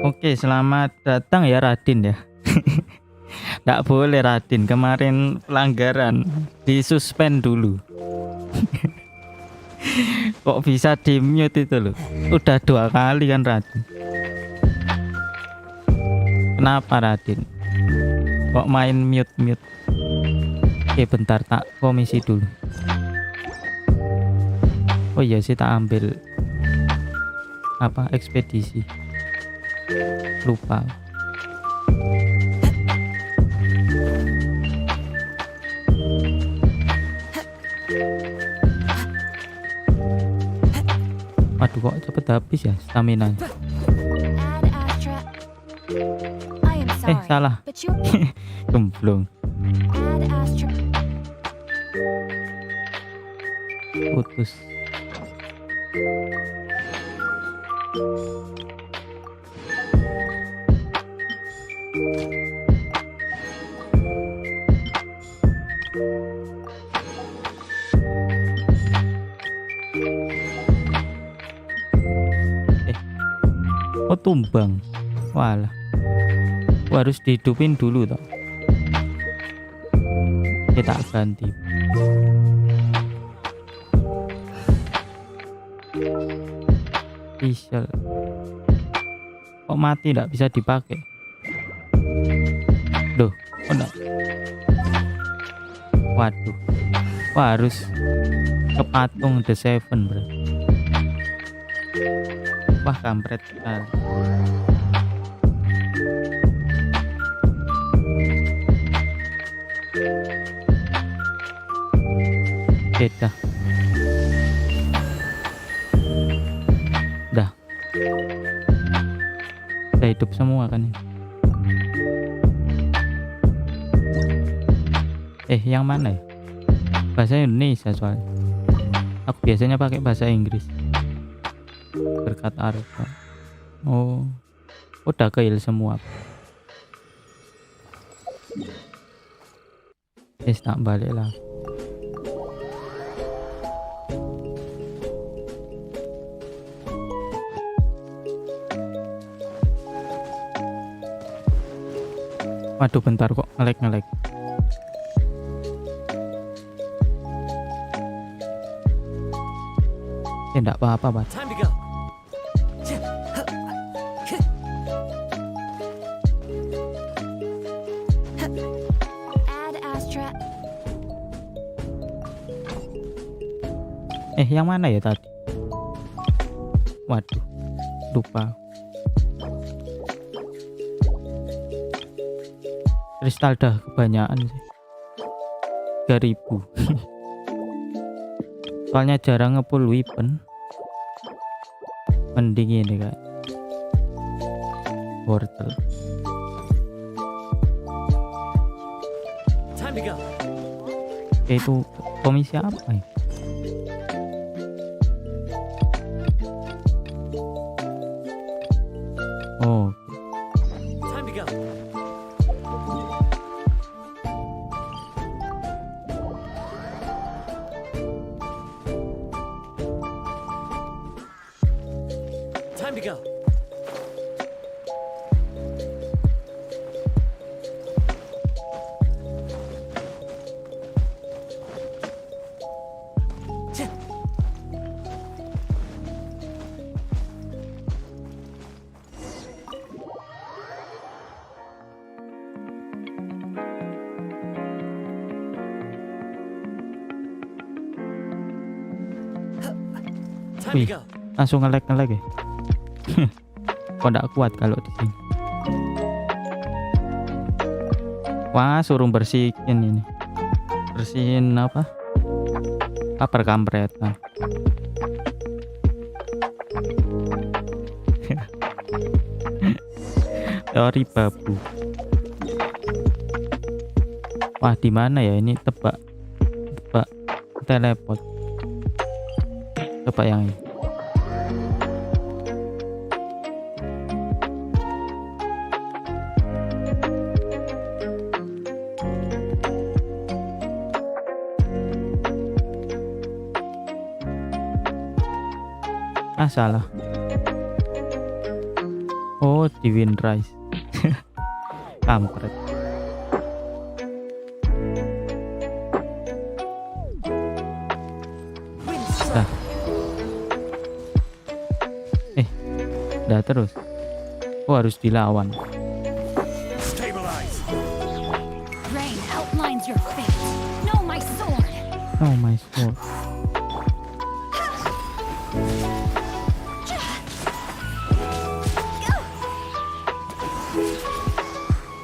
Oke, selamat datang ya Radin ya. Nggak boleh Radin, kemarin pelanggaran, disuspend dulu. Kok bisa di mute itu loh? Udah 2 kali kan Radin. Kenapa Radin? Kok main mute? Oke bentar, tak komisi dulu. Oh iya sih, tak ambil apa ekspedisi. Lupa. Waduh, kok cepet habis ya stamina. Salah. Gemblong. Putus. Oh tumbang. Walah, harus dihidupin dulu toh. Kita ganti. Diesel. Kok mati, tidak bisa dipakai? Duh, kok enggak? Waduh. Wah, harus ke patung The Seven bro. Wah, kampret sekali. Beda. Dah. Udah hidup semua kan. Yang mana ya? Bahasa Indonesia soalnya. Aku biasanya pakai bahasa Inggris. Berkat Archon. Oh, udah keil semua. Tak balik lah. Waduh, bentar kok ngelek. Enggak apa-apa, Pak. Yang mana ya tadi? Waduh, lupa. Kristal dah kebanyakan sih. 3000. Soalnya jarang ngepull weapon. Mending ini kayak portal. Itu komisi apa ya? Oh. Wih, langsung nge-lag ya. Kok enggak kuat kalau di sini. Wah, suruh bersihin ini. Bersihin apa? Paper kampret. Teori babu. Wah, di mana ya ini? Tebak teleport. Coba yang ini. Salah. Oh, di Windrise. Kampret. Dah. Dah terus. Oh, harus dilawan. Rain outlines your fate. No, my sword. Oh my sword.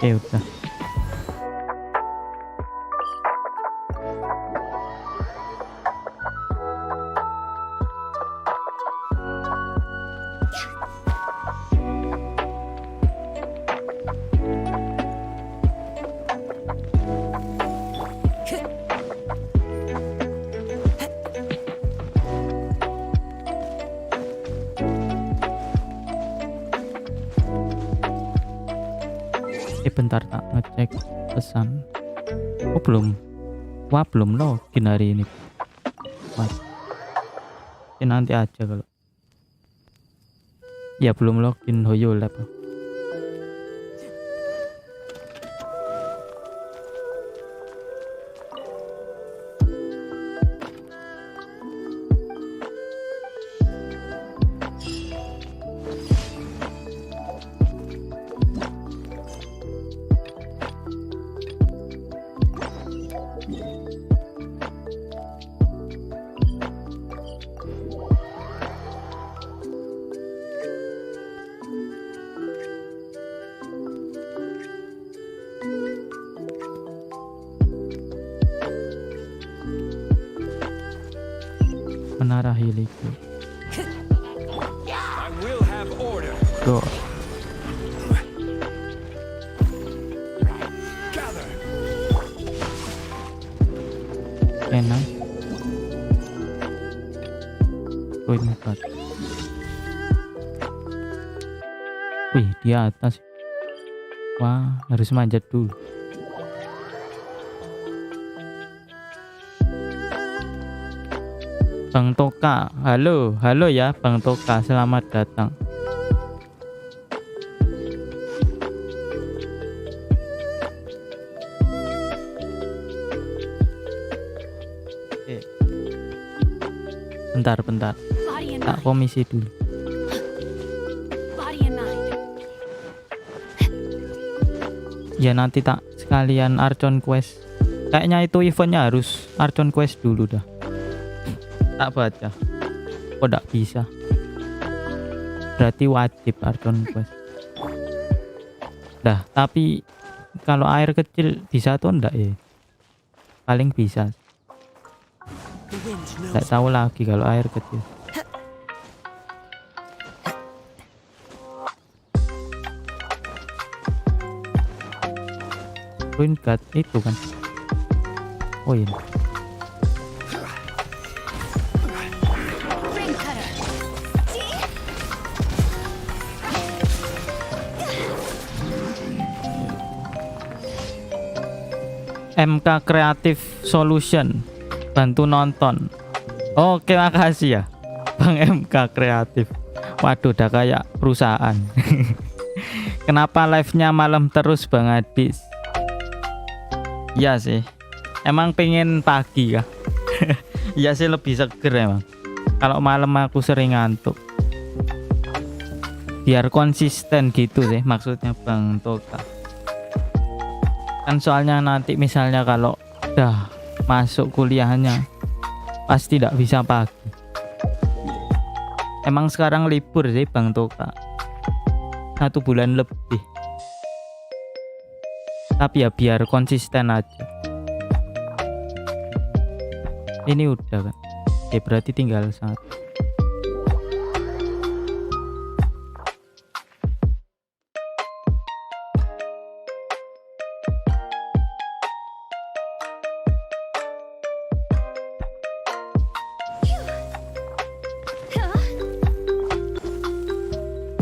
Oke, udah. Bentar tak ngecek pesan. Oh belum. Wah belum login hari ini. Wah. Nanti aja kalau. Ya belum login Hoyo Lab. Menara Hiliku. Go. Enak. Poin 4. Wih, di atas. Wah, harus manjat dulu. Bang Toka, halo ya Bang Toka, selamat datang. Oke. Bentar, tak komisi dulu. Ya nanti tak sekalian Archon quest. Kayaknya itu eventnya harus Archon quest dulu dah. Tak baca. Kok tak bisa? Berarti wajib Archon quest. Dah, tapi kalau air kecil bisa atau enggak ya? Paling bisa. Enggak tahu lagi kalau air kecil. Ruin guard itu kan. Oh iya. MK Creative Solution bantu nonton. Oke, makasih ya Bang MK Kreatif. Waduh, udah kayak perusahaan. Kenapa live-nya malam terus Bang Adis? Iya sih, emang pengen pagi ya. Iya sih, lebih seger emang. Kalau malam aku sering ngantuk. Biar konsisten gitu sih maksudnya Bang Toka. Kan soalnya nanti misalnya kalau udah masuk kuliahnya pasti tidak bisa pagi. Emang sekarang libur sih Bang Toka, 1 bulan lebih. Tapi ya biar konsisten aja. Ini udah kan. Oke, berarti tinggal 1.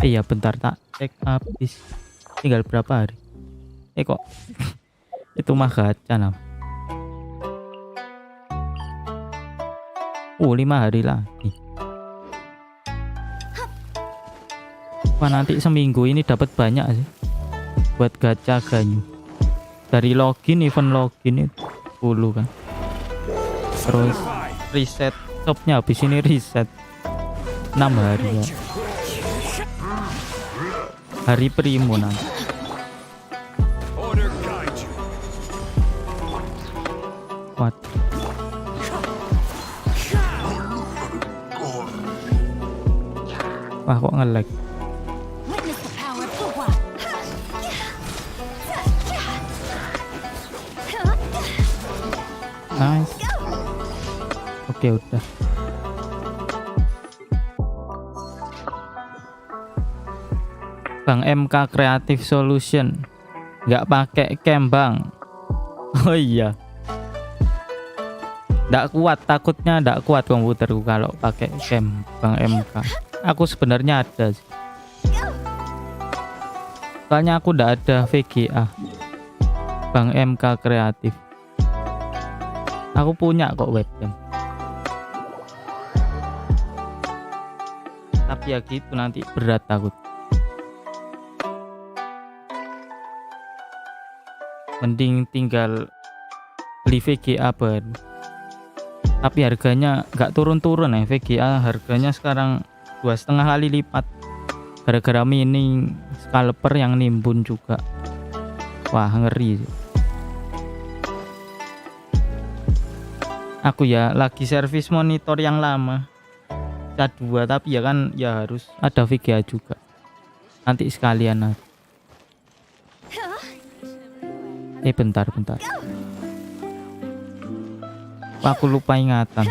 Iya bentar tak cek habis. Tinggal berapa hari? Kok itu mah gacha nam. 5 hari lagi. Wah, nanti seminggu ini dapat banyak sih buat gacha ganyu. Dari login, event login itu 10 kan. Terus reset shopnya, habis ini reset 6 hari ya. Hari primo nanti. Waduh. Wah, kok nge-lag. Witness the power of bawaan. Nice. Oke, udah. Bang MK Creative Solution nggak pakai cam, Bang. Oh iya, nggak kuat, takutnya nggak kuat komputerku kalau pakai cam, Bang MK. Aku sebenarnya ada sih, soalnya aku nggak ada VGA. Bang MK Kreatif, aku punya kok webcam, tapi ya gitu, nanti berat takut. Mending tinggal beli VGA baru, tapi harganya nggak turun-turun ya. VGA harganya sekarang 2,5 kali lipat gara-gara mining scalper yang nimbun juga. Wah, ngeri sih. Aku ya lagi servis monitor yang lama K2, tapi ya kan ya harus ada VGA juga, nanti sekalian aja. Bentar. Aku lupa ingatan.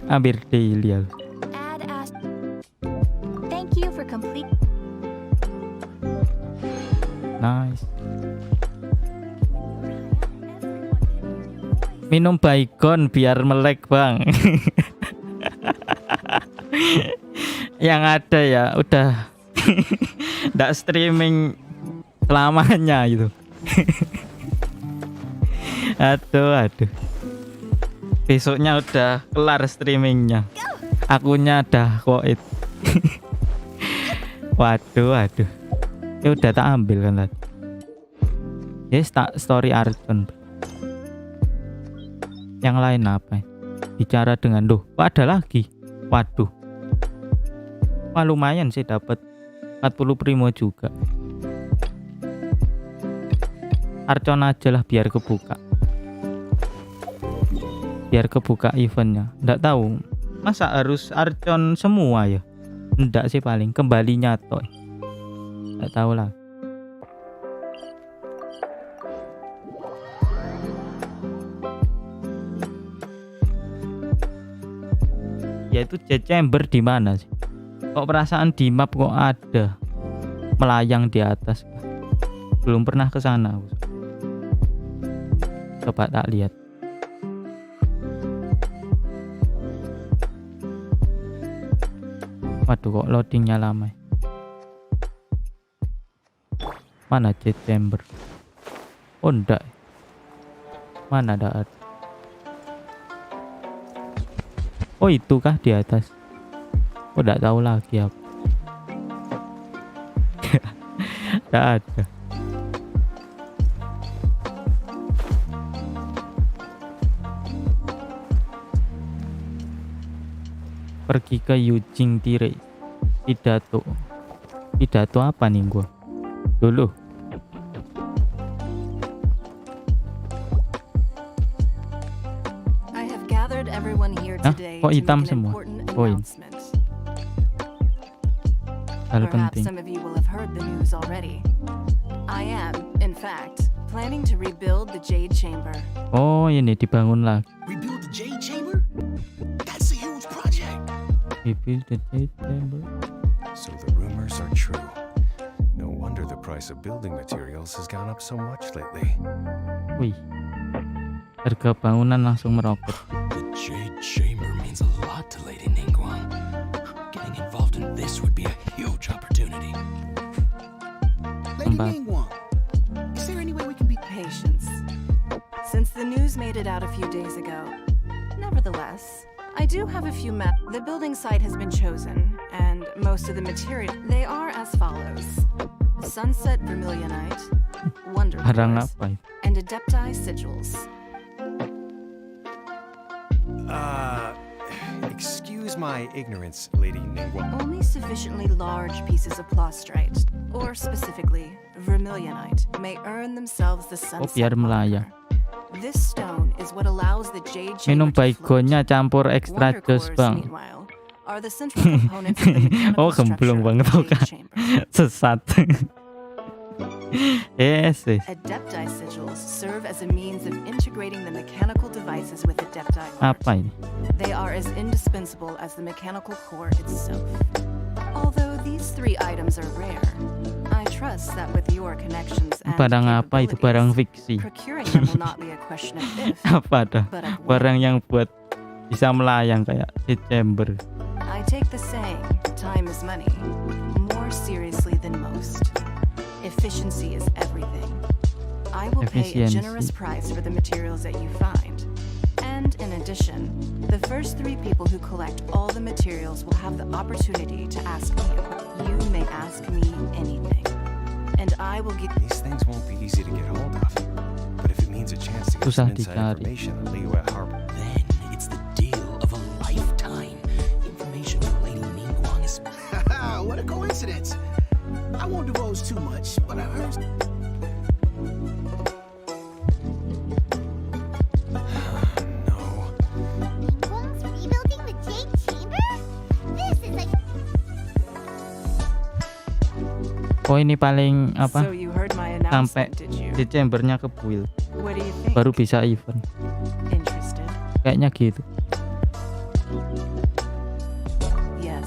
Hampir daily ya. Thank you for complete. Nice. Minum baygon biar melek, Bang. Yang ada ya udah nggak streaming selamanya gitu. Aduh. Besoknya udah kelar streamingnya, akunnya udah koit. Waduh. Ya udah tak ambil kan tadi. Yes, tak story Archon. Yang lain apa? Bicara dengan kok ada lagi. Waduh. Wah, lumayan sih, dapat 40 primo juga. Archon aja lah biar kebuka. Eventnya. Nggak tahu, masa harus Archon semua ya? Nggak sih, paling kembalinya toh. Nggak tahu lah. Ya itu jet chamber di mana sih? Kok perasaan di map kok ada melayang di atas? Belum pernah ke sana. Coba tak lihat. Waduh, kok loadingnya lama. Mana jet chamber? Oh, enggak. Mana ada? Oh, itu kah di atas? Oh, enggak tahu lagi aku. Enggak ada. Pergi ke Yujing Tire. Pidato apa nih gua? Dulu. Kok hitam semua? Poin. Hal penting. Oh, ini dibangun lagi. Rebuild the Jade Chamber? So the rumors are true. No wonder the price of building materials has gone up so much lately. Wih, harga bangunan langsung meroket. The Jade Chamber means a lot to Lady Ningguang. Getting involved in this would be a huge opportunity. Lady Ningguang, is there any way we can be patient? Since the news made it out a few days ago. Nevertheless, I do have a few maps. The building site has been chosen, and most of the material. They are as follows: sunset vermilionite, wonder Barang cores, apa itu? and adepti sigils. Excuse my ignorance, Lady Ningguang. Only sufficiently large pieces of plastrite, or specifically vermilionite, may earn themselves the sunset biar melayang. moniker. This stone is what allows the jade Minum chamber to float. baygonnya campur extra Wonder jus cores, bang. meanwhile, are the central components of the mechanical Oh, gemblong structure banget of tuh, the jade Kak. chamber. Sesat. Yes. Adepti sigils serve as a means of integrating the mechanical devices with adepti art. Apa ini? They are as indispensable as the mechanical core itself. Although these three items are rare, I trust that with your connections and Barang apa itu? Barang capabilities, fiksi. procuring them will not be a question of if, Apa dah? but of when. Barang yang buat bisa melayang kayak di chamber. I take the saying, time is money, more seriously than most. Efficiency is everything. I will pay a Efficiency. generous price for the materials that you find. And in addition, the first 3 people who collect all the materials will have the opportunity to ask me. You may ask me anything, and I will give. These things won't be easy to get hold of. But if it means a chance to get Susah some inside dicari. information on Liyue Harbor, Then it's the deal of a lifetime. Information from Lady Ningguang is What a coincidence. I won't divulge too much, but I heard. no. Ningguang's rebuilding the Jade Chamber? This is like Oh, ini paling apa? So you heard my Sampai announcement, did you? di chambernya ke build What do you think? baru bisa event. Interested? Kayaknya gitu. Yes.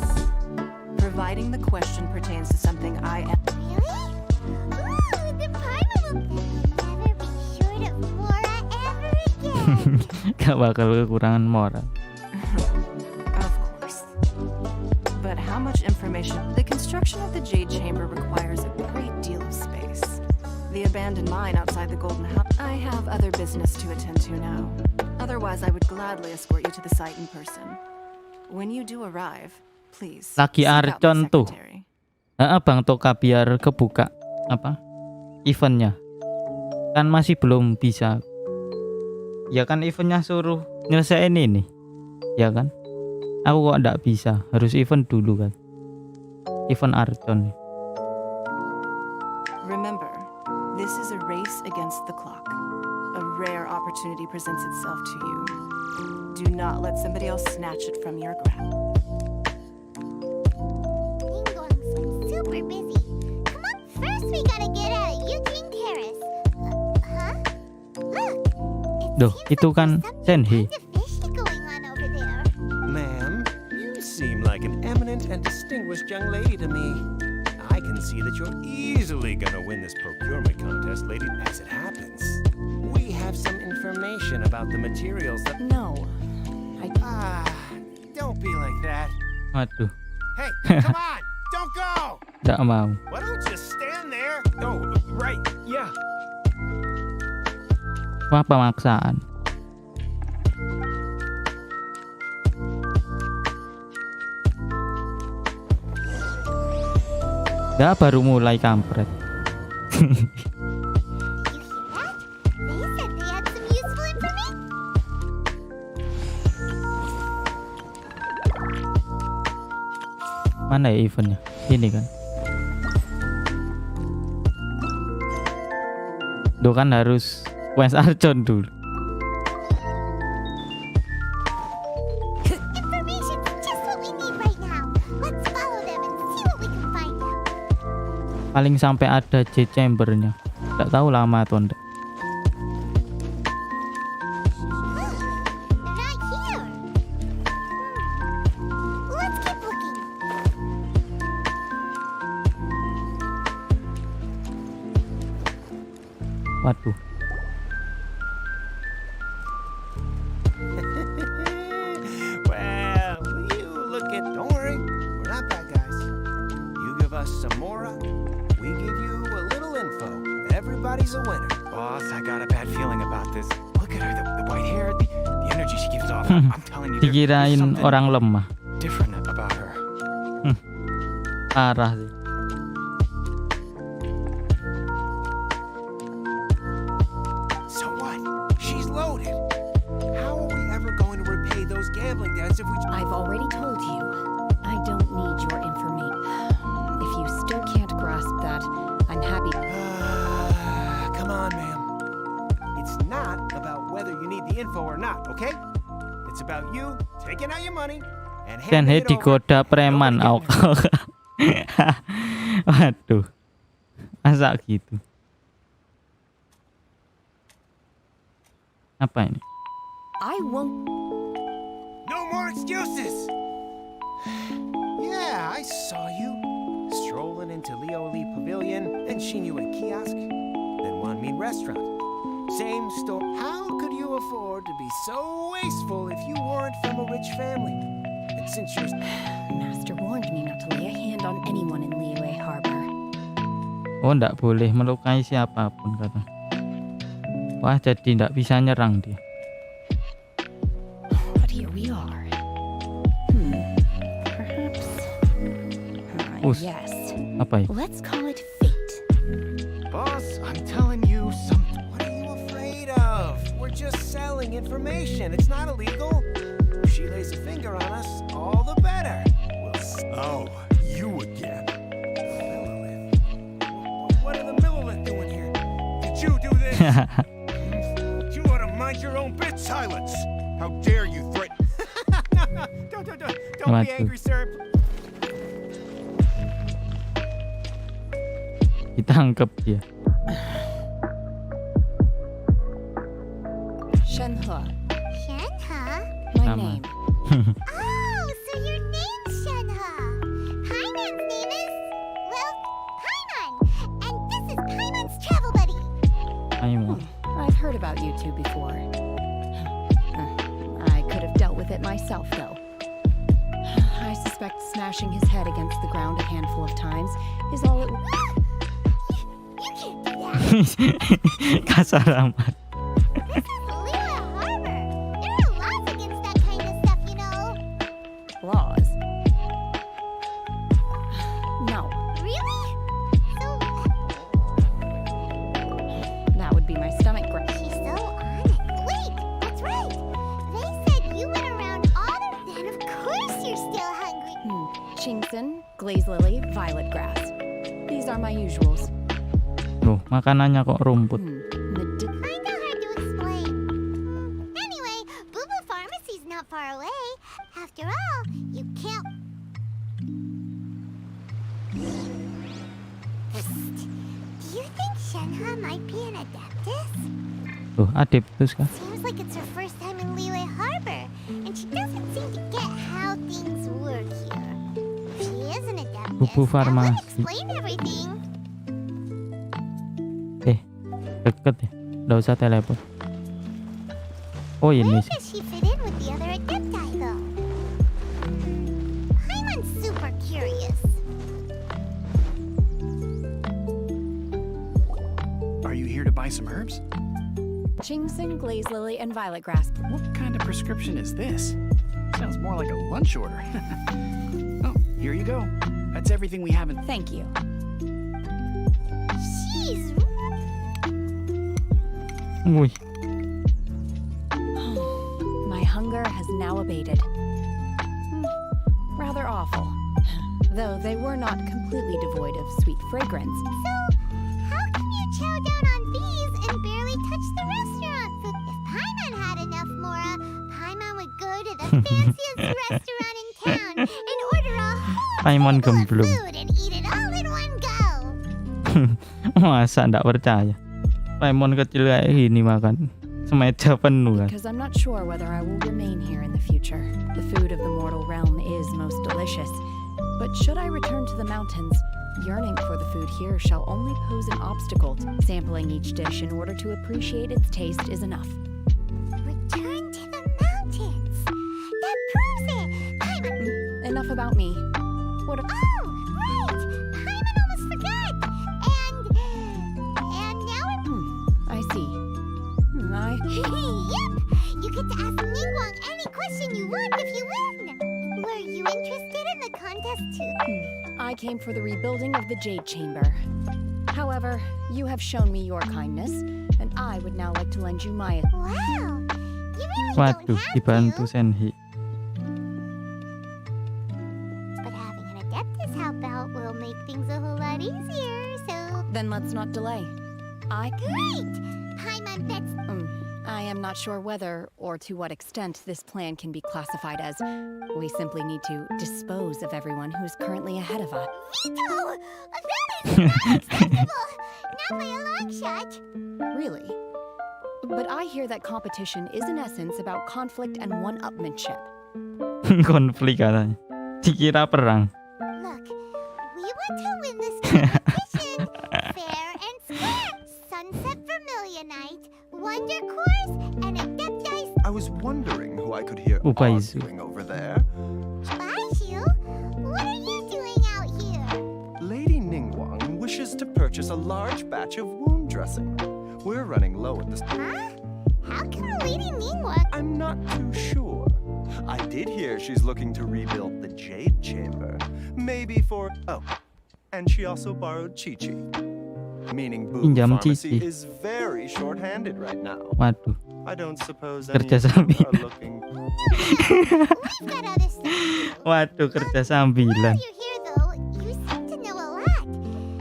Providing the question pertains to something I am. really? Ooh, the primer will never be short of Mora ever again. Gak bakal kekurangan moral. Of course. But how much information? The construction of the Jade Chamber requires a great deal of space. The abandoned mine outside the Golden House. I have other business to attend to now. Otherwise, I would gladly escort you to the site in person. When you do arrive, please. Lagi seek out my Archon tuh. secretary. Bang Toka biar kebuka apa eventnya. Kan masih belum bisa. Ya kan eventnya suruh nyelesain ini. Ya kan? Aku kok ndak bisa. Harus event dulu kan. Event Archon. Remember, this is a race against the clock. A rare opportunity presents itself to you. Do not let somebody else snatch it from your grasp. Ningguang's been super busy. Come on, first we gotta get out of Eugene Terrace. Huh? Look. Duh, Seems itu like kan there's some Senhei. kind of fishy going on over there. Ma'am, you seem like an eminent and distinguished young lady to me. I can see that you're easily gonna win this procurement contest, lady. As it happens, we have some information about the materials that. No. Don't be like that. Waduh, Hey, come on! Don't go! ndak mau. Why don't you stand there? Oh, right, yeah. Wah, pemaksaan. Dah baru mulai kampret. You hear that? They said they had some useful information. Mana ya eventnya? Ini kan. Duh kan harus quest Archon dulu. Information's just what we need right now. Let's follow them and see what we can find out. Paling sampai ada J chambernya. Nggak tahu lama atau enggak. They're not here. Let's keep looking. Waduh. Well, you look at. Don't worry, we're not bad guys. You give us some Mora, we give you a little info. Everybody's a winner. Boss, I got a bad feeling about this. Look at her, the white hair, the energy she gives off. I'm telling you, there's Dikirain something orang lemah. different about her. Parah sih. So what? She's loaded. How are we ever going to repay those gambling debts if we... I've already told you, I don't need your information. If you still can't grasp that, I'm happy. Come on, ma'am. It's not about whether you need the info or not, okay? It's about you taking out your money and handing Shenhe it over. digoda preman Alko. Waduh. Masa gitu. Apa ini? I won't. No more excuses. Yeah, I saw you strolling into Leo Lee Pavilion and Shinyu Kiosk, then Wanmin Restaurant. Same store. How could you afford to be so wasteful if you weren't from a rich family? And since you're... Master warned me not to lay a hand on anyone in Liyue Harbor. Oh, ndak boleh melukai siapapun kata. Wah, jadi ndak bisa nyerang dia. But here we are. Perhaps. Yes. Apa ya? Let's call it fate. Boss, I'm telling you something. What are you afraid of? We're just selling information. It's not illegal. If she lays a finger on us, all the better. Oh, you again. Millilith. What are the Millilith doing here? Did you do this? You ought to mind your own bit. Silence. How dare you threaten? Don't What be angry, sir. Ditangkap dia. Shenhe, Shenhe? my Nama. name. Oh, so your name's Shenhe. Paimon's name is, well, Paimon. And this is Paimon's travel buddy. Ayo. I've heard about you two before. I could have dealt with it myself, though. I suspect smashing his head against the ground a handful of times is all it would. You can't do that. Kasar amat. This is Liyue Harbor. There are laws against that kind of stuff, you know. Laws. No, Really? So, that would be my stomach growling. she's so on it. Wait, that's right. They said you went around all the... Then of course you're still hungry. Chingson, glaze lily, violet grass. These are my usuals. Loh, makanannya kok rumput. Kinda hard to explain. Anyway, Boo Boo Pharmacy's not far away. After all, you can't... Psst. Do you think Shenhe might be an adeptus? Loh, adeptus kah? Seems like it's her first time in Liyue Harbor, and she doesn't seem to get how things work here. If she is an adeptus, Boo Boo that would Pharmacy. explain everything. Deket ya. Nggak usah teleport. Oh, ini Where sih. does she fit in with the other adepti, though? Paimon's super curious. Are you here to buy some herbs? Chingson, glaze lily, and violet grass. What kind of prescription is this? Sounds more like a lunch order. Oh, here you go. That's everything we haven't. Thank you. She's... Wih, My hunger has now abated. Rather awful. Though they were not completely devoid of sweet fragrance. So, how come you chow down on these and barely touch the restaurant food? If Paimon had enough mora, Paimon would go to the fanciest restaurant in town and order a whole Paimon table of gemblung. food and eat it all in one go. Masa ndak percaya. Paimon kecil kayak gini makan. Semeja penuh kan. Because I'm not sure whether I will remain here in the future. The food of the mortal realm is most delicious. But should I return to the mountains, yearning for the food here shall only pose an obstacle. Sampling each dish in order to appreciate its taste is enough. Return to the mountains. That proves it. Paimon... Enough about me. What a- Oh, right. Paimon almost forgot. And now it... I see. Yep! You get to ask Ningguang any question you want if you win! Were you you interested in the contest too? I came for the rebuilding of the Jade Chamber. However, you have shown me your kindness, and I would now like to lend you my... Wow, you really Waduh, don't have dibantu to. Senhi. But having an Adeptus help out will make things a whole lot easier, so... Then let's not delay. Great! Paimon bets... I am not sure whether or to what extent this plan can be classified as we simply need to dispose of everyone who's currently ahead of us. Veto! That is not acceptable! Not by a long shot. Really? But I hear that competition is in essence about conflict and one-upmanship. Konflik katanya. Dikira perang. Look, we want to win this competition fair and square. Sunset Vermilionite, Wonder Course, and Adeptice I was wondering who I could hear Upaisu. arguing over there. Baishu. What are you doing out here? Lady Ningguang wishes to purchase a large batch of wound dressing. We're running low at this. Huh? How can a Lady Ningguang? I'm not too sure. I did hear she's looking to rebuild the Jade Chamber. Maybe for... Oh, and she also borrowed Chi-Chi. Meaning Boo Pinjam Pharmacy Chi-Chi. is very short-handed right now. Waduh. I don't suppose any Kerja of you sambil. are looking... We've got other stuff to do. Waduh, kerja While sambilan. you're here, though, you seem to know a lot.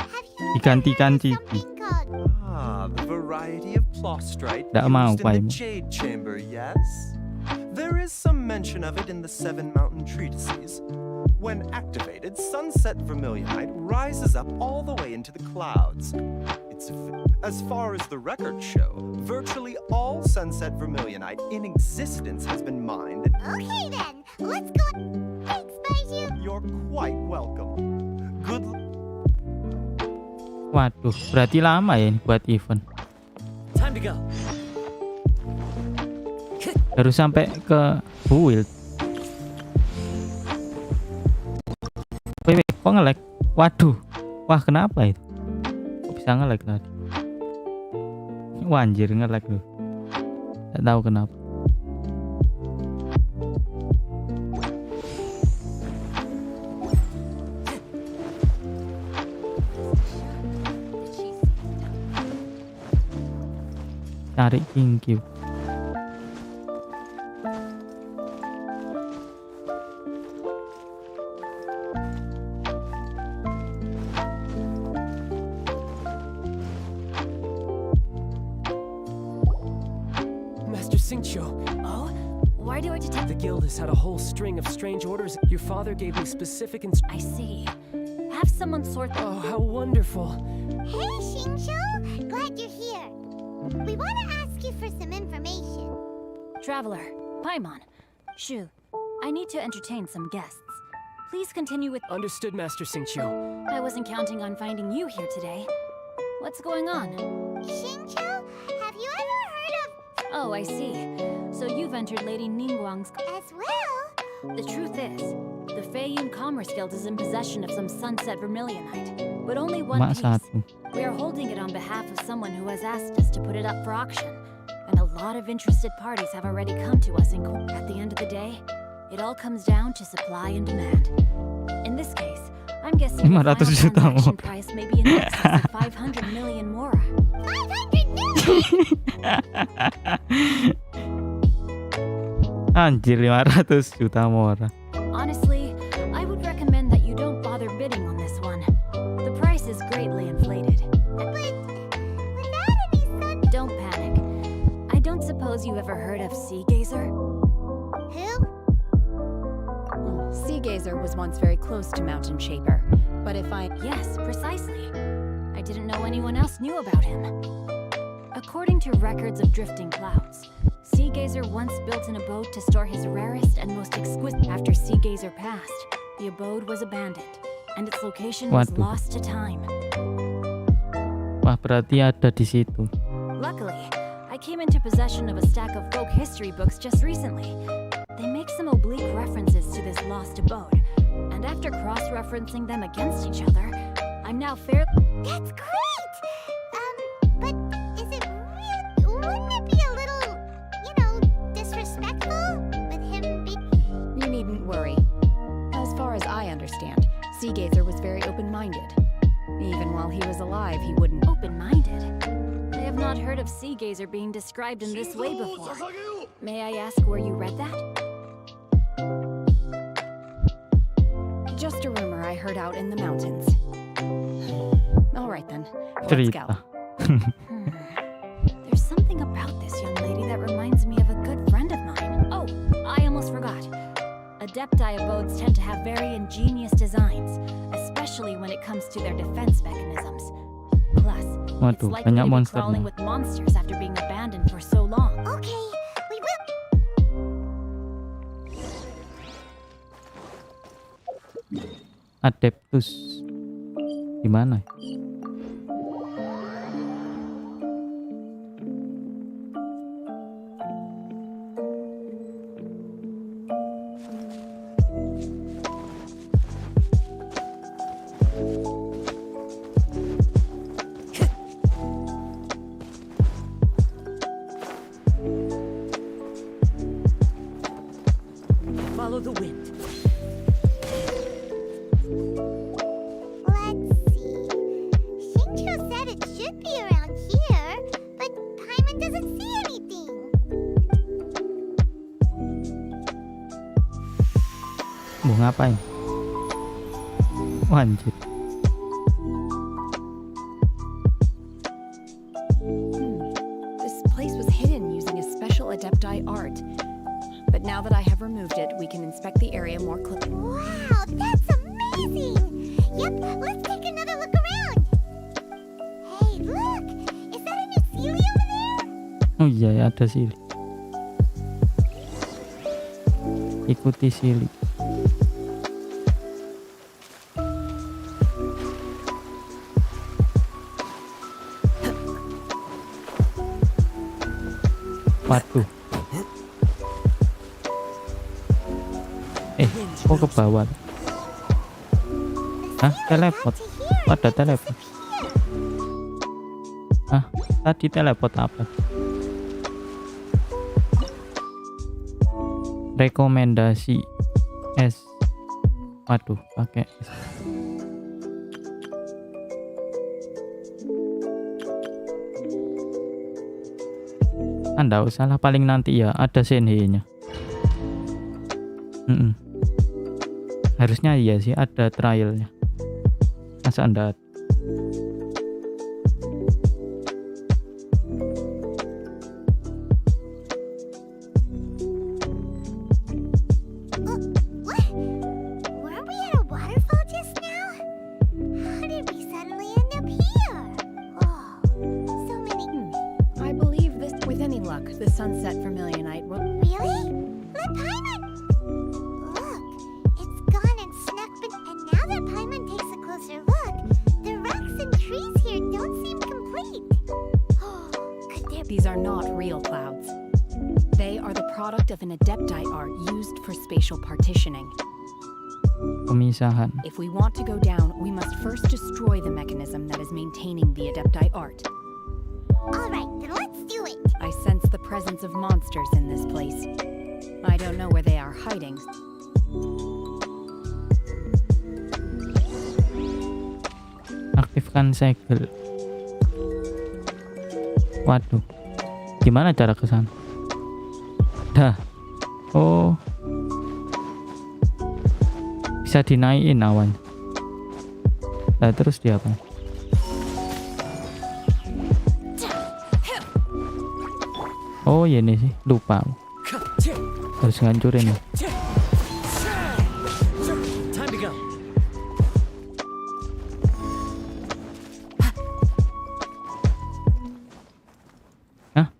Have you ever Digantikan heard of Cici. something called... Ah, the variety of plostrite Nggak mau, used in the Paimon. Jade Chamber, yes? There is some mention of it in the Seven Mountain Treatises. When activated, Sunset Vermilionite rises up all the way into the clouds. As far as the records show, virtually all Sunset Vermilionite in existence has been mined. Okay, then. Let's go... Thanks, Baishu. You're quite welcome. Good Waduh, berarti lama ya ini buat event. Time to go. Harus sampai ke build. Wih, kok nge-lag? Waduh. Wah, kenapa itu? Kok bisa nge-lag tadi? Wah, anjir nge-lag loh. Gak tahu kenapa. Cari King. Master Xingqiu, Oh? Why do I detect... the guild has had a whole string of strange orders. Your father gave me specific I see. Have someone sort... Oh, how wonderful. Hey, Xingqiu. Glad you're here. We want to ask you for some information. Traveler, Paimon, Shu, I need to entertain some guests. Please continue with... Understood, Master Xingqiu. I wasn't counting on finding you here today. What's going on? Xingqiu, have you ever heard of... Oh, I see. So you've entered Lady Ningguang's... As well? The truth is, the Feiyun Commerce Guild is in possession of some Sunset Vermilionite, but only one Mak piece. satu. We are holding it on behalf of someone who has asked us to put it up for auction, and a lot of interested parties have already come to us. At the end of the day, it all comes down to supply and demand. In this case, I'm guessing the 500 final juta transaction mora. price may be in excess of 500 million mora. 500 million! Anjir, 500 juta mora. Honestly, I would recommend that you don't bother bidding on this one. The price is greatly inflated. But without any sun... Don't panic. I don't suppose you ever heard of Sea Gazer? Who? Sea Gazer was once very close to Mountain Shaper, but if I... Yes, precisely. I didn't know anyone else knew about him. According to records of drifting clouds, Sea Gazer once built an abode to store his rarest and most exquisite. After Sea Gazer passed, the abode was abandoned, and its location was Waduh. lost to time. Wah, berarti ada di situ. Luckily, I came into possession of a stack of folk history books just recently. They make some oblique references to this lost abode, and after cross-referencing them against each other, I'm now fair. That's great! But is it really... Wouldn't it be a little, disrespectful with him being... You needn't worry. have not heard of Sea Gazer being described in this way before. May I ask where you read that? Just a rumor I heard out in the mountains. All right then, let's go. Cerita. There's something about this young lady that reminds me of a good friend of mine. Oh, I almost forgot. Adepti abodes tend to have very ingenious designs, especially when it comes to their defense mechanisms. Plus, it's Waduh, likely banyak to be monster crawling nih. with monsters after being abandoned for so long. Okay, we will. Adeptus. Gimana? Follow the wind. Let's see. Shinjo said it should be around here, but Paimon doesn't see anything. Mau ngapain? Wah, anjir. This place was hidden using a special Adepti art. But now that I have removed it, we can inspect the area more closely. Wow, that's amazing! Yep, let's take another look around. Hey, look! Is that a new Sealy over there? Oh iya ya, ada Sili. Ikuti Sili. Waduh. Kok ke bawah? Hah? Teleport? Oh, ada teleport. Hah? Tadi teleport apa? Rekomendasi S. Waduh, pakai S. Anda usah lah, paling nanti ya ada senhe-nya. Harusnya iya sih ada trialnya. Masa Anda What? Weren't we at a waterfall just now? How did we suddenly end up here? Oh, so many. I believe this, with any luck, the sunset Vermilionite will. Really? Let Paimon. Look, it's gone and snuck, and now that Paimon takes a closer look, the rocks and trees here don't seem complete. Could there be? These are not real clouds. They are the product of an Adepti art used for spatial partitioning. pemisahan? If we want to go down, we must first destroy the mechanism that is maintaining the Adepti art. All right, then let's do it. I sense the presence of monsters in this place. I don't know where they are hiding. Aktifkan segel. Waduh, gimana cara ke sana? Dah. Oh, bisa dinaikin awan. Nah, terus dia apa? Oh iya nih sih, lupa. Harus ngancurin nih. Time to go. Hah?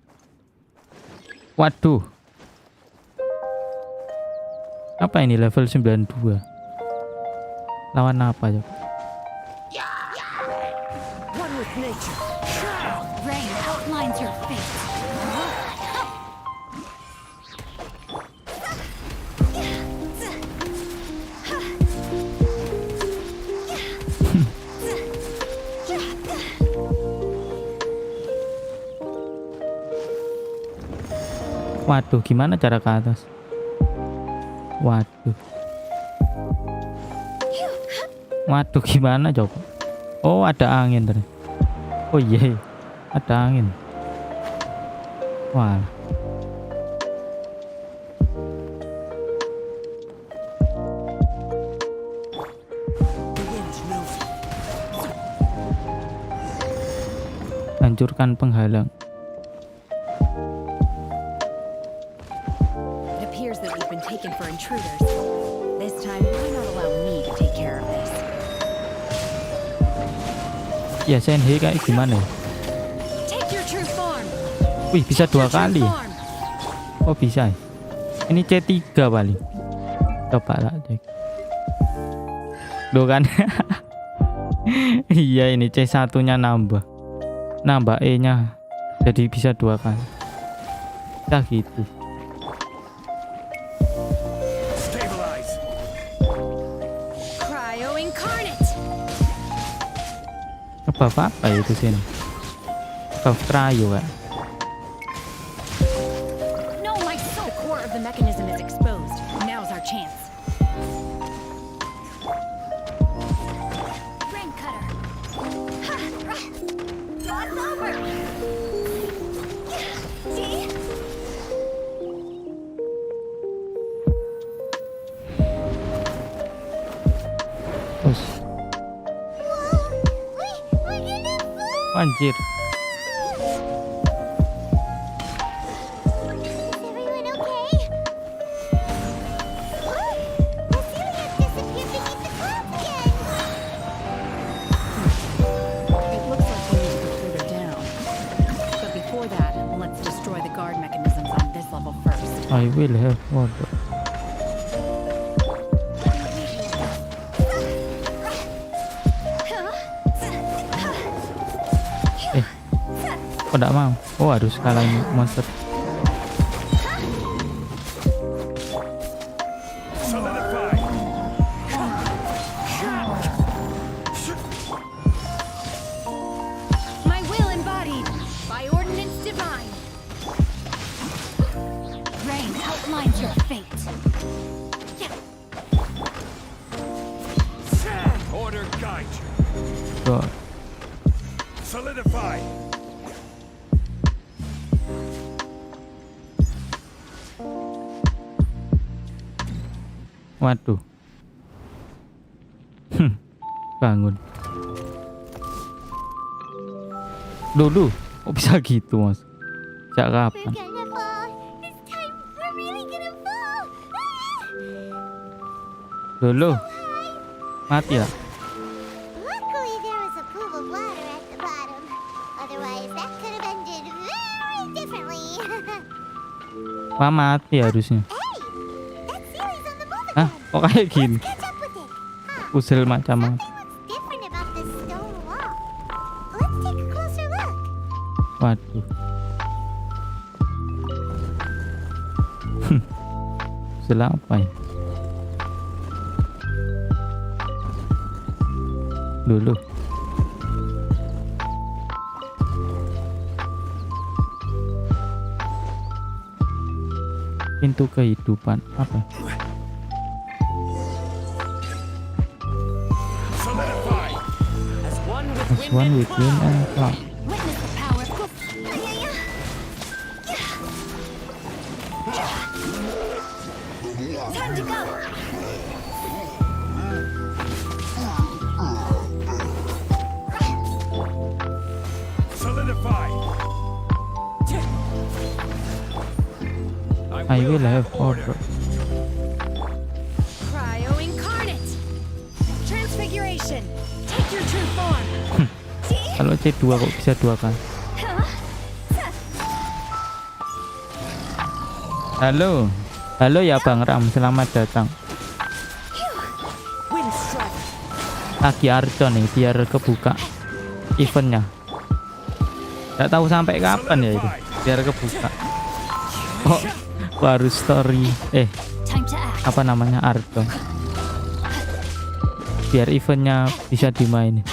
Waduh. Apa ini level 92? Lawan apa ya? One with nature. Rain outlines your fate. Waduh, gimana cara ke atas? Waduh. Waduh, gimana coba? Oh, ada angin ternyata. Oh iya. Ada angin. Wah. The wind knows it. Hancurkan penghalang. It appears that we've been taken for intruders. This time, why not allow me to take care of this? Ya Senhei kayak gimana ya? Take your true form. Wih, bisa Take your 2 true kali. form. Oh bisa ya? Ini C3 paling. Coba tak cek. Duh kan. Iya, ini C1 nya nambah E nya, jadi bisa 2 kali. Kita gitu. Stabilize. Cryo incarnate. Apa itu sini? Buff cryo kan? No, my soul. The core of the mechanism is exposed. Now's our chance. Brain cutter. Draw us over. See? Terus, We're gonna fall. anjir. Is everyone okay? Brasilia disappeared beneath the clouds again. It looks like we need to go further down. But before that, let's destroy the guard mechanisms on this level first. I will have water. Kok enggak mau? Oh, harus kalahin monster. Solidify. My will embodied by ordinance divine. Rain outlines your fate. Order guide you. Tuh. Solidify. Waduh. Bangun. Dulu, kok bisa gitu, Mas? Sejak We're kapan? gonna fall. This time we're really gonna fall. Dulu. Mati ya? Luckily there was a pool of water at the bottom. Otherwise that could have ended very differently. Wah, mati harusnya. Hey, that series on the move Hah? again. Kok kayak gini? Catch up with it. Huh. Usil macam apa? Something looks different about this stone wall. Let's take a closer look. Waduh. Usil apa ya? Dulu. Pintu kehidupan apa? Solidify. As one with As wind one and with wind cloud. and cloud. Witness the power. Time to go. Solidify. I will have order. Cryo incarnate. Transfiguration. Take your true form. Kalau C2 kok bisa 2 kali? Halo. Halo ya Bang Ram, selamat datang. Wind strike. Lagi Archon nih biar kebuka eventnya. Gak tahu sampai kapan ya itu biar kebuka. Oh, baru story. Time to act. Apa namanya Archon? Biar eventnya bisa dimainin.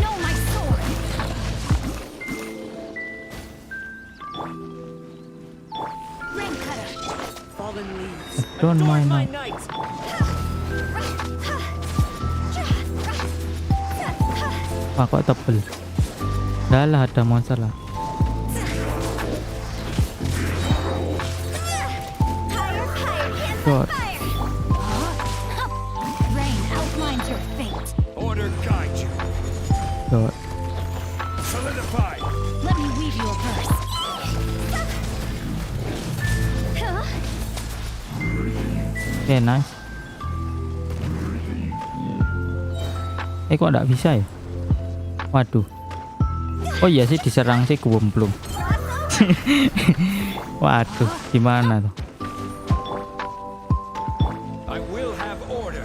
No, my sword. Rain cutter. Fallen leaves. Don't Adorn mind my now. night. Wah kok tebel. Dah lah ada monster lah. God. Rain outlines your fate. Order guide you. God. Solidify. Let me weave you a purse. Oke, nice. Kok nggak bisa ya? Waduh. Oh iya sih diserang sih belum. Waduh, gimana tuh? I will have order.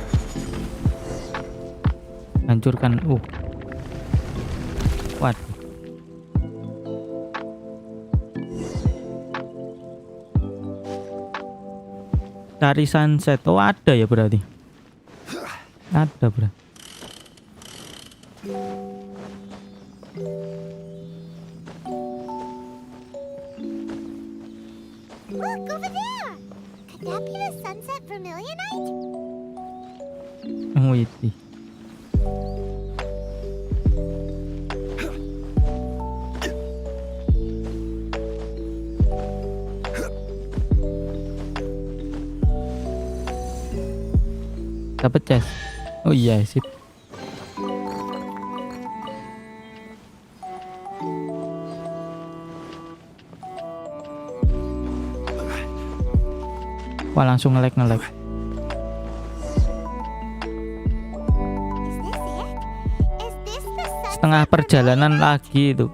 Hancurkan. Waduh. Cari sunset. Oh ada ya berarti. Ada berarti. Look over there. Could that be the sunset vermilionite? Oh itu. Dapat chest. Oh iya sip. Wah langsung nge-lag. Is this it? Is this the sunset Setengah perjalanan lagi itu.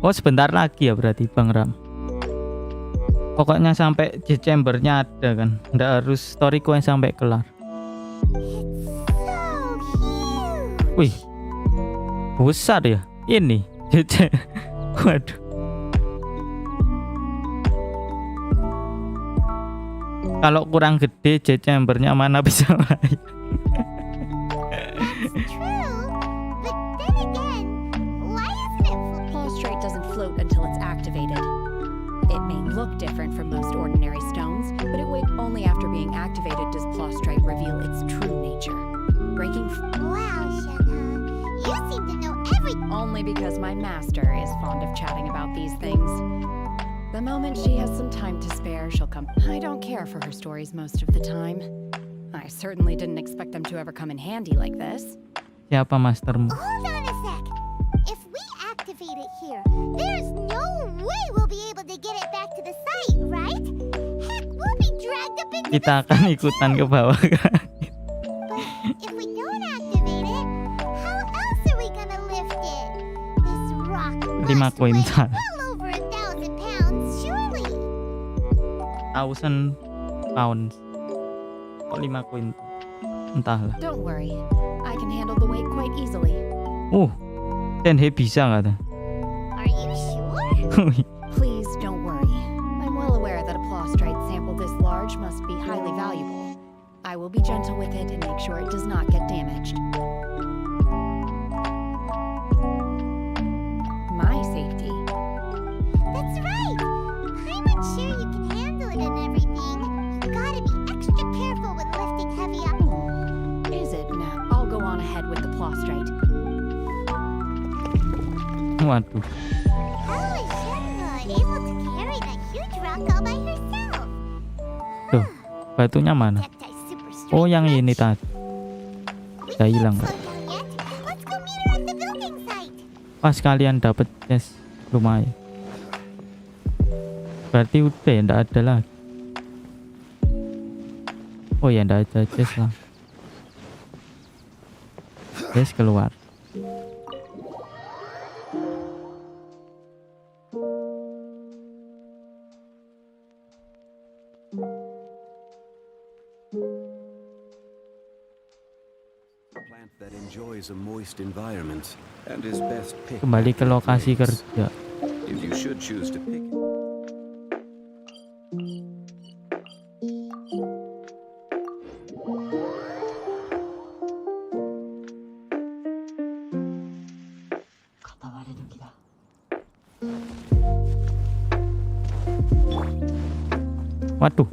Oh sebentar lagi ya berarti Bang Ram. Pokoknya sampai di chambernya ada kan. Nggak harus storyku yang sampai kelar. It's so huge. Wih, besar ya ini. Waduh. Kalau kurang gede jet chambernya mana bisa main. That's true. But then again, why isn't it full? Prostrate doesn't float until it's activated. It may look different from most ordinary stones, but only after being activated does prostrate reveal its true nature. Breaking Wow, Shenhe. You seem to know everything. only because my master is fond of chatting about these things. The moment she has some time to spare, she'll come. I don't care for her stories most of the time. I certainly didn't expect them to ever come in handy like this. Siapa mastermu? Hold on a sec. If we activate it here, there's no way we'll be able to get it back to the site, right? Heck, we'll be dragged up into Kita the akan site ikutan too. ke bawah kan? But if we don't activate it, how else are we gonna lift it? This rock 5 must weigh kuintal. well over 1,000 pounds, surely. 1000 pounds. Kok 5 kuintal? Entahlah. Don't worry, I can handle the weight quite easily. Tenhe bisa nggak tuh? Are you sure? Please don't worry. I'm well aware that a prostrate sample this large must be highly valuable. I will be gentle with it and make sure it does not get damaged. My safety. That's right. I'm unsure you can handle it and everything. You gotta be extra careful when lifting heavy up. Is it now? I'll go on ahead with the prostrate. Waduh. How is Shenhe able to carry that huge rock all by herself? Tuh, batunya mana? Cacti super strength Oh yang match. ini tadi. We Udah can't hilang. slow down yet. Let's go meet her at the building site. Pas kalian dapet chest lumayan. Berarti udah ya, nggak ada lagi. Oh ya, nggak ada chest lah. Chest keluar. Plant that enjoys a moist environment and is best picked Kembali ke after lokasi flakes. kerja. If you should choose to pick it. Waduh,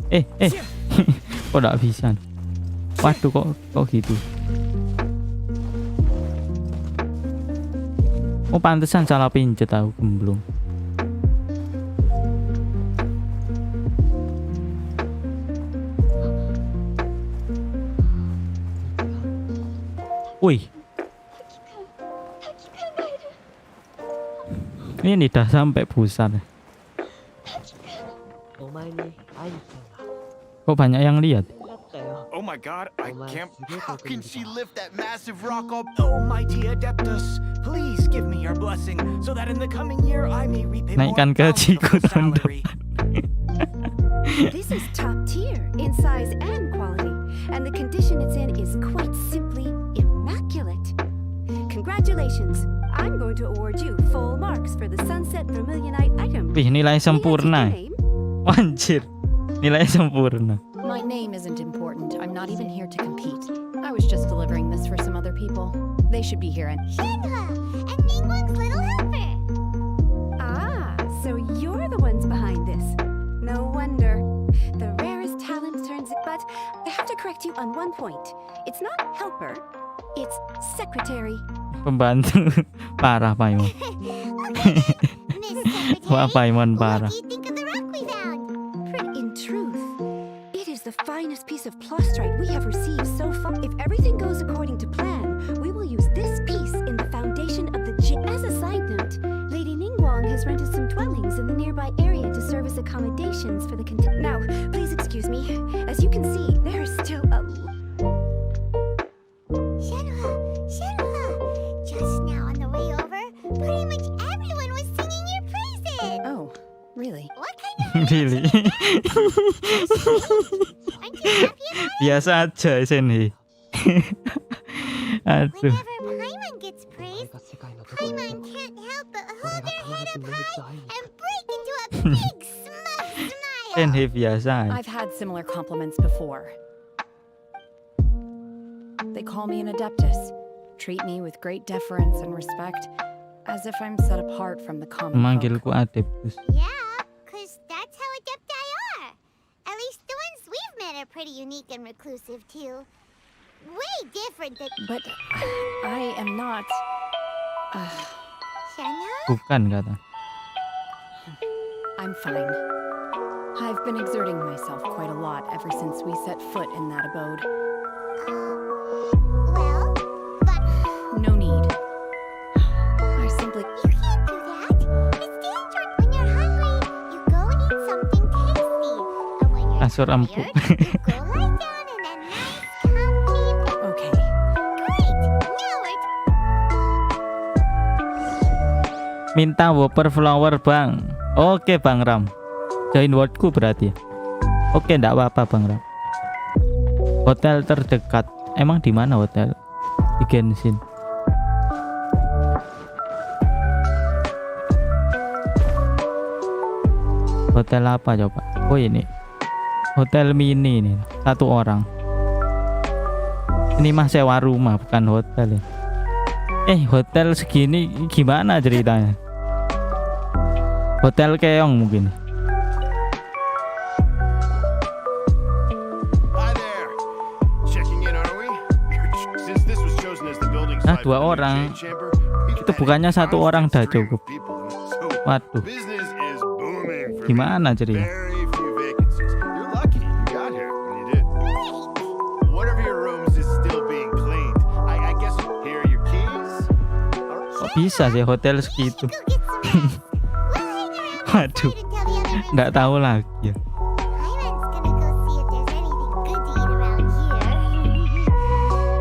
kok nggak bisa? Waduh, kok gitu? Oh pantesan salah pincet aku gemblung. Wih. Ini dah sampai pusat. Kok banyak yang lihat? Oh my god, I can't. How can she lift that massive rock up? Oh, mighty Adeptus, please give me your blessing so that in the coming year I may repay more Naikkan gajiku tahun depan. This is top tier in size and quality, and the condition it's in is quite simply immaculate. Congratulations, I'm going to award you full marks for the Sunset Vermilionite item. Wih, nilai sempurna. Anjir, nilai sempurna. My name isn't important. I'm not even here to compete. I was just delivering this for some other people. They should be here and Shenhua, and Ningguang's little helper. Ah, so you're the ones behind this. No wonder. The rarest talent turns it. But I have to correct you on one point. It's not helper, it's secretary. Pembantu. Parah Paimon. Miss Secretary, Wah Paimon what parah. do you think of the rock we found? In truth, it is the finest piece of plastrite we have received so far. If everything goes according to plan, we will use this piece in the foundation of the gym. As a side note, Lady Ningguang has rented some dwellings in the nearby area to serve as accommodations for the Now, please excuse me. As you can see, there is still a... Shenhua, just now on the way over, pretty much everyone was singing your praises. oh, really? What kind of Really? aren't you happy about it? Biasa aja Senhi. Aduh. Whenever Paimon gets praised, Paimon can't help but hold their head up high and break into a big smug smile. Senhi biasa. I've had similar compliments before. They call me an adeptus, treat me with great deference and respect, as if I'm set apart from the common folk. Manggilku Adeptus. Yeah, because that's how adepti are. At least the ones we've met are pretty unique and reclusive too. Way different than But I am not... Shenhua. Bukan kata. I'm fine. I've been exerting myself quite a lot ever since we set foot in that abode. Well, but No need. I simply... you can't do that. It's dangerous. When you're hungry, you go and eat something tasty. And when you're Kasur empuk. tired, you go lie down in a nice, comfy bed. Okay. Great. Now we're Minta whopper flower bang. Oke Bang Ram. Join wordku berarti ya. Oke ndak apa-apa Bang Ram. Hotel terdekat. Emang di mana hotel? Di Genshin. Hotel apa coba? Oh ini. Hotel mini nih. 1 orang. Ini mah sewa rumah bukan hotel ya. Hotel segini gimana ceritanya? Hotel keong mungkin. Hi there. Checking in, are we? Since this was chosen as the building Nah, site 2 for the new orang. Jade Chamber, Itu bukannya 1 orang dah cukup. So, Waduh, business is booming for gimana ceritanya? very few vacancies. You're lucky you got here when you did. One of your rooms is still being cleaned. I guess here are your keys. Kok bisa sih hotel segitu? go get some rest. We'll hang around Waduh, outside until the other rooms nggak tahu lagi ya. Paimon's gonna go see if there's anything good to eat around here.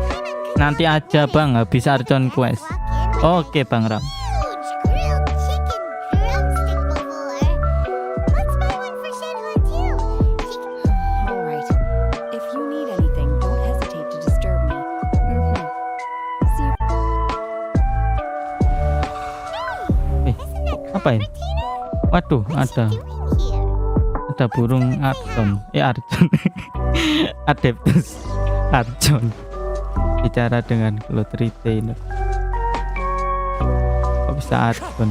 Paimon could Nanti aja Bang, habis Archon quest. walk in with Oke Bang Ram. a huge grilled chicken drumstick bowler. Let's buy one for Shenhua too. She can All right. If you need anything, don't hesitate to disturb me. See you. Isn't that Apa ini? Tina? Waduh, What's she ada doing here? ada burung Archon. Archon. Adeptus Archon. Bicara dengan cloud retainer. Kok bisa Archon?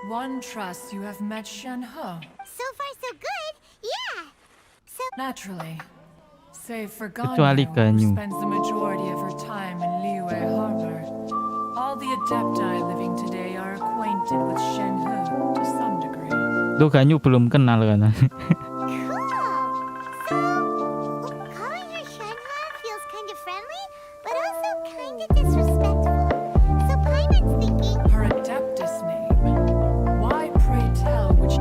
One trusts you have met Shenhe. So far, so good. Yeah. So Naturally. Save for Kecuali Ganyu, who Ganyu. spends the majority of her time in Liyue Harbor. All the Adepti living today are acquainted with Shenhe to some degree. Tuh Ganyu belum kenal kan. Cool. So, calling her Shenhe feels kind of friendly, but also kind of disrespectful. So Paimon's thinking, Her Adeptus name. Why, pray tell, which...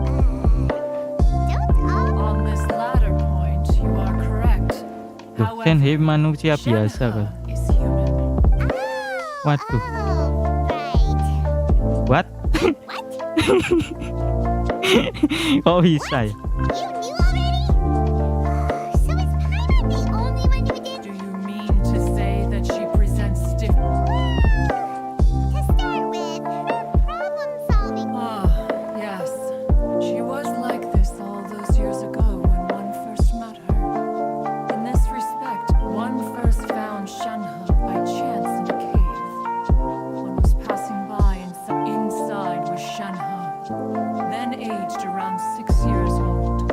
don't all On this latter point, you are correct. Tuh Shenhe manusia biasa kan. Shenhe is human. Waduh. right. What? What? Kok bisa ya? You knew already? So is Paimon the only one who did? Do you mean to say that she presents stiff... To start with, her problem-solving. Ah, yes. She was like this all those years ago when one first met her. In this respect, one first found Shenhe by chance in a cave. One was passing by and inside was Shenhe, then aged around 6 years old.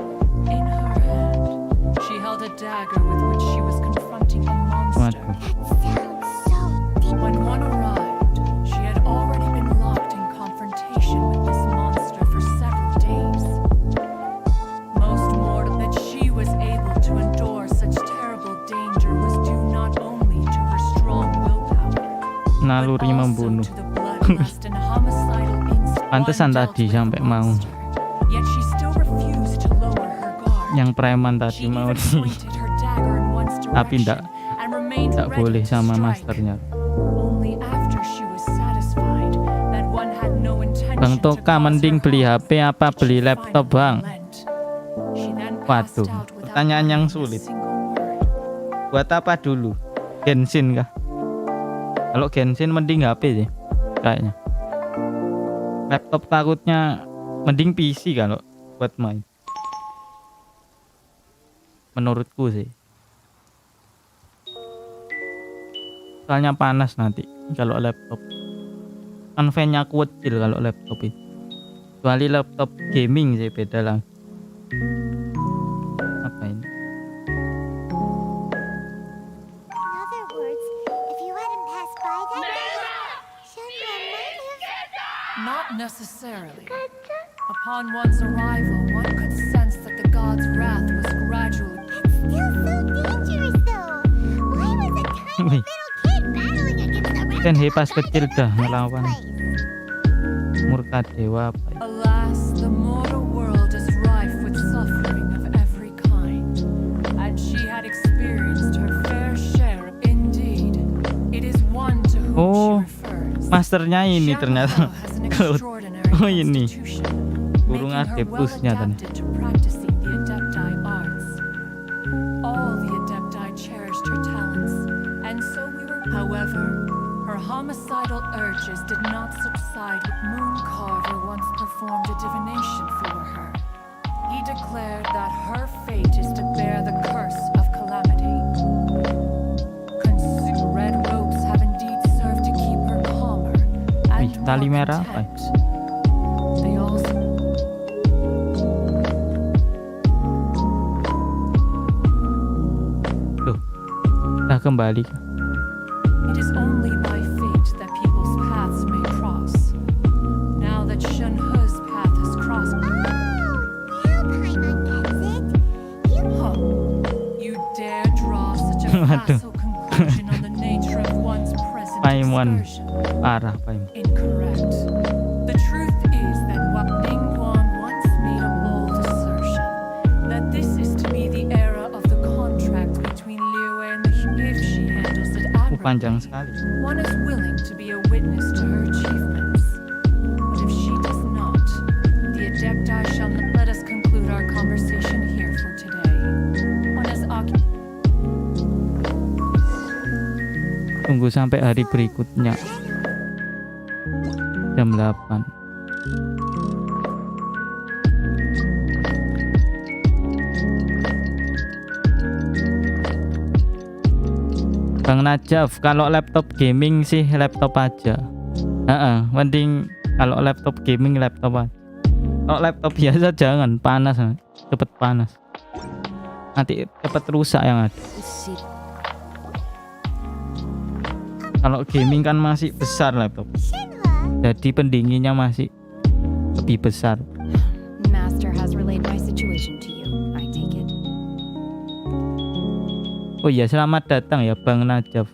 In her hand, she held a dagger with which she was confronting a monster. Waduh. Sounds so deep. When one arrived, she had already been locked in confrontation with this monster for several days. Most mortal that she was able to endure such terrible danger was due not only to her strong willpower, but Naluri also membunuh. to the bloodlust and homicidal instinct Pantesan one tadi dealt with sampai the mau. monster. Yet she still refused to lower her guard. Yang preman tadi She mau even di pointed her dagger in one's tapi direction ndak and remained ready boleh to sama strike. masternya. Only after she was satisfied that one had no intention Bang to Toka cause mending her beli harm, HP apa she beli laptop finally bang? relent. She then passed Waduh, out without pertanyaan yang uttering a sulit. single word. Buat apa dulu? Genshin kah? Kalau Genshin mending HP sih kayaknya. Laptop takutnya mending PC kalau buat main. Menurutku sih. Soalnya panas nanti kalau laptop. Kan fan-nya kecil kalau laptop itu. Kecuali laptop gaming sih beda lah. Apa ini? In other words, if you hadn't passed by that day, Shenhe might have... Not necessarily. Upon one's arrival, one could sense that the god's wrath was gradually... That's still so dangerous, though. Why was a tiny Wih. little kid battling against the rest Shenhe of pas us kecil in the dah first ngelawan place? murka dewa apa ya? Alas, the mortal world is rife with suffering of every kind, and she had experienced her fair share. Indeed, it is one to whom Oh, she refers. masternya ini Shenhe ternyata. has an Cloud. extraordinary Oh, ini. constitution, Burung making her adeptusnya well tadi. adapted to practicing the Adepti arts. All the Adepti cherished her talents, and so we were. However, her homicidal urges did not subside. Mooncarver once performed a divination for her. He declared that her fate is to bear the curse of calamity. Red robes have indeed served to keep her calmer and Wih, tali more merah apa? content. They also Loh, udah kembali. It is only by fate that people's paths may cross. Now that Shenhe's path has crossed, Now Paimon gets it. huh, you dare draw such a Waduh. facile conclusion on the nature of one's present Paimon. excursion. Parah Paimon. Incorrect. The truth is that what Ningguang once made a bold assertion, that this is to be the era of the contract between Liyue and the if she handles it Panjang admirably. sekali. One is willing to be a witness to her achievements. But if she does not, the Adepti shall not let us conclude our conversation here for today. One is Tunggu sampai hari berikutnya. Jam 8. Bang Najaf, kalau laptop gaming sih laptop aja. Mending kalau laptop gaming laptop aja. Kalau laptop biasa jangan, panas, cepet panas. nanti cepat rusak yang ada. Kalau gaming kan masih besar laptop, jadi pendinginnya masih lebih besar. Master has relayed my situation to you. I take it. Oh iya, selamat datang ya Bang Najaf,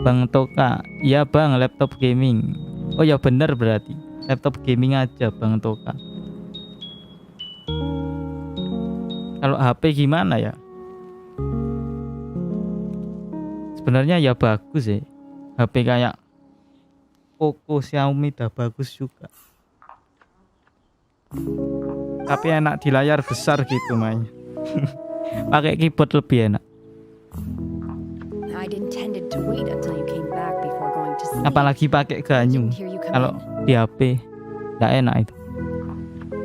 Bang Toka. Ya Bang, laptop gaming. Oh ya bener, berarti laptop gaming aja Bang Toka. Kalau HP gimana ya? Sebenarnya ya bagus ya. HP kayak Poco, Xiaomi dah bagus juga. Tapi enak di layar besar gitu mainnya. Pakai keyboard lebih enak. I'd intended to wait until you came back before going to sleep. Apalagi pakai ganyu. Kalau di HP nggak enak itu.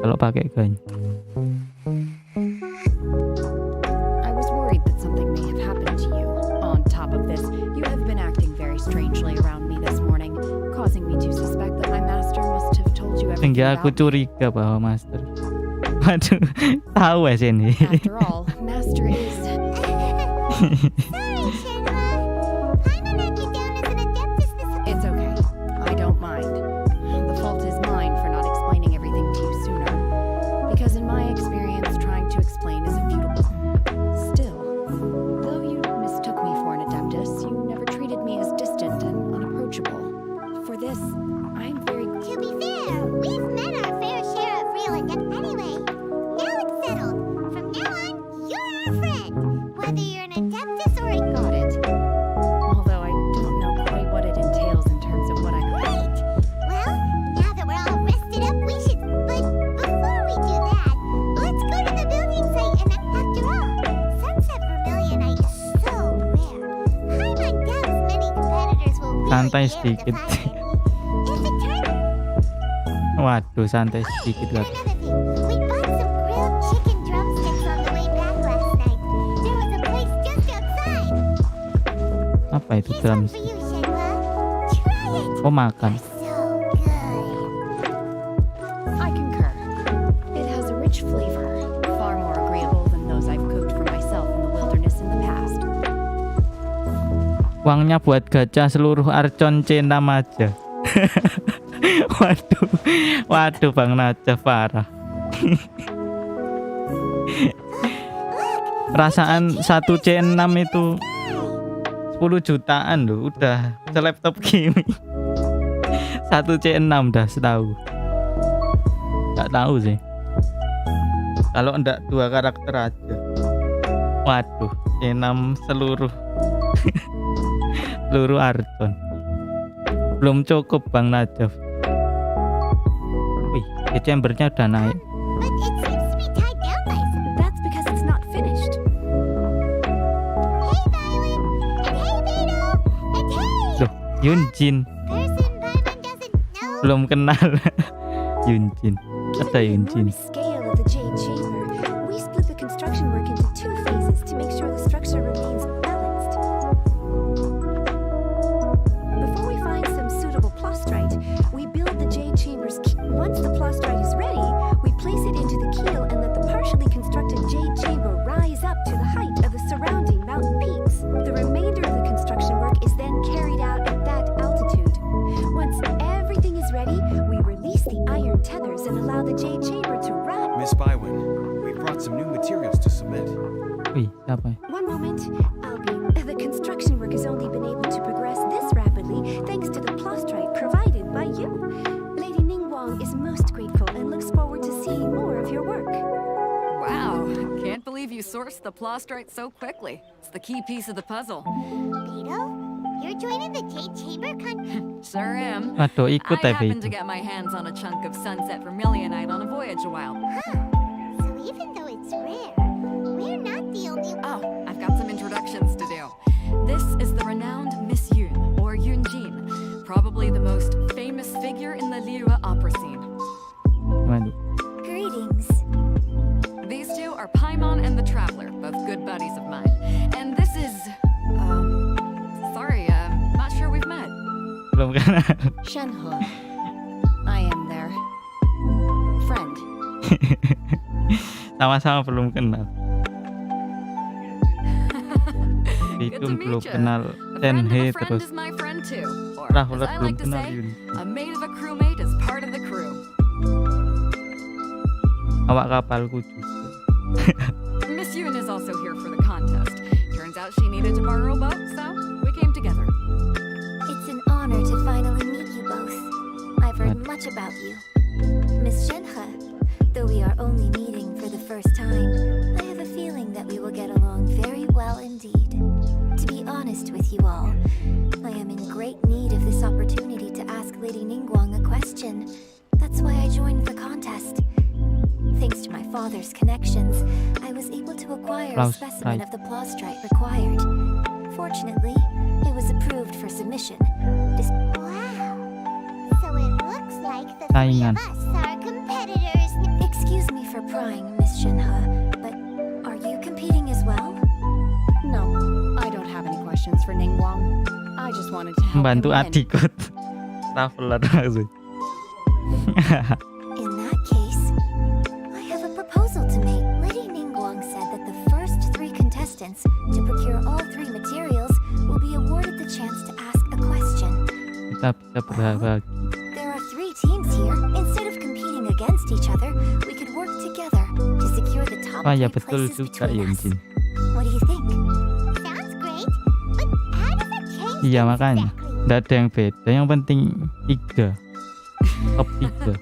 Kalau pakai ganyu. I was worried that something may have happened to you. On top of this, you have been acting very strangely around me this morning, causing me to suspect that my master must have told you everything Sehingga aku about me. curiga bahwa master. Waduh, tahu ya sini. After all, master is... It's okay. I don't mind. The fault is mine for not explaining everything to you sooner. Because in my experience, trying to explain is a futile... Still, though you mistook me for an adeptus, you never treated me as distant and unapproachable. For this, I'm very... To be fair, we've met our fair share of real adept anyway. Now it's settled. From now on, you're our friend. Whether you're an adeptus or a... Got it. Although I don't know quite what it entails in terms of what I... Right. Well, now that we're all rested up, we should... But before we do that, let's go to the building site and after all, sunset vermilionite is so rare. Paimon doubts many competitors will really Santai be able to sedikit. find it. If it turns... Waduh, santai sedikit lah. Another thing, we bought some grilled chicken drumsticks on the way back last night. There was a place just outside. Apa itu Here's one drums? for you, Shenhua. Try it. Oh, makan. So good. I concur. It has a rich flavor, far more agreeable than those I've cooked for myself in the wilderness in the past. Uangnya buat gacha seluruh Archon C6 aja. Waduh, waduh Bang Najaf parah. Perasaan 1 C6 itu 10 jutaan loh, udah laptop gaming. 1 C6 dah setahu. Gak tahu sih. Kalau enggak 2 karakter aja. Waduh, C6 seluruh seluruh Archon. Belum cukup Bang Najaf. Wih, chambernya udah naik. But it seems to be tied down by some... That's because it's not finished. Hey, Violet! And hey, Beto! And hey! Loh, Yunjin. Person Paimon doesn't know. Belum kenal. Yunjin. Ada Yunjin. Enormous scale of the Jade Chamber, we split the construction work into 2 phases to make sure the structure remains balanced. Before we find some suitable plastrite, we build the Jade Chamber's key. Once the plastrite is ready, we place it into the keel and let the partially constructed Jade Chamber rise up to the height of the surrounding mountain peaks. The remainder of the construction work is then carried out at that altitude. Once everything is ready, we release the iron tethers and allow the Jade Chamber to run. Miss Bywin, we brought some new materials to submit. Wih, siapa ya? One moment, Albion. The construction work has only been able to progress this rapidly thanks to the plastrite provided by you. Lady Ningguang is most grateful and looks forward to seeing more of your work. Wow, can't believe you sourced the plastrite so quickly. It's the key piece of the puzzle. Beto? You're joining the Jade Chamber Sure am. Waduh, ikut I ya happened itu. to get my hands on a chunk of sunset vermilionite on a voyage a while. So even though it's rare, we're not the only... Oh, I've got some introductions to do. This is the renowned Miss Yun, or Yunjin, probably the most famous figure in the Liyue opera scene. Waduh. Greetings. These two are Paimon and the Traveler, both good buddies of mine. And this is... sorry, not sure we've met. Belum kenal. Shenhua. I am there. Friend. Sama-sama belum kenal. itu to belum meet ya. kenal A friend of Tenhe a friend terus is my friend too. Or, Rahula as I belum like to kenal say, Yun. a mate of a crewmate is part of the crew. Awak kapalku juga. Miss Yoon is also here for the contest. Turns out she needed to borrow a boat, so we came together. It's an honor to finally meet you both. I've heard much about you. Miss Shenhe, though we are only meeting for the first time, I have a feeling that we will get along very well indeed. To be honest with you all, I am in great need of this opportunity to ask Lady Ningguang a question. That's why I joined the contest. Thanks to my father's connections, I was able to acquire a specimen of the plaustrite required. Fortunately, it was approved for submission. Wow. So it looks like the three of us are competitors. Excuse me for prying, Miss Shenhe, but are you competing as well? No, I don't have any questions for Ningguang. I just wanted to help him Membantu win. adikku. Traveler maksud. In that case, I have a proposal to make. Lady Ningguang said that the first 3 contestants to procure all 3 materials will be awarded the chance to ask a question. Kita bisa berbagi. There are 3 teams here. Instead of competing against each other, we could work together to secure the top 3 Ya betul places juga between us. Yunjin. What do you think? Sounds great, but how does it change Iya things makanya. exactly? Nggak ada yang beda. Yang penting 3. Top 3.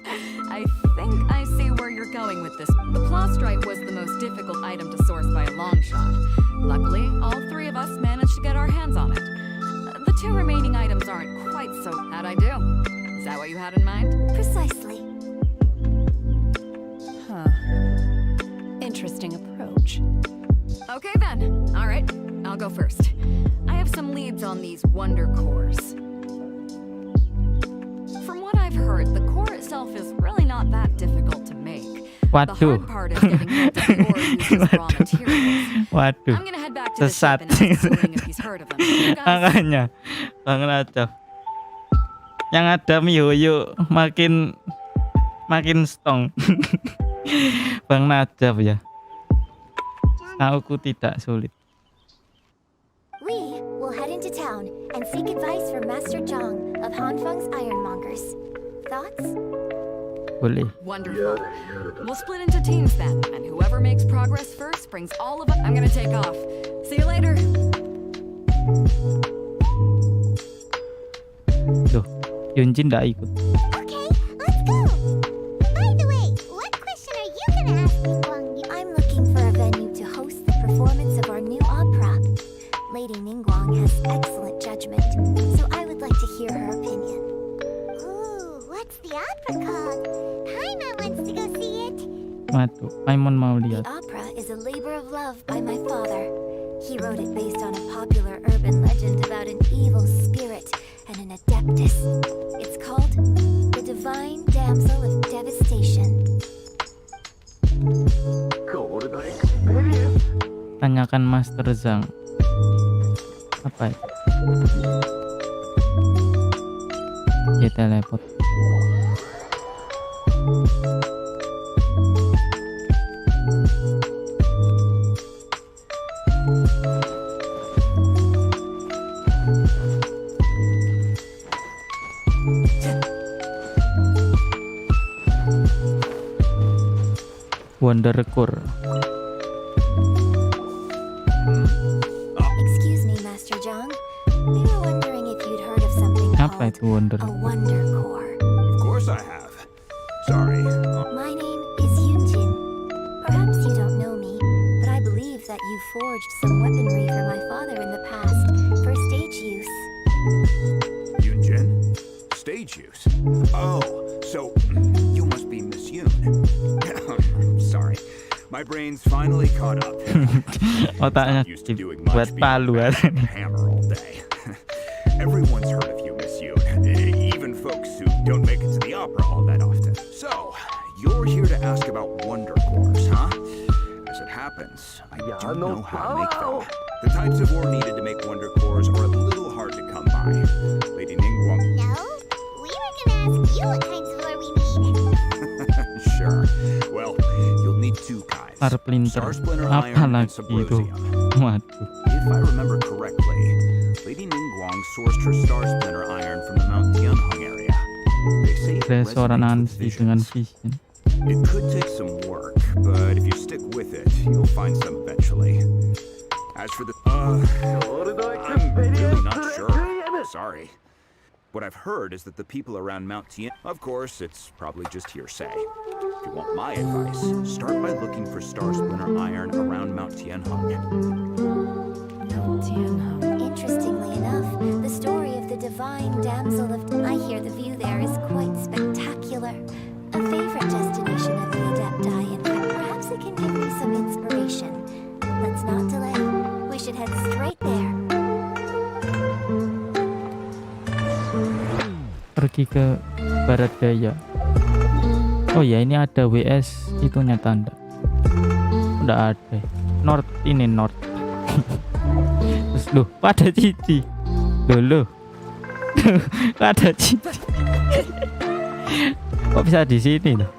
I think I see where you're going with this. The plaustrite was the most difficult item to source by a long shot. Luckily, all 3 of us managed to get our hands on it. The 2 remaining items aren't quite so bad, I do. Is that what you had in mind? Precisely. Huh. Interesting approach. Okay then. All right, I'll go first. I have some leads on these wonder cores. From what I've heard, the core itself is really not that difficult to make. The Waduh. hard part is getting hold of the ore uses raw materials. Waduh. I'm gonna head back to the Sesat. ship and ask Sling if he's heard of them. You guys, Makanya Bang Rajab. Yang ada Mihoyo makin strong. Bang Najab ya. Aku tidak sulit. We will head into town and seek advice from Master Zhang of Hanfeng's Ironmongers. Thoughts? Boleh. wonderful. We'll split into teams then, and whoever makes progress first brings all of us. I'm gonna take off. See you later. Loh, Yunjin nggak ikut. Okay, let's go. By the way, what question are you gonna ask me, Guang Yu? I'm looking for a venue to host the performance of our new opera. Lady Ningguang has excellent judgment, so I would like to hear her opinion. Ooh, what's the opera called? Paimon wants to go see it. Waduh, Paimon mau The lihat. opera is a labor of love by my father. He wrote it based on a popular urban legend about an evil spirit and an adeptus. It's called The Divine Damsel of Devastation. Tanyakan Master Zhang. Apa itu? Dia teleport. Wonder Core. Excuse me, Master Zhang. We were wondering if you'd heard of something Apa called itu Wonder? a Wonder Core. Of course I have. Sorry. My name is Yunjin. Perhaps you don't know me, but I believe that you forged some weaponry for my father in the past for stage use. Yunjin? Stage use? Oh, so you must be Miss Yoon. Sorry. My brain's finally caught up. Otaknya Used to doing much buat palu beyond aja. hammer all day. Everyone's heard of you, Miss Yoon. Even folks who don't make it to the opera all that often. So, you're here to ask about wonder cores, huh? As it happens, I do know how to make them. The types of ore needed to make wonder cores are a little hard to come by. Lady Ningguang. No, we were gonna ask you what kinds of ore we need. Sure. Well, you'll need two kinds. Star Splinter. Star Splinter Apa Iron and lagi itu? Subrosium. Waduh. If I remember correctly, Lady Ningguang sourced her Star Splinter Iron from the Mount Tianheng area. They say it resonates with Resonansi dengan visions. vision. It could take some work, but if you stick with it, you'll find some eventually. As for the I'm really not sure. Sorry. What I've heard is that the people around Mount Tian... Of course, it's probably just hearsay. If you want my advice, start by looking for Star Splinter Iron around Mount Tianheng. Interestingly enough, the story of the divine damsel of... I hear the view there is quite spectacular. A favorite destination of the Adepti, and perhaps it can give me some inspiration. Let's not delay. We should head straight there. Pergi ke barat daya. Oh ya, ini ada WS itunya tanda. Udah ada. North ini North. Terus loh, ada cici. Loh. Ada cici. Kok bisa di sini loh?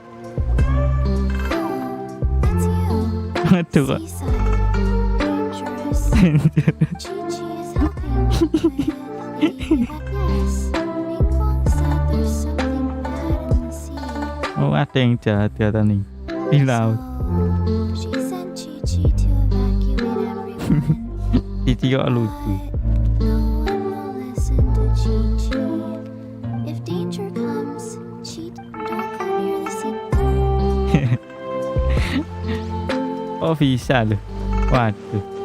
Aduh kok. Oh, ada yang jahat nih di laut. Cici kok lucu. Oh bisa loh. Waduh.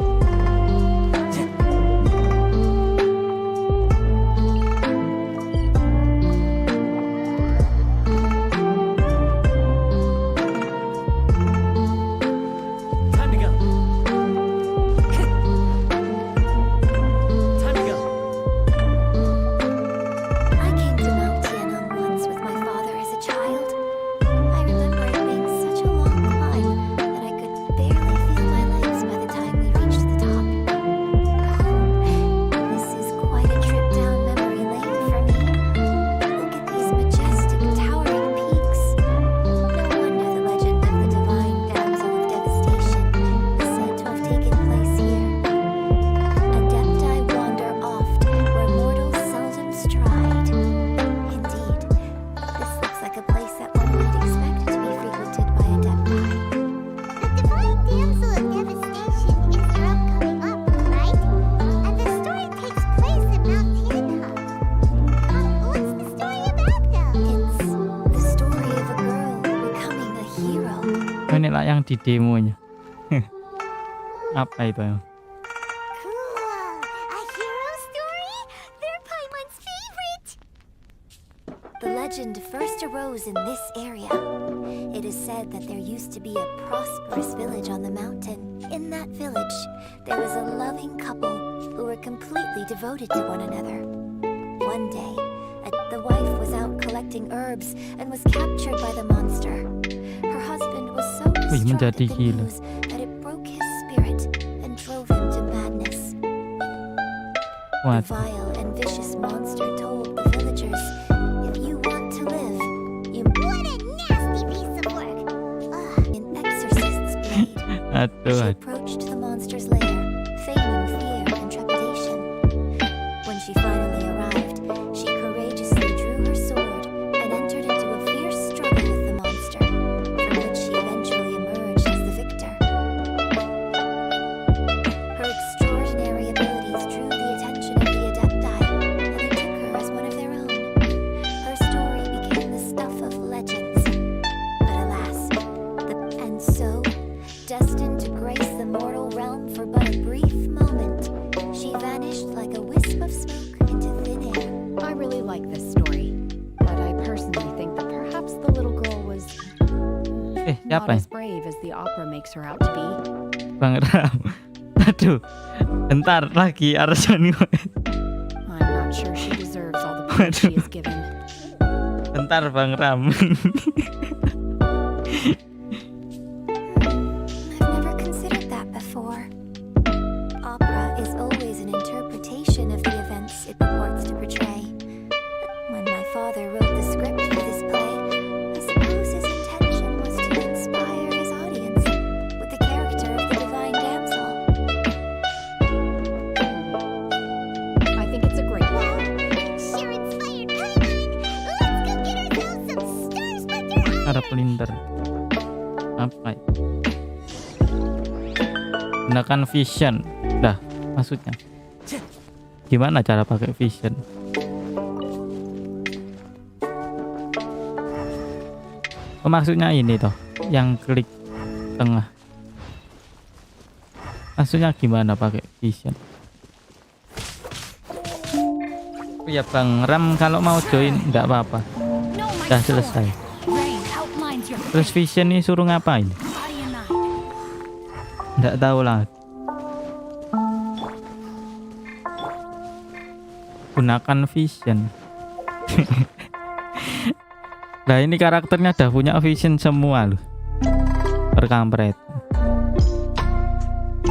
Inilah yang di demonya. Apa itu? The legend first arose in this area. It is said that there used to be a prosperous village on the mountain. In that village, there was a loving couple who were completely devoted to one another. One day, the wife was out collecting herbs and was captured by the monster. Her husband was so distraught at the news that it broke his spirit and drove him to madness. The vile and vicious monster told the villagers, if you want to live, you... What a nasty piece of work! An exorcist's blade. She approached the monster's lair, feigning fear and trepidation. When she finally arrived, she courageously drew her sword and entered into a fierce struggle with the monster, from which she eventually emerged as the victor. Her extraordinary abilities drew the attention of the Adepti, and they took her as one of their own. Her story became the stuff of legends. But alas, and so, destined to grace the mortal realm for but a brief moment, she vanished like a wisp of smoke into thin air. I really like this story, but I personally think that perhaps the little girl was not as brave as the opera makes her out to be. Bang Ram. Aduh. Bentar lagi Archon. I'm not sure she deserves all the praise she is given. Bentar Bang Ram. I've never considered that before. Opera is always an interpretation of the events it purports to portray. When my father wrote the script for this play, I suppose his intention was to inspire his audience with Gunakan vision. Dah, maksudnya gimana cara pakai vision? Oh, maksudnya ini toh, yang klik tengah. Maksudnya gimana pakai vision? Oh ya Bang Ram, kalau mau join enggak apa-apa. Udah selesai. Terus vision ini suruh ngapain? Enggak tahu lah. Gunakan vision. Nah ini karakternya udah punya vision semua loh. Perkampret.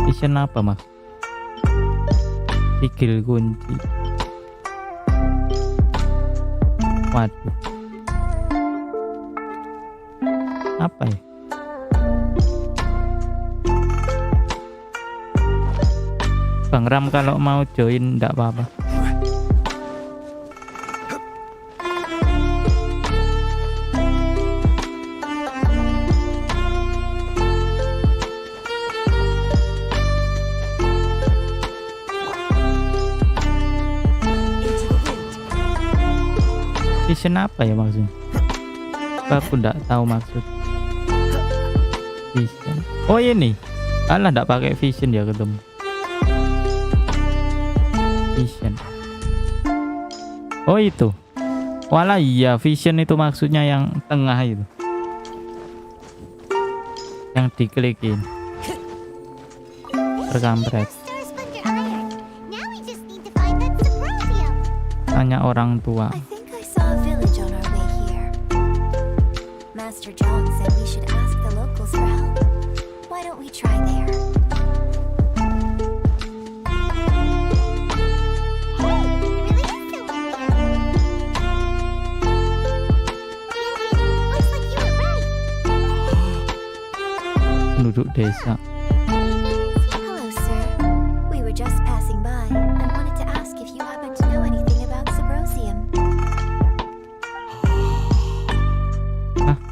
Vision apa mas? Sigil kunci. Waduh. Apa ya? Bang Ram kalau mau join enggak apa-apa. Vision apa ya maksudnya? Aku enggak tahu maksud vision. Oh ini, alah enggak pakai vision ya ketemu. Vision. Oh itu. Walah iya, vision itu maksudnya yang tengah itu. Yang diklikin. Perkampret. Tanya orang tua. Master John said we should ask the locals for help. Why don't we try there? Penduduk desa. Hello, sir. We were just passing by and wanted to ask if you happen to know anything about Sebagian.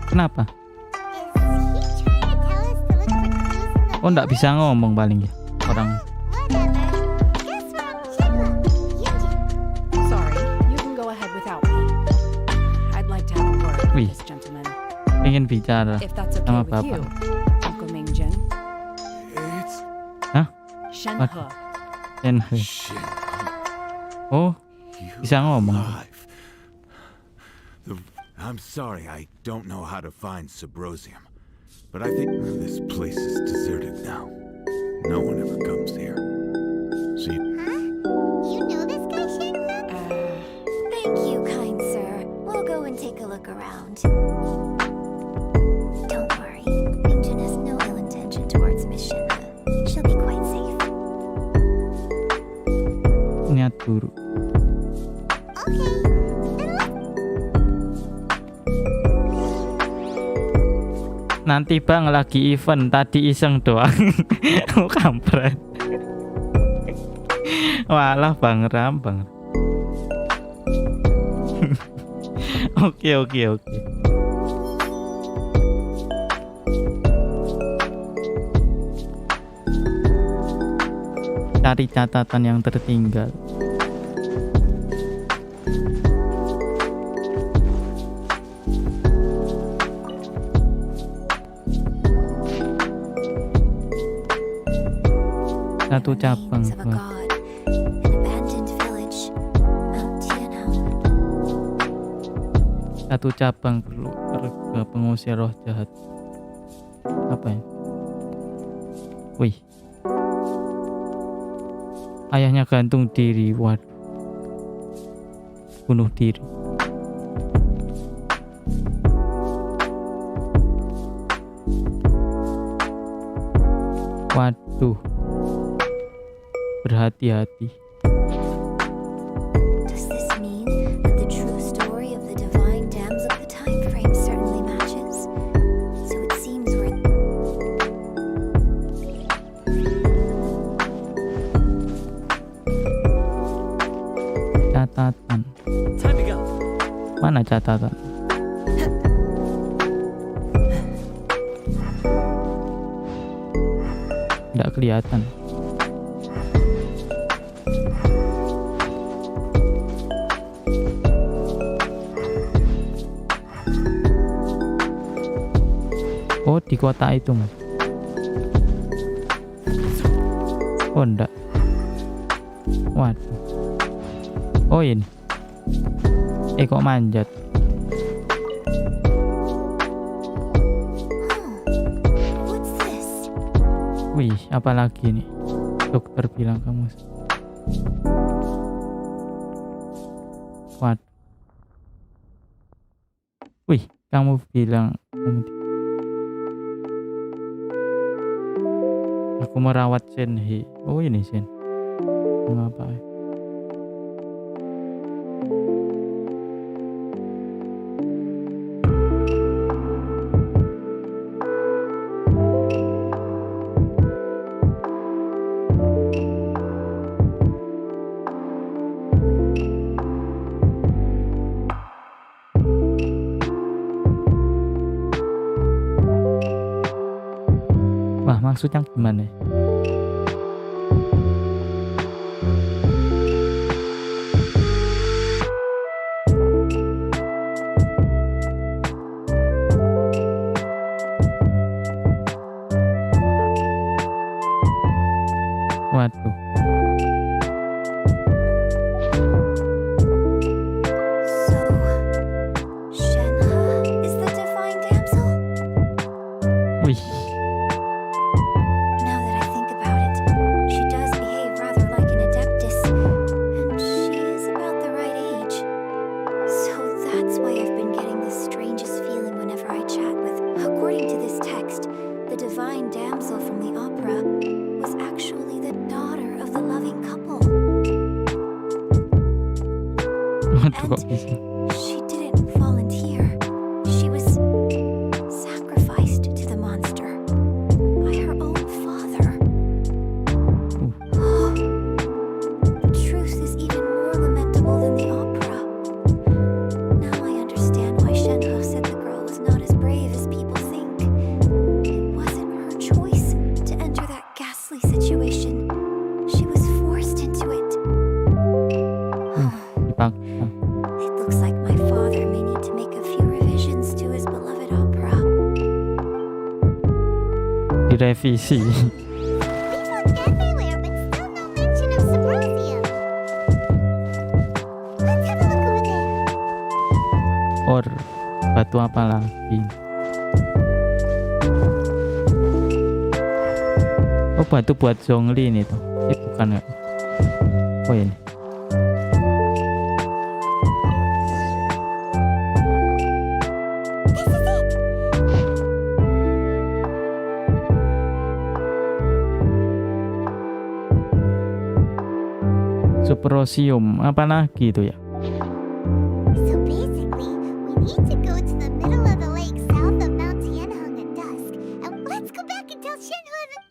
Kenapa? Oh enggak bisa ngomong paling ya orang. Sorry, you can go ahead without me. I'd like to have a word with this gentleman. Pengen bicara If that's okay sama with bapak. you, Uncle Mingjin. Hah? Shenhe. Shenhe. Oh, bisa ngomong. I'm sorry, I don't know how to find Sebagian, but I think this place is deserted now. No one ever comes here. See? You know this guy, Shenhe? Thank you, kind sir. We'll go and take a look around. Don't worry, Mingjin has no ill intention towards Miss Shenhe. She'll be quite safe. Niat buruk. Nanti bang lagi event, tadi iseng doang. Kampret. Walah Bang Ram, Bang. Oke. Cari catatan yang tertinggal. Satu cabang. Satu cabang perlu ke pengusir roh jahat. Apa ya? Wih. Ayahnya gantung diri. Waduh. Bunuh diri. Waduh. Berhati-hati. Does this mean that the true story of the divine dams of the time frame certainly matches? So it seems we're... Catatan. Mana catatan? Tidak kelihatan. di kota itu mas. Oh enggak. Waduh. Oh ini. Kok manjat. Wih, apa lagi nih? Dokter bilang kamu. Waduh. Wih, kamu bilang aku merawat Shenhe. Oh ini Shen. Mengapa? Wah, maksudnya gimana? Waduh. Wih. Waduh, kok bisa? She didn't volunteer. She was sacrificed to the monster by her own father. The truth is even more lamentable than the opera. Now I understand why Shenhe said the girl was not as brave as people think. It wasn't her choice to enter that ghastly situation. She was forced into it. It looks like my father may need to make a few revisions to his beloved opera. Direvisi. Everywhere, but still no mention of Sebagian. Let's have a look over there. Or batu apa lagi? Oh, batu buat Zhongli ini tuh. Bukan ya? Oh ini. Superosium, apa lagi itu ya? So basically, we need to go to the middle of the lake south of Mount Tianheng at dusk, and let's go back and tell Shenhe that...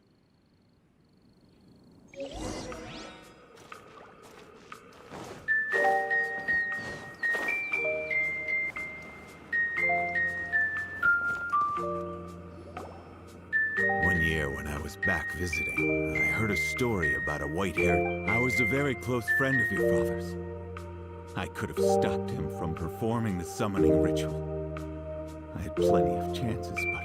One year when I was back visiting, I heard a story about a white-haired... I was a very close friend of your father's. I could have stopped him from performing the summoning ritual. I had plenty of chances, but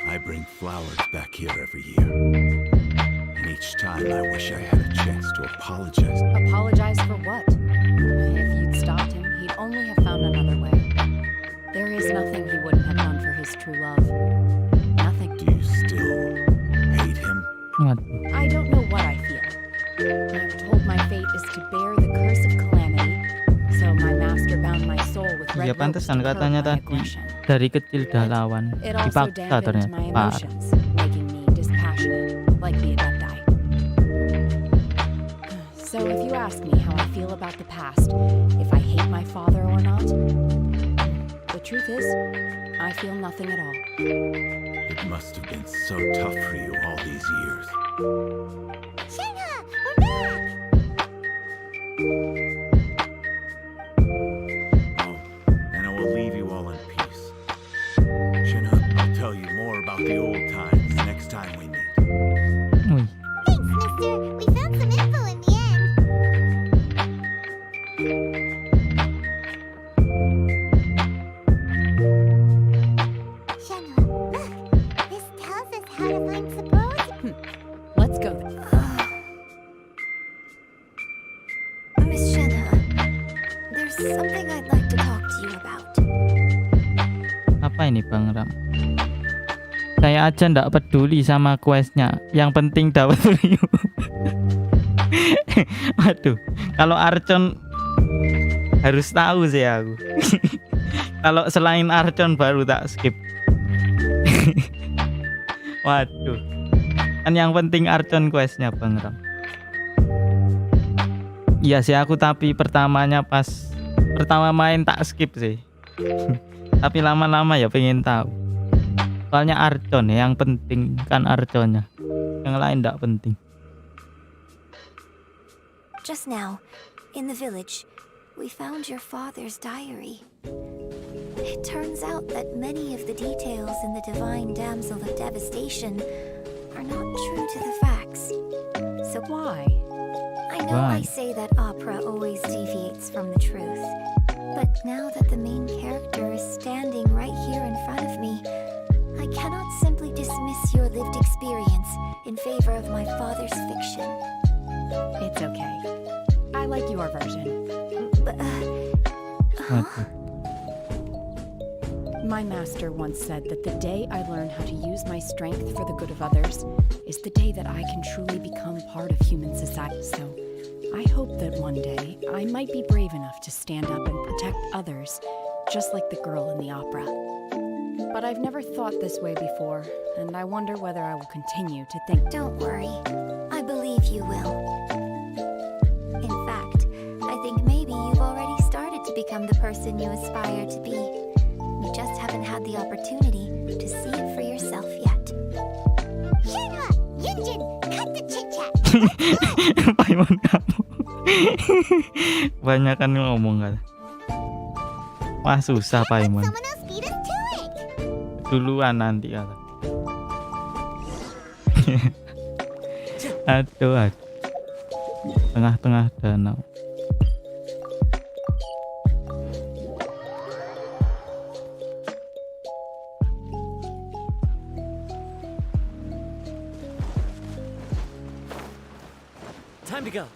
I bring flowers back here every year. And each time I wish I had a chance to apologize. Apologize for what? If you'd stopped him, he'd only have found another way. There is nothing he wouldn't have done for his true love. Nothing. Do you still hate him? What? I don't know what I feel. I'm told my fate is to bear the curse of calamity. So my master bound my soul with red Ya ropes to pantesan curb katanya my tadi aggression. dari kecil dah lawan, It also dipaksa dampened my ternyata. emotions, making me dispassionate, like the adepti. So if you ask me how I feel about the past, if I hate my father or not, the truth is, I feel nothing at all. It must have been so tough for you all these years. Shenhe, we're back! And I will leave you all in peace. Shenhe, I'll tell you more about the old times next time we meet. Thanks, mister. We found some info in the end. Shenhe, look! something I'd like to talk to you about. Apa ini Bang Ram? Saya aja ndak peduli sama questnya, yang penting dapat premium. Waduh, kalau Archon harus tahu sih aku. Kalau selain Archon baru tak skip. Waduh, kan yang penting Archon questnya Bang Ram. Iya sih aku, tapi pertama main tak skip sih. Tapi lama-lama ya pengen tahu. Soalnya Archon yang penting kan Archonnya, yang lain ndak penting. Just now, in the village, we found your father's diary. It turns out that many of the details in the Divine Damsel of Devastation are not true to the facts. So why? I know I say that opera always deviates from the truth, but now that the main character is standing right here in front of me, I cannot simply dismiss your lived experience in favor of my father's fiction. It's okay. I like your version. But, My master once said that the day I learn how to use my strength for the good of others is the day that I can truly become part of human society. So, I hope that one day I might be brave enough to stand up and protect others, just like the girl in the opera. But I've never thought this way before, and I wonder whether I will continue to think. Don't worry, I believe you will. In fact, I think maybe you've already started to become the person you aspire to be. You just haven't had the opportunity to see it for yourself yet. Shinra, Yunjin, cut the chit-chat. Paimon kamu. Banyakan ngomong kan. Wah susah Paimon. Duluan nanti kata. Aduh. Tengah-tengah danau. Time to go.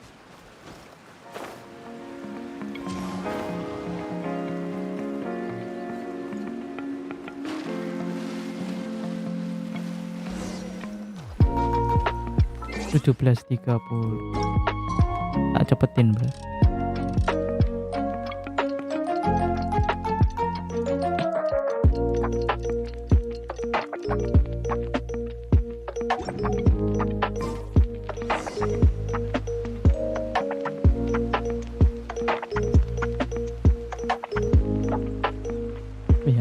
Tujuh 17.30. Tak cepetin bro.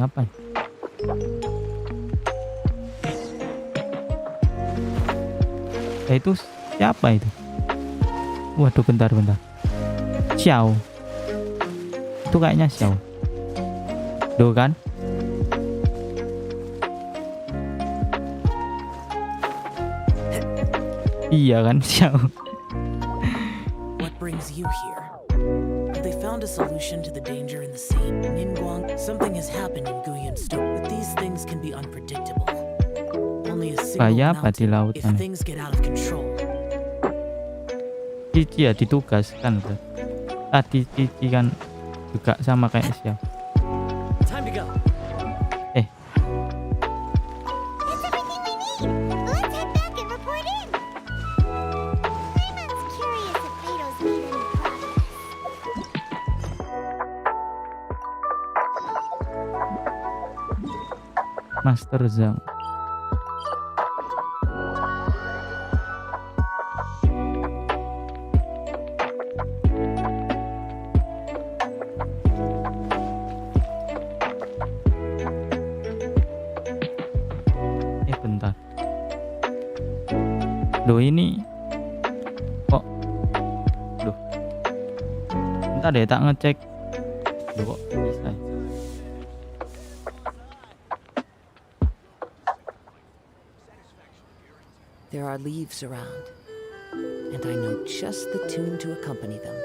Apa? Itu siapa itu? Waduh, bentar. Xiao. Itu kayaknya Xiao. Tuh kan? Iya kan, Xiao. What brings you here? Have they found a solution to the danger in the sea? Ningguang, something has happened in Guyan Stone, but these things can be unpredictable. Only a single announcement if things get out of control. Cici ya ditugaskan bro. Tadi Cici kan juga sama kayak Xiao. Time to go. That's everything we need. Let's head back and report in. Paimon's curious if Beto's made any progress. Master Zhang. Bentar. Loh ini kok. Loh. Bentar deh tak ngecek. Loh kok bisa. There are leaves around, and I know just the tune to accompany them,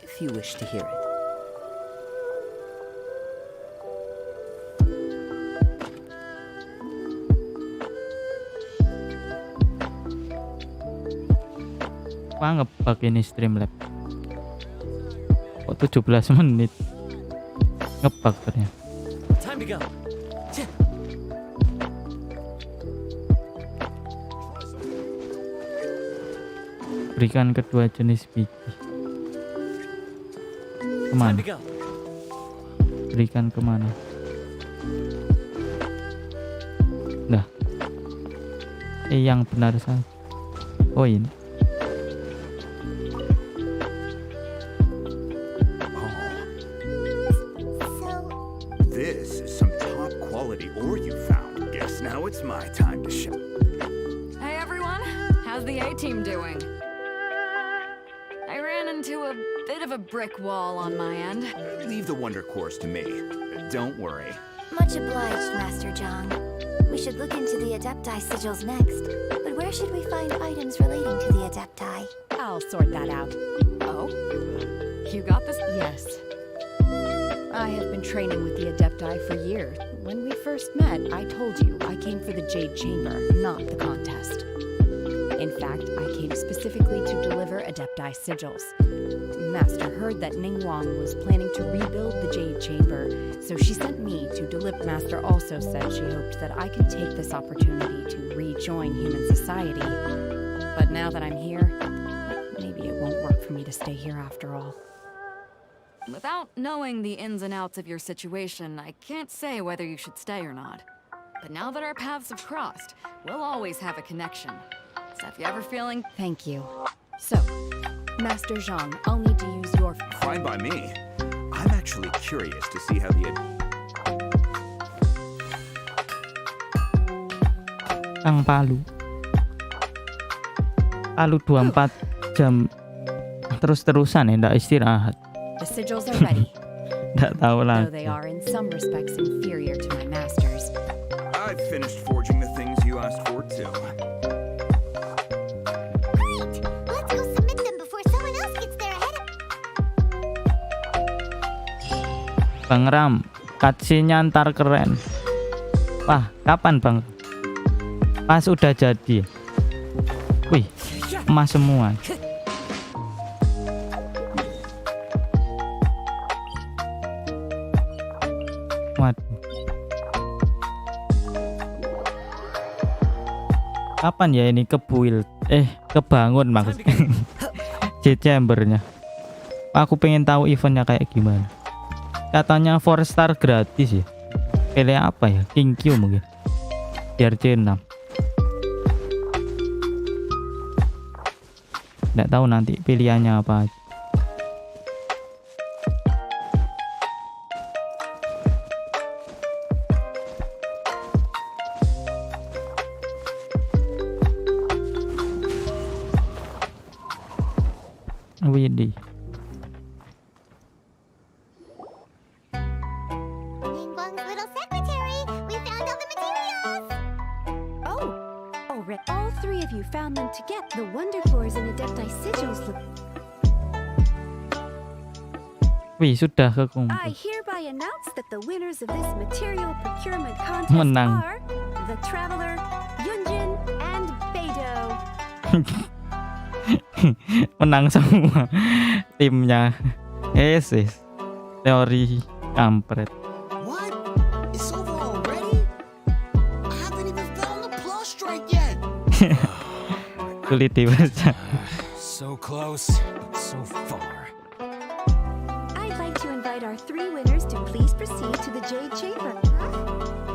if you wish to hear it. Wah, ngebug ini Streamlab. Kok 17 menit. Ngebug ternyata. Time to go. Berikan kedua jenis biji. Kemana? Berikan kemana? Nah, yang benar saja. Oh ini. This is some top quality ore you found. Guess now it's my time to show. Hey everyone, how's the A-team doing? I ran into a bit of a brick wall on my end. Leave the wonder course to me. Don't worry. Much obliged, Master Zhang. We should look into the Adepti sigils next. But where should we find items relating to the Adepti? I'll sort that out. Oh? You got this? Yes. I have been training with the Adepti for years. When we first met, I told you I came for the Jade Chamber, not the contest. In fact, I came specifically to deliver Adepti sigils. Master heard that Ningguang was planning to rebuild the Jade Chamber, so she sent me to deliver. Master also said she hoped that I could take this opportunity to rejoin human society. But now that I'm here, maybe it won't work for me to stay here after all. Without knowing the ins and outs of your situation, I can't say whether you should stay or not. But now that our paths have crossed, we'll always have a connection. So if you're ever feeling... Thank you. So, Master Zhang, I'll need to use your... Fine by me. I'm actually curious to see how the... Kang Palu 24 jam terus-terusan ya, ndak istirahat. The sigils are ready. Ndak tahu Though lagi. they are in some respects inferior to my masters. I've finished forging the things you asked for, too. Great! Let's go submit them before someone else gets there ahead of... Bang Ram, cutscene-nya ntar keren. Wah, kapan Bang? Pas udah jadi. Wih, emas semua. Waduh. Kapan ya ini kebuild? Kebangun maksudnya. J-chambernya. Aku pengen tahu eventnya kayak gimana. Katanya 4 star gratis ya. Pilih apa ya? King Q mungkin. Biar C6. Nggak tahu nanti pilihannya apa aja. Widih. Ningguang's little secretary! We found all the materials! All three of you found them to get the wonder cores and Adepti sigils. Wih, sudah kekumpul. I hereby announce that the winners of this material procurement contest Menang. are the Traveler, Yunjin, and Beidou. Menang semua timnya. Teori kampret. What? It's over already? I haven't even found the plus strike yet. Kulit dewasa. So close, but so far. I'd like to invite our three winners to please proceed to the Jade Chamber.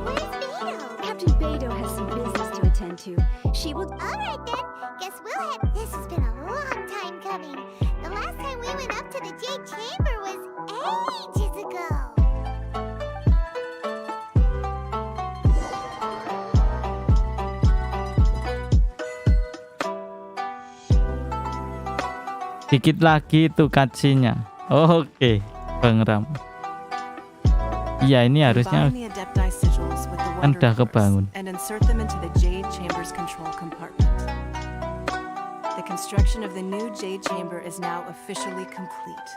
Where's Beidou? Captain Beidou has some business to attend to. She will... Alright then, guess we'll head. This has been a long time coming. The last time we went up to the Jade Chamber was ages ago. Dikit lagi itu cutscene-nya. Oke, Bang Ram. Iya, ini harusnya Combine the Adepti sigils with the kan wonder udah cores kebangun. and insert them into the Jade Chamber's control compartment. The construction of the new Jade Chamber is now officially complete.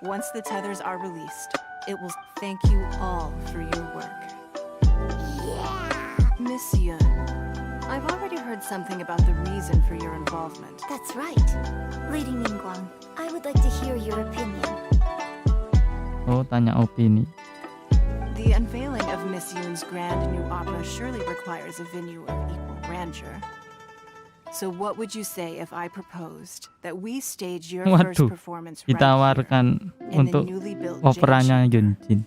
Once the tethers are released, it will thank you all for your work. Yeah! Miss Yun, I've already heard something about the reason for your involvement. That's right. Lady Ningguang, I would like to hear your opinion. Oh, tanya opini. The unveiling of Miss Yoon's grand new opera surely requires a venue of equal grandeur. So what would you say if I proposed that we stage your first Waduh, performance right here ditawarkan in the untuk newly built operanya Genshin.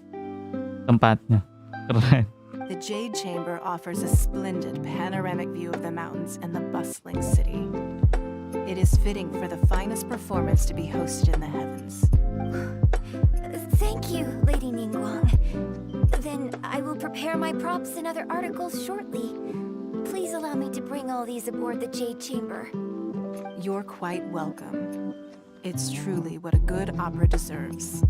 Tempatnya keren. The Jade Chamber offers a splendid panoramic view of the mountains and the bustling city. It is fitting for the finest performance to be hosted in the heavens. Thank you, Lady Ningguang. Then I will prepare my props and other articles shortly. Please allow me to bring all these aboard the Jade Chamber. You're quite welcome. It's truly what a good opera deserves.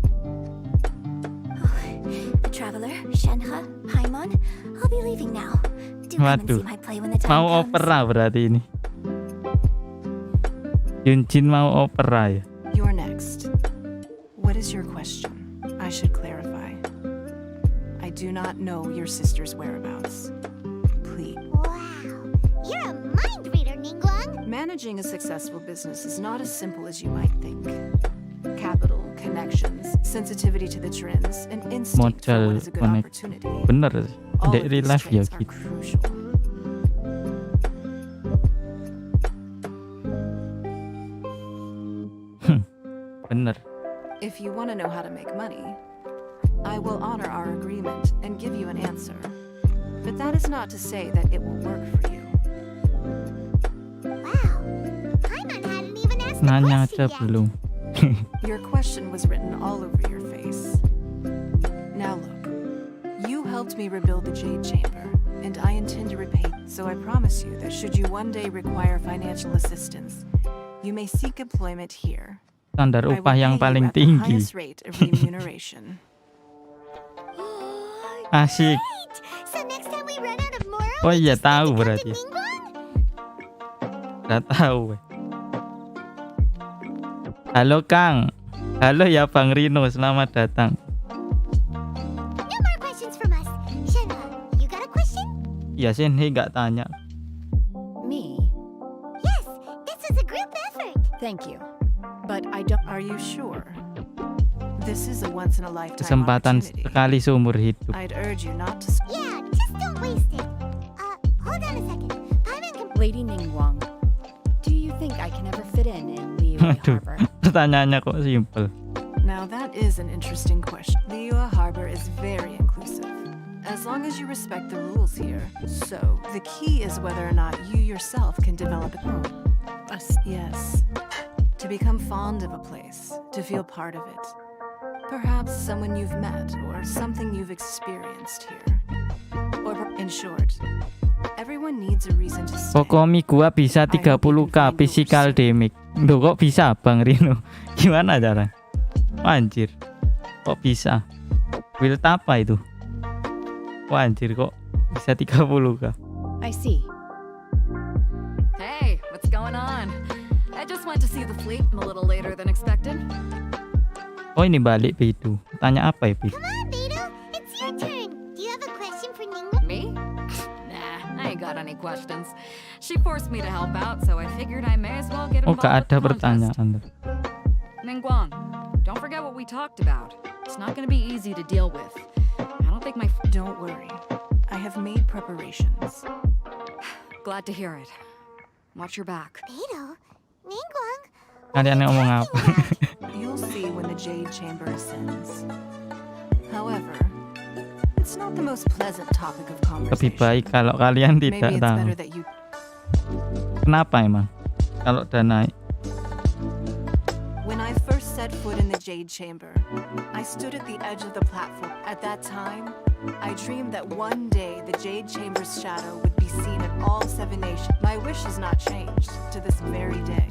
Traveler, Shenhe, Paimon, I'll be leaving now. Do come and see my play when the time mau comes. opera berarti ini. Genshin mau opera ya. You're next. What is your question? I should clarify. I do not know your sister's whereabouts. Please. Wow, you're a mind reader, Ningguang. Managing a successful business is not as simple as you might think. Capital, connections, sensitivity to the trends, and instinct for what is a good opportunity. Bener, All dek of real these life ya traits are gitu. crucial. Bener. If you want to know how to make money, I will honor our agreement and give you an answer. But that is not to say that it will work for you. Wow, Paimon hadn't even asked the Nanya question aja yet. belum. Your question was written all over your face. Now look, you helped me rebuild the Jade Chamber, and I intend to repay. So I promise you that should you one day require financial assistance, you may seek employment here. Standar I will upah yang pay you paling at the tinggi. highest rate of remuneration. Asik. So next time we run out of moral, Oh we iya just need tahu to come to berarti. Ningguang? Udah tahu. Halo Kang. Halo ya Bang Rino, selamat datang. No more questions from us. Shenhe, you got a question? Ya Shenhe nggak tanya. Me? Yes, this was a group effort. Thank you. But I don't. Are you sure? This is a once-in-a-lifetime Kesempatan opportunity. sekali seumur hidup. I'd urge you not to. Yeah, just don't waste it. Hold on a second. Paimon can... Lady Ningguang, do you think I can ever fit in Liyue Aduh, Harbor? pertanyaannya kok simple. Now that is an interesting question. Liyue Harbor is very inclusive, as long as you respect the rules here. So, the key is whether or not you yourself can develop it. Yes. To become fond of a place, to feel part of it. Perhaps someone you've met or something you've experienced here. Or in short, everyone needs a reason to stay. Kokomi gua bisa 30k physical damage. Duh kok bisa Bang Rino? Gimana cara? Anjir. Kok bisa? Build apa itu? Wah anjir kok bisa 30k. I see. Hey, what's going on? I just went to see the fleet a little later than expected. Oh ini balik Beidou. Tanya apa ya Beidou? Come on, Beidou. It's your turn. Do you have a question for Ningguang? Me? Nah, I ain't got any questions. She forced me to help out, so I figured I may as well get Oh involved gak with ada the contest. pertanyaan. Ningguang, don't forget what we talked about. It's not going to be easy to deal with. I don't think my... Don't worry. I have made preparations. Glad to hear it. Watch your back. Beidou, Ningguang. Kalian ngomong apa? You'll see when the Jade Chamber ascends. However, it's not the most pleasant topic of Lebih conversation. baik kalau kalian Maybe tidak it's tahu. better that you... Kenapa emang? Kalau udah naik. When I first set foot in the Jade Chamber, I stood at the edge of the platform. At that time, I dreamed that one day the Jade Chamber's shadow would be seen at all 7 nations. My wish has not changed to this very day.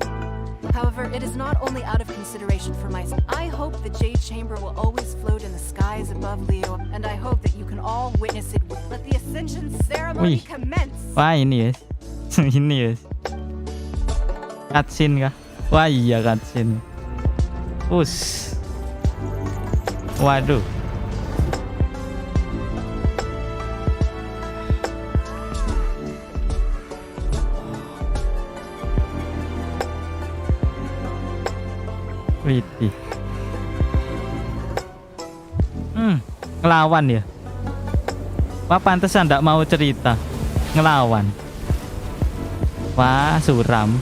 However, it is not only out of consideration for myself. I hope the Jade Chamber will always float in the skies above Leo, and I hope that you can all witness it. Let the Ascension ceremony Wih. commence. Wah ini guys. Ini guys. Cutscene kah? Wah iya cutscene. Us. Waduh. Widih. Ngelawan ya. Wah, pantesan ndak mau cerita. Ngelawan. Wah, suram.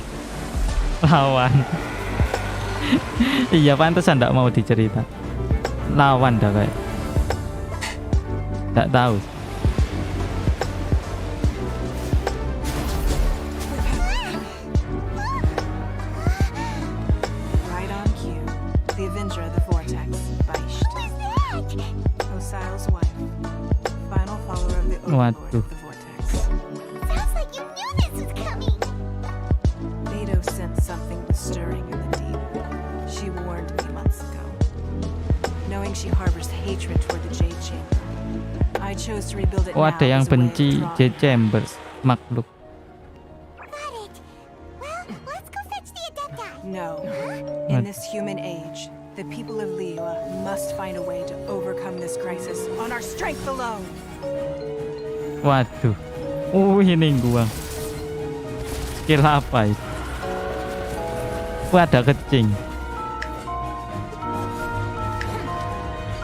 Lawan. Iya, pantesan ndak mau dicerita. Lawan dah kayak. Ndak tahu. Right on cue. The Avenger of the Vortex, Beisht. Osial's wife. Final follower of the Overlord Waduh. of the Vortex. Sounds like you knew this was coming. Beto sensed something was stirring in the deep. She warned me months ago. Knowing she harbors hatred toward the Jade Chamber, I chose to rebuild it Oh, now ada yang as a way of benci drawing Jade Chamber, makhluk. Got it. Well, let's go fetch the Adepti. No. In this human age, the people of Liyue must find a way to overcome this crisis on our strength alone. Waduh. Ini gua. Skill apa itu? Wah, ada kecing.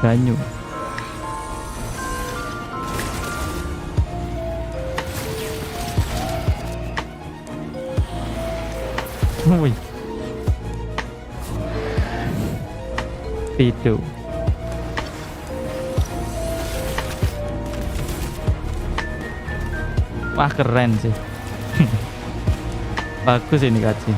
Banyu. Wih. Video. Wah, keren sih. Bagus ini kacing.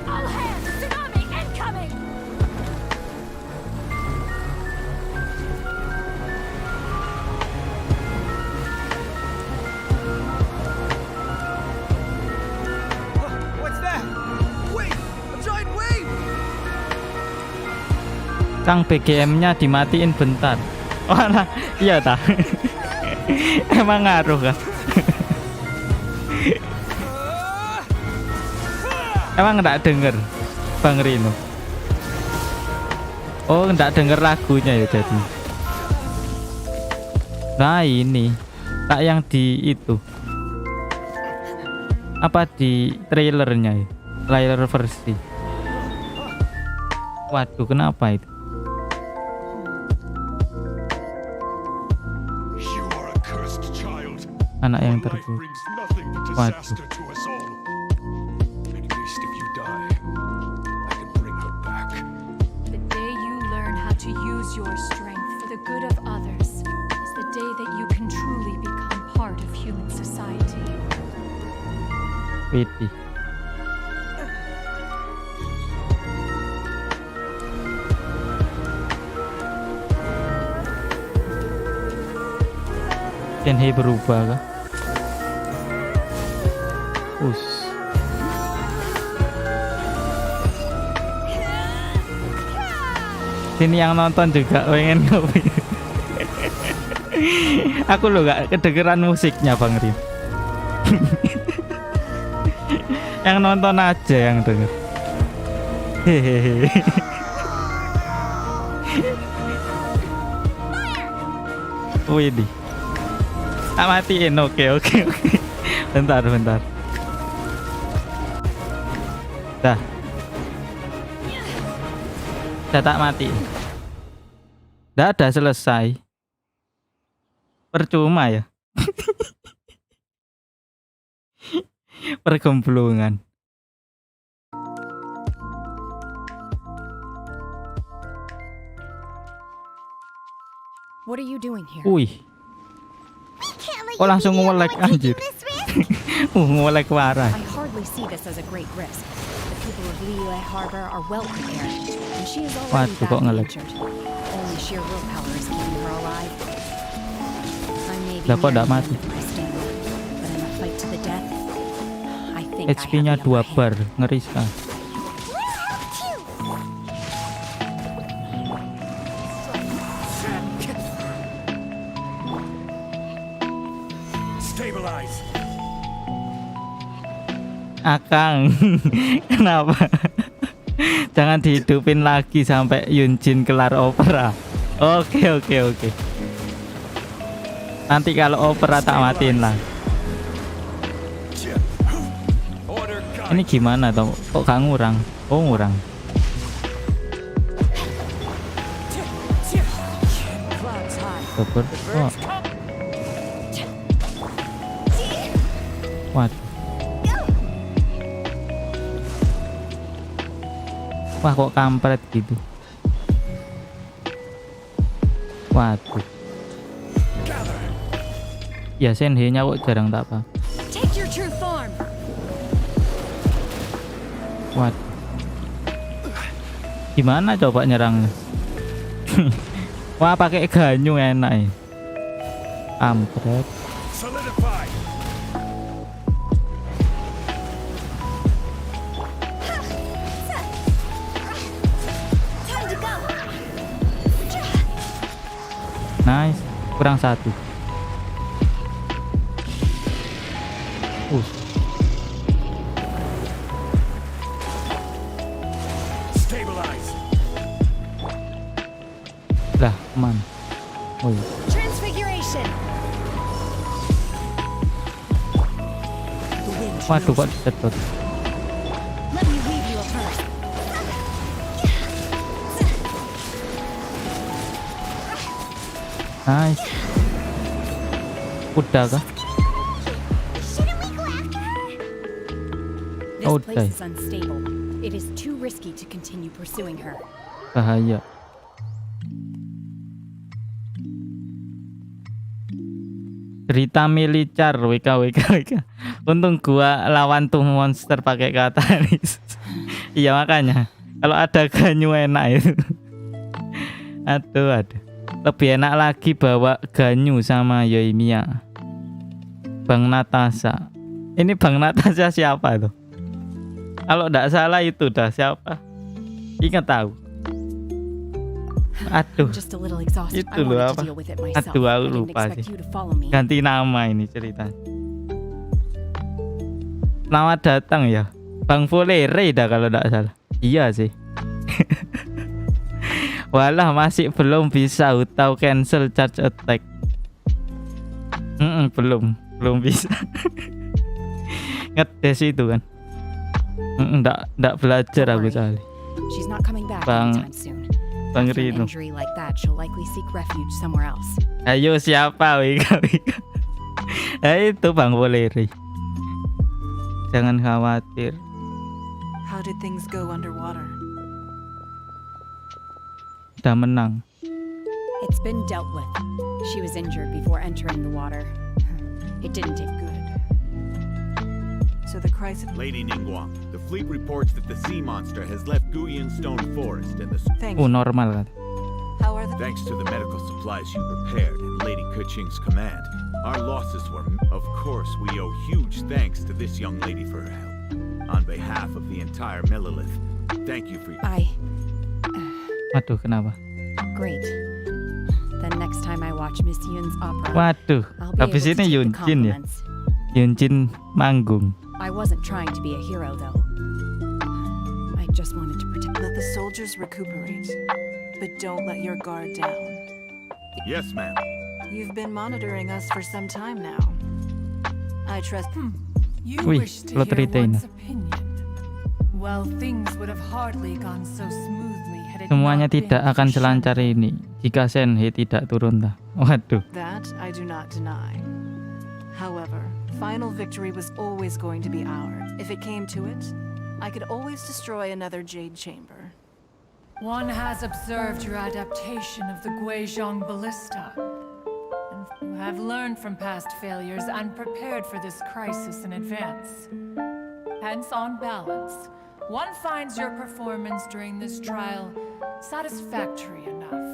All hands, tsunami incoming! What's that? Wait! A giant wave! Kang BGM-nya dimatiin bentar. Oh lah, iya tak? Emang ngaruh kan? Emang nggak denger Bang Rino? Oh, nggak denger lagunya ya jadi. Nah ini, tak yang di itu. Apa di trailernya ya? Trailer versi. Waduh, kenapa itu? Anak yang terburuk. Waduh. The day you learn how to use your strength for the good of others is the day that you can truly become part of human society. Piti. Kenhei berubah kah? Sini yang nonton juga pengen ngopi. Aku lo gak kedengeran musiknya Bang Rin. Yang nonton aja yang denger. Hehehe. Wih di. Tak matiin. Oke. Bentar. Dah tak mati. Dah ada selesai. Percuma ya. Pergemblungan. What are you doing here? Wih. Oh, langsung ngelek anjir. Ngelek parah. I hardly see this as a great risk. The people of Liyue Harbor are well prepared, and she is already Waduh, kok badly ngelek. injured. Only sheer willpower is keeping her alive. I may be Lah kok ndak nearing mati? the end of my stamina, but in a fight to the death, I think I have HP-nya the upper 2 bar, ngeri sekali. Stabilize. Akang. Kenapa? Jangan dihidupin lagi sampai Yunjin kelar opera. Oke. Nanti kalau opera tak matiin lah. Ini gimana toh? Kok gak ngurang? Oh ngurang. Double. Oh. Waduh. Wah kok kampret gitu. Waduh. Ya senhe-nya kok jarang tak apa. Take your true form. Waduh. Gimana coba nyerangnya? Wah pakai ganyu enak ya. Kampret. Nice, kurang satu. Lah, kemana? Oh iya. Transfiguration. Waduh kok disedot. Let me weave you apart. Nice. Udah kah? This Oh, place is unstable. It is too risky to continue pursuing her. Bahaya. Cerita militer WK. Untung gua lawan tuh monster pakai katalis. Iya makanya kalau ada ganyu enak itu. Aduh. Lebih enak lagi bawa ganyu sama Yoimiya. Bang Natasha. Ini Bang Natasha siapa tuh? Kalau enggak salah itu dah siapa? Ingat tahu. Aduh. Itu loh apa? Aduh aku lupa sih. Ganti nama ini cerita. Selamat datang ya Bang Volere dah kalau enggak salah. Iya sih. Walah masih belum bisa tahu cancel charge attack. Belum bisa. Ngetes itu kan. Nggak belajar aku kali. Bang Rino. Ayo siapa Wika? Itu Bang Voleri. Jangan khawatir. How did things go underwater? Udah menang. It's been dealt with. She was injured before entering the water. It didn't take good. So the crisis... Lady Ningguang, the fleet reports that the sea monster has left Guyan Stone Forest and the... Normal kan. How are the... Thanks to the medical supplies you prepared and Lady Keqing's command, our losses were... Of course, we owe huge thanks to this young lady for her help. On behalf of the entire Melilith, thank you for your... Waduh, kenapa? Great. Then next time I watch Miss Yun's opera. Waduh, habis ini Yunjin ya. Yunjin manggung. I wasn't trying to be a hero though. I just wanted to protect. Let the soldiers recuperate, but don't let your guard down. Yes, ma'am. You've been monitoring us for some time now. I trust. You Wih, wish to plot hear retainer. one's opinion. Well, things would have hardly gone so smoothly had it Semuanya not been tidak akan for selancar ini jika Senhe tidak turun dah. Waduh. That I do not deny. However, final victory was always going to be ours. If it came to it, I could always destroy another Jade Chamber. One has observed your adaptation of the Guizhong ballista, and you have learned from past failures and prepared for this crisis in advance. Hence, on balance, one finds your performance during this trial satisfactory enough.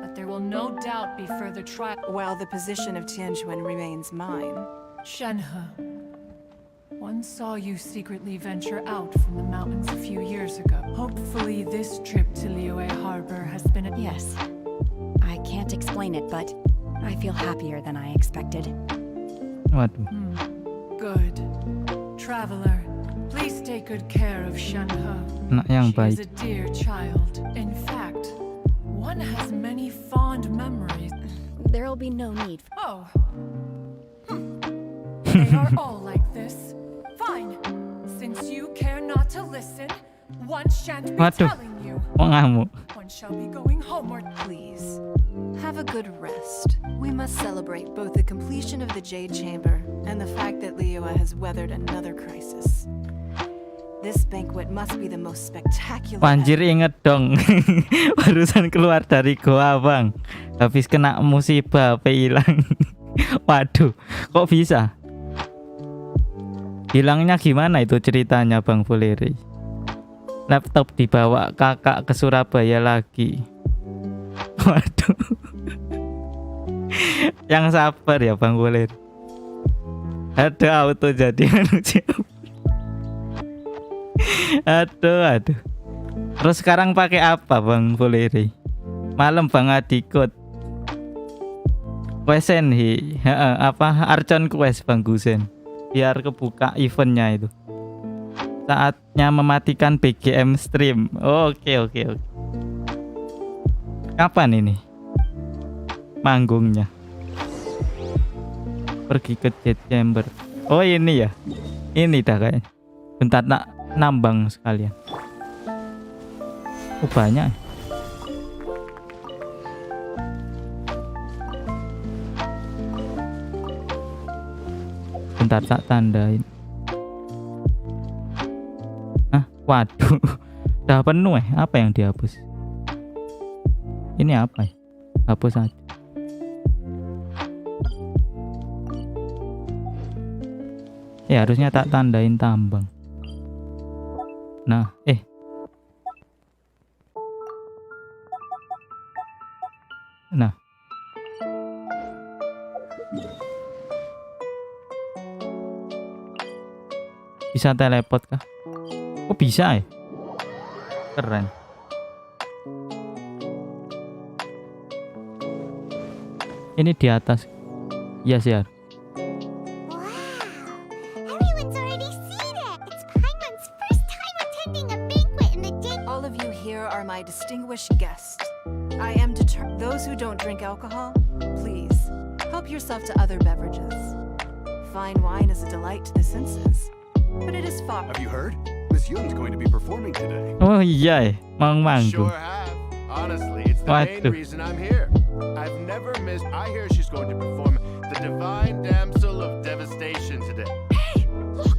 But there will no doubt be further trial. While the position of Tianquan remains mine. Shenhe, one saw you secretly venture out from the mountains a few years ago. Hopefully this trip to Liyue Harbor has been a... Yes. I can't explain it, but I feel happier than I expected. Waduh. Good. Traveler, please take good care of Shenhe. Anak yang She is baik. a dear child. In fact, one has many fond memories. There'll be no need. Oh. They are all like this. Fine. Since you care not to listen, one shan't be Waduh. telling you. Kok ngamuk? When Everyone shall be going homeward. Please, have a good rest. We must celebrate both the completion of the Jade Chamber and the fact that Liyue has weathered another crisis. This banquet must be the most spectacular. Panjir inget dong. Barusan keluar dari goa bang, habis kena musibah HP hilang. Waduh, kok bisa? Hilangnya gimana itu ceritanya Bang Voleri? Laptop dibawa kakak ke Surabaya lagi. Waduh. Yang sabar ya Bang Voleri. Ada auto jadi manusia. Aduh. Terus sekarang pakai apa Bang Voleri? Malam Bang Adikot. Quesen Archon quest Bang Gusen. Biar kebuka eventnya itu. Saatnya mematikan BGM stream. Oke. Kapan ini manggungnya? Pergi ke Jade Chamber. Oh ini ya. Ini dah kayaknya. Bentar nak nambang sekalian. Oh banyak. Bentar tak tandain. Waduh. Udah penuh Apa yang dihapus? Ini apa ya? Hapus aja. Ya harusnya tak tandain tambang. Nah, Nah. Bisa teleport kah? Oh bisa ya? Keren. Ini di atas. Yes ya. Everyone's already seen it. It's Paimon's first time attending a banquet in the Jade. All of you here are my distinguished guests. I am determined. Those who don't drink alcohol, please help yourself to other beverages. Fine wine is a delight to the senses, but it is far. Have you heard? Miss Yun's going to be performing today. Oh iya manggung. Sure have. Honestly, it's the main reason I'm here. I've never missed. I hear she's going to perform the Divine Damsel of Devastation today. Hey, look.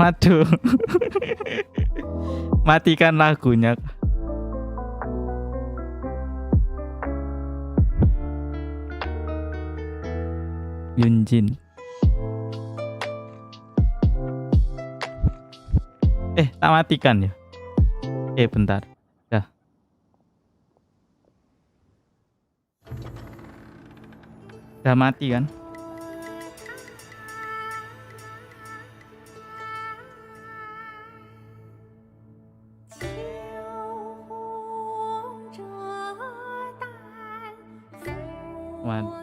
Waduh. Matikan lagunya. Yunjin. Tak matikan ya. Bentar. Dah. Dah mati kan? Waduh.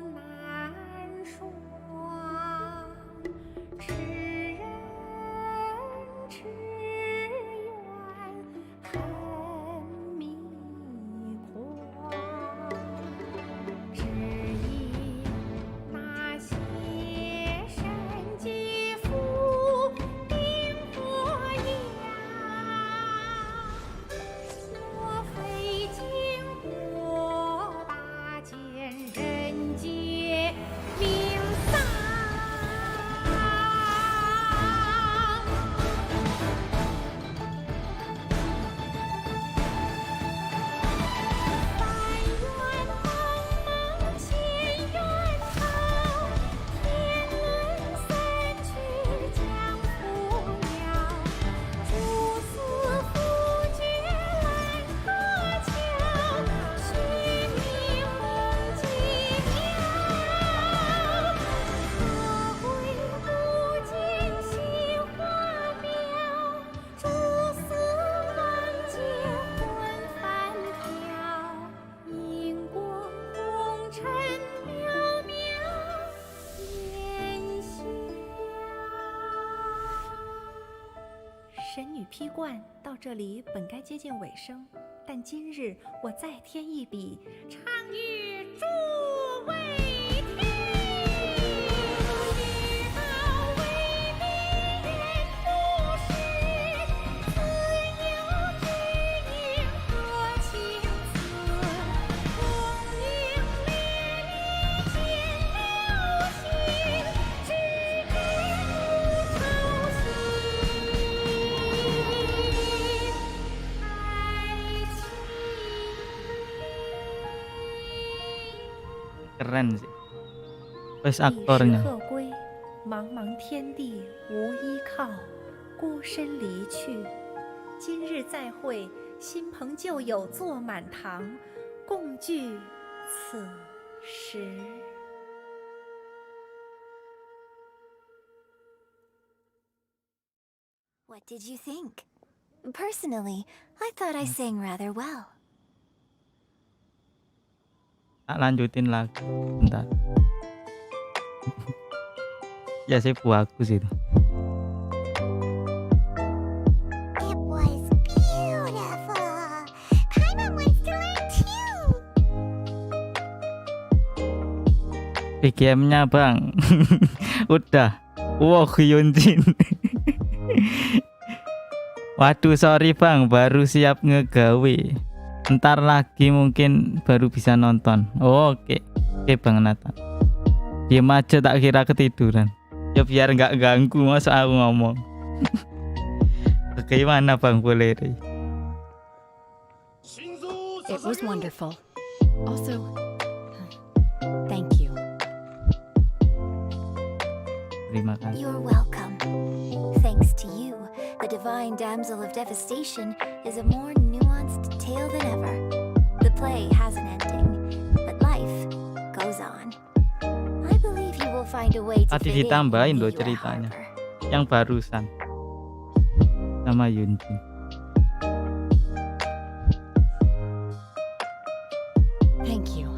批冠到这里本该接近尾声，但今日我再添一笔，唱与诸位听。此有知音何其 keren sih. Voice 彼时 aktornya. 鹤归，茫茫天地无依靠，孤身离去。今日再会，新朋旧友坐满堂，共聚此时。 What did you think? Personally, I thought I sang rather well. Tak lanjutin lagi. Bentar. Ya sih bagus itu. It was beautiful. Paimon wants to learn too. BGM-nya bang. Udah. Wow, Hyunjin. Waduh, sorry bang, baru siap ngegawe. Ntar lagi mungkin baru bisa nonton. Oke bang Nathan. Diem aja, tak kira ketiduran. Ya biar nggak ganggu masa aku ngomong. Bagaimana bang boleh? It was wonderful. Also, thank you. Terima kasih. You're welcome. Thanks to you, the divine damsel of devastation is a more nuanced tale than ever. The play has an ending, but life goes on. I believe you will find a way to Tadi fit in ditambahin and loh be your ceritanya. harbor. Yang barusan sama Hyunjin. Thank you.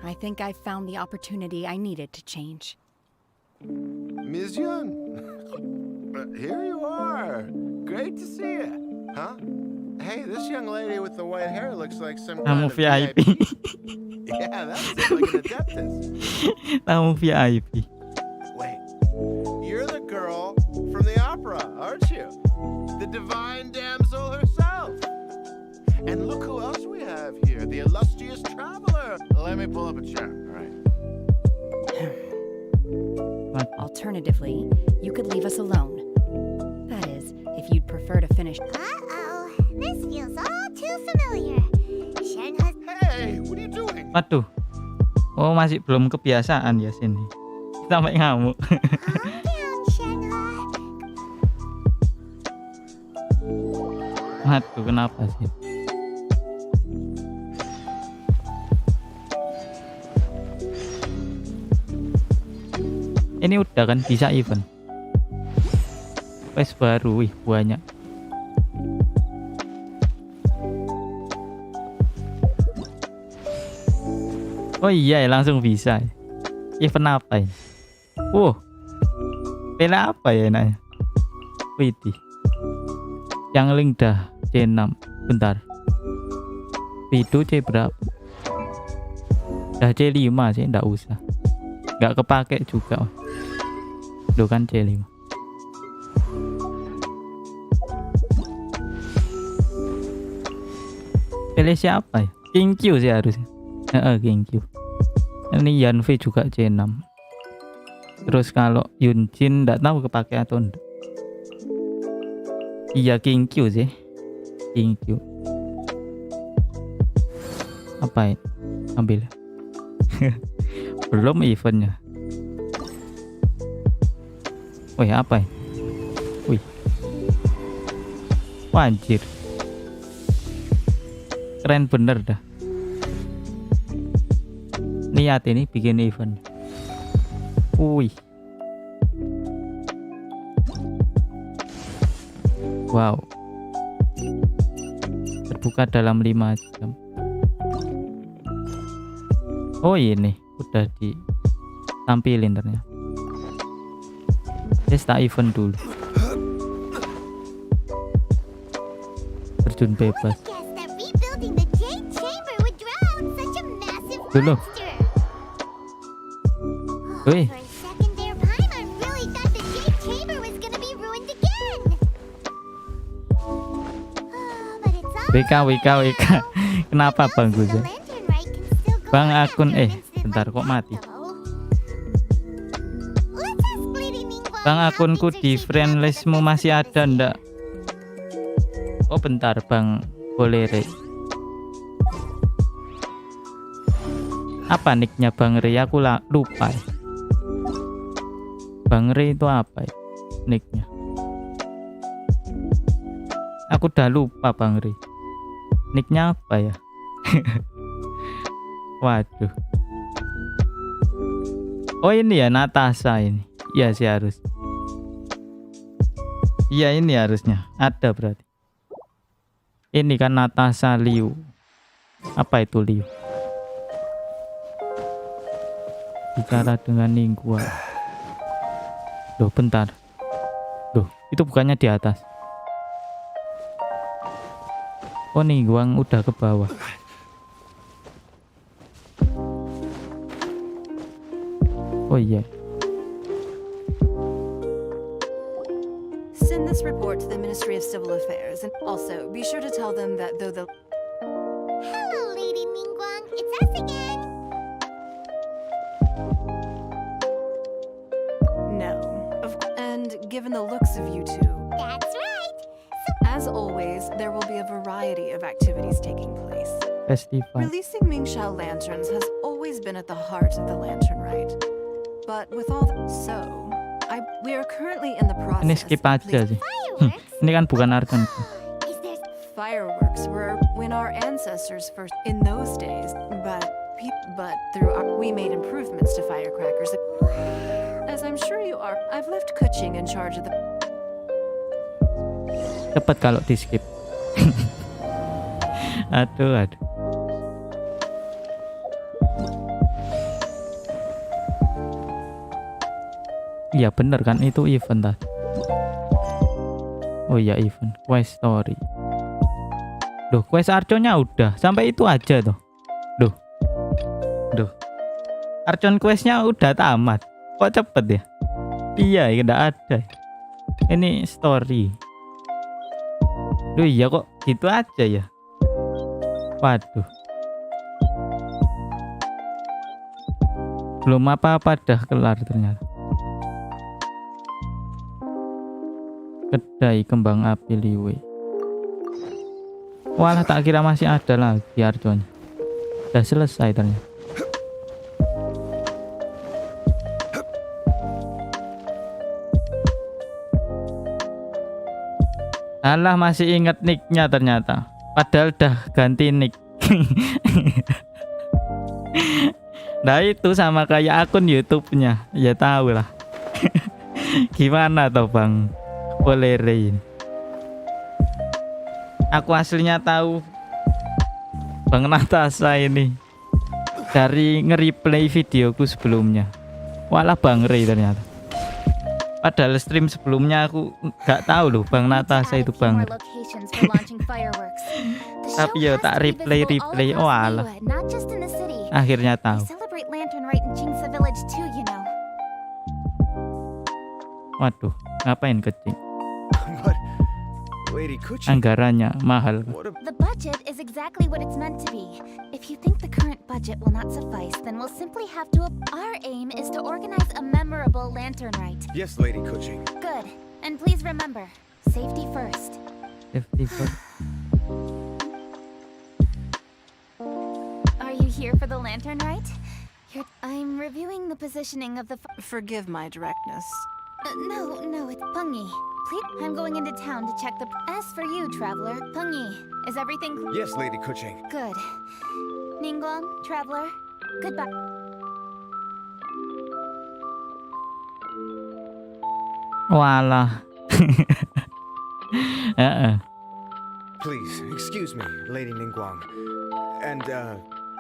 I think I found the opportunity I needed to change. Ms. Yun, here you are. Great to see you. Huh? Hey, this young lady with the white hair looks like some Tamu kind of VIP. Yeah, that looks like an adeptus. Tamu VIP. Wait, you're the girl from the opera, aren't you? The divine damsel herself. And look who else we have here, the illustrious traveler. Let me pull up a chair, all right? Alternatively, you could leave us alone. That is, if you'd prefer to finish. Uh-oh, this feels all too familiar. Shenhe's... Hey, what are you doing? Waduh. Oh, masih belum kebiasaan ya sini. Sampai ngamuk. Calm down, Shenhe. Waduh, kenapa sih? Ini udah kan bisa event. Quest baru, wih banyak. Oh iya, langsung bisa. Event apa ini? Pela apa ya enaknya? Widih. Yang link dah C6. Bentar. Video C berapa? Dah C5 sih, nggak usah. Nggak kepake juga. Loh kan C5. Pilih siapa ya? King Q sih harusnya. King Q. Ini Yanfei juga C6. Terus kalau Hyunjin nggak tahu kepake atau enggak. Iya King Q sih. King Q. Apa ini? Ambil. Belum eventnya. Wih apa ini? Wih. Wah, anjir. Keren bener dah. Niat ini bikin event. Wih. Wow. Terbuka dalam 5 jam. Oh ini udah ditampilin ternyata. Start event dulu. Terjun bebas. Dulu. Wih. WK. Kenapa Bang Guza? Bang akun bentar kok mati. Bang akunku di friendlistmu masih ada ndak? Oh bentar Bang boleh Apa nicknya Bang Ray? Aku lupa. Bang Ray itu apa ya nicknya? Aku udah lupa Bang Ray. Nicknya apa ya? Waduh. Oh ini ya Natasha ini. Iya sih harus. Iya ini harusnya ada berarti. Ini kan Natasha Liu. Apa itu Liu? Bicara dengan Ningguang. Loh bentar. Loh itu bukannya di atas. Oh Ningguang udah ke bawah. Oh iya. Send this report to the Ministry of Civil Affairs, and also be sure to tell them that though the... Hello, Lady Ningguang. It's us again. No. And given the looks of you two... That's right. As always, there will be a variety of activities taking place. Festival. Releasing Mingxiao lanterns has always been at the heart of the lantern rite. But with all we are currently in the process. Ini skip aja sih. Ini kan bukan Archon. Fireworks were when our ancestors first in those days, but we made improvements to firecrackers. As I'm sure you are, I've left Kuching in charge of the... Cepat kalau di skip. Aduh. Iya bener kan itu event tadi. Oh iya event quest story. Duh quest Archonnya udah sampai itu aja tuh. Duh Archon questnya udah tamat. Kok cepet ya? Iya tidak ada. Ini story. Duh iya kok gitu aja ya. Waduh. Belum apa-apa dah kelar ternyata. Kedai kembang api liwe. Walah tak kira masih ada lagi Archon. Udah selesai ternyata. Alah masih inget nicknya ternyata. Padahal udah ganti nick. Nah itu sama kayak akun YouTube-nya. Ya tahu lah. Gimana toh Bang Polere ini. Aku aslinya tahu Bang Natasha ini dari nge-replay videoku sebelumnya. Walah Bang Ray ternyata. Padahal stream sebelumnya aku gak tahu loh Bang Natasha itu Bang Ray. Tapi ya tak replay. Oh alah. Akhirnya tahu. Waduh, ngapain kecing? Anggarannya mahal. The budget is exactly what it's meant to be. If you think the current budget will not suffice, then we'll simply have to... Our aim is to organize a memorable lantern rite. Yes, Lady Kuching. Good. And please remember, safety first. Safety first. Are you here for the lantern rite? I'm reviewing the positioning of the... Forgive my directness. No, it's Pungi. Please, I'm going into town to check the... As for you, traveler, Pungi, is everything... Yes, Lady Kuching. Good. Ningguang, traveler, goodbye. Walah. Please, excuse me, Lady Ningguang. And,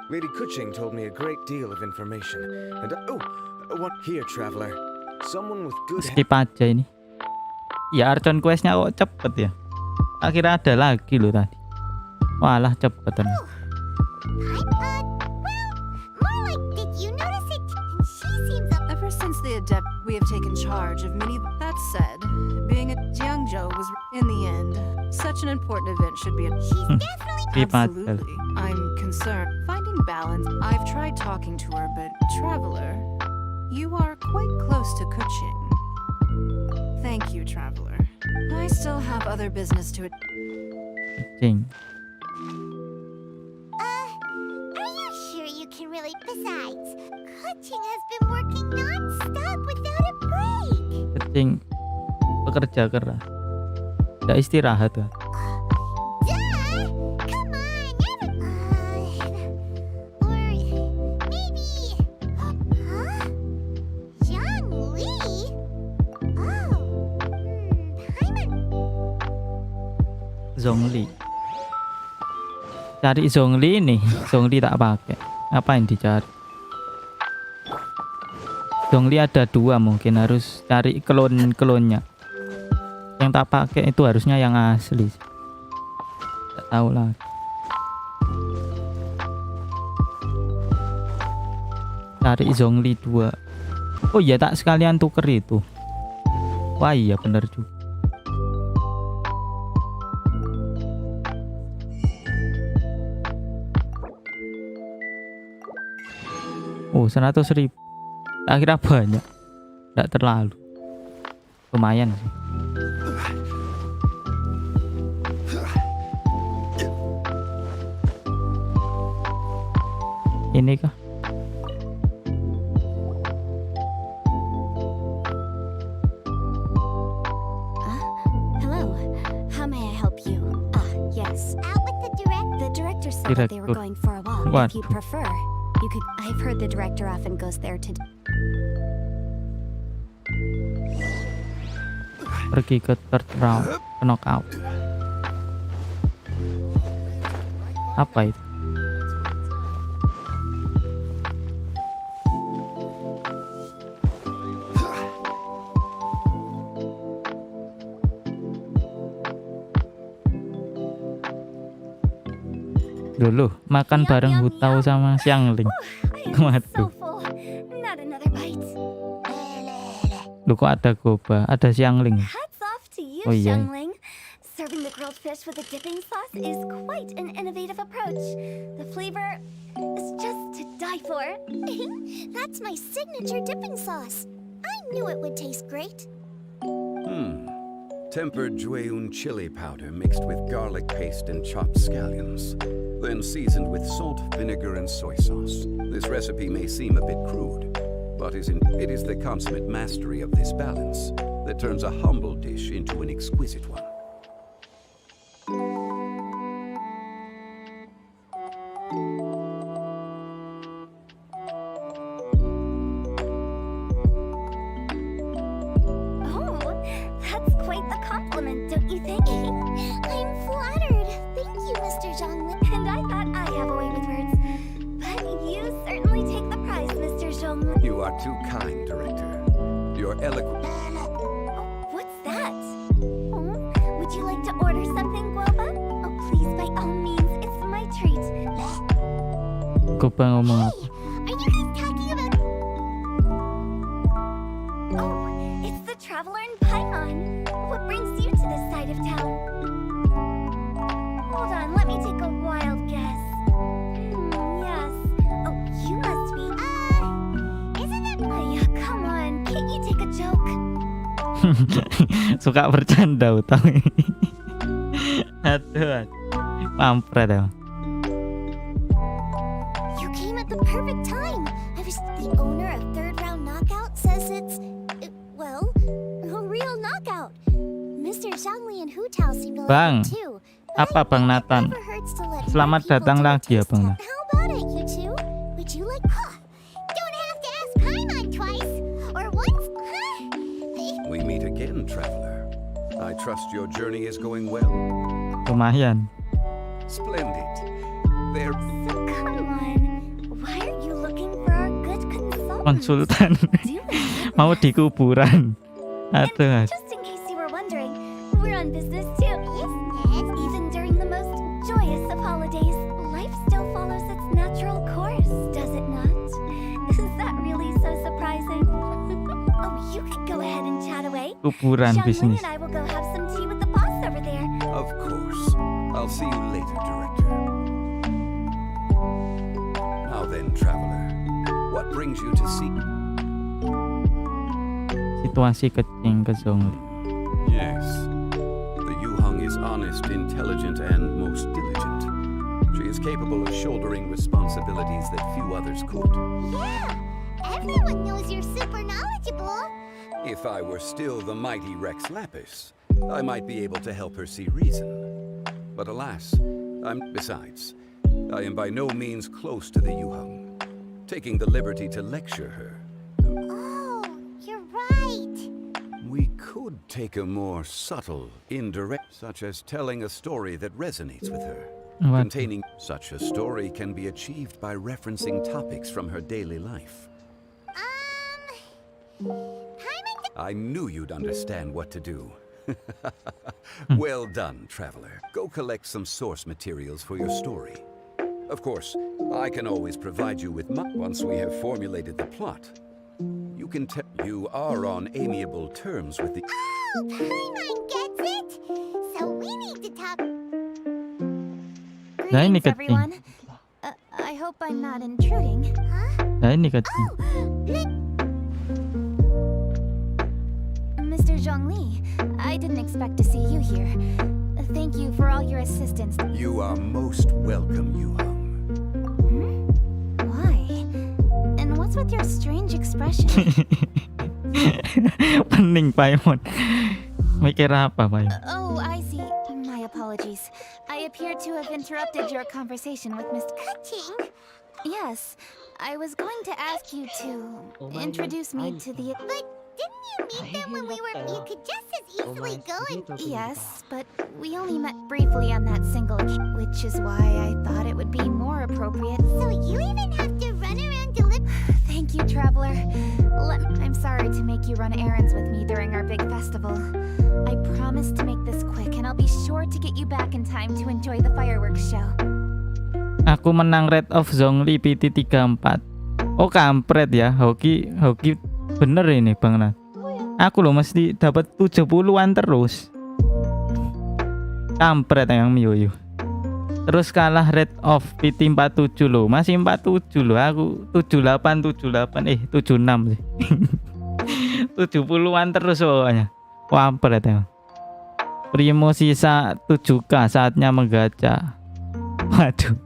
Lady Kuching told me a great deal of information. And, what here, traveler? Someone with good... Skip aja ini. Ya Archon questnya kok cepet ya. Akhirnya ada lagi loh tadi. Walah cepet ternyata. Ever since the adept, we have taken charge of many. That said, being a Jiangzhou was in the end such an important event should be. She's definitely absolutely. I'm concerned finding balance. I've tried talking to her, but traveler, you are quite close to Kuching. Thank you, traveler. I still have other business to it. Kuching. Are you sure you can really Besides, Kuching has been working non-stop without a break. Kucing bekerja keras, tidak istirahat kan? Come on, or maybe, Zhongli? Zhongli. Cari Zhongli nih, Zhongli tak pakai. Apa yang dicari? Zhongli ada 2, mungkin harus cari klonnya. Yang tak pakai itu harusnya yang asli. Tak tahu lah. Cari Zhongli 2. Oh iya, tak sekalian tuker itu. Wah iya bener juga. Oh 100.000. Tak kira banyak. Tidak terlalu. Lumayan sih. Ini kah? Hello. How may I help you? Yes. Out with the director said that they were going for a walk. What? If you prefer, you could. I've heard the director often goes there to. Pergi ke third round, ke knockout. Apa itu? Dulu makan bareng Hutau sama Xiangling. Waduh. Lu kok ada Goba, ada Xiangling. Oh iya. Serving the grilled fish with a dipping sauce is quite an innovative approach. The flavor is just to die for. That's my signature dipping sauce. I knew it would taste great. Tempered Jueyun chili powder mixed with garlic paste and chopped scallions, then seasoned with salt, vinegar, and soy sauce. This recipe may seem a bit crude, but it is the consummate mastery of this balance that turns a humble dish into an exquisite one. Too kind, Director. You're eloquent. What's that? Would you like to order something, Guoba? Oh, please, by all means, it's my treat. Goba ngomong apa? Are you guys talking about? Oh, it's the traveler in Paimon. What brings you to this side of town? Hold on, let me take a wild guess. Yes. Oh, you must be. Come on, can't you take a joke? Suka bercanda Hutau ini. Aduh, mampret ya. You came at the perfect time. The owner of Third Round Knockout says it's, well, a real knockout. Mr. Zhongli and Hu Tao seem to Bang, like it too. apa Bang Nathan? Selamat datang lagi ya Bang. How about it, you two? Would you like? Don't have to ask Paimon twice or once, huh? We meet again, traveler. I trust your journey is going well. Lumayan. Splendid. There. Come on. Why are you looking for our good consultant? Konsultan. Mau di kuburan. Aduh. Just in case you were wondering, we're on business too. Yes. Even during the most joyous of holidays, life still follows its natural course, does it not? Is that really so surprising? Oh, you could go ahead and chat away. Kuburan bisnis. And I will go have some tea with the boss over there. Of course. I'll see you later, Director. Now then, traveler, what brings you to see? Situasi kecing ke Zhongli. Yes. The Yuhang is honest, intelligent, and most diligent. She is capable of shouldering responsibilities that few others could. Yeah, everyone knows you're super knowledgeable. If I were still the mighty Rex Lapis, I might be able to help her see reason. But alas, besides, I am by no means close to the Yuhang, taking the liberty to lecture her. Oh, you're right. We could take a more subtle, indirect, such as telling a story that resonates with her. What? Containing such a story can be achieved by referencing topics from her daily life. I knew you'd understand what to do. Well done, traveler. Go collect some source materials for your story. Of course, I can always provide you with once we have formulated the plot. You can tell you are on amiable terms with the. Oh, Paimon gets it. So we need to talk. Nah, ini Greetings, kecil. everyone. I hope I'm not intruding. Huh? Nah, ini kecil. Mr. Zhongli, I didn't expect to see you here. Thank you for all your assistance. You are most welcome, Yuhang. Why? And what's with your strange expression? Pening Paimon. Mikir apa, Paimon? Oh, I see. My apologies. I appear to have interrupted your conversation with Mr. Kuching. Yes, I was going to ask you to introduce me to the. But didn't you meet them when we were? You could just as easily go and. Yes, but we only met briefly on that single occasion, which is why I thought it would be more appropriate. So you even have to run around deliver. Thank you, traveler. I'm sorry to make you run errands with me during our big festival. I promise to make this quick, and I'll be sure to get you back in time to enjoy the fireworks show. Aku menang Red of Zhongli PT 34. Oh, kampret ya. Hoki bener ini, Bang Nat. Aku loh mesti dapat 70-an terus. Kampret yang Miyoyo. Terus kalah Red of PT 47 loh. Masih 47 loh. Aku 78 76 sih. 70-an terus pokoknya. Kampret ya. Primo sisa 7K, saatnya menggacha. Waduh.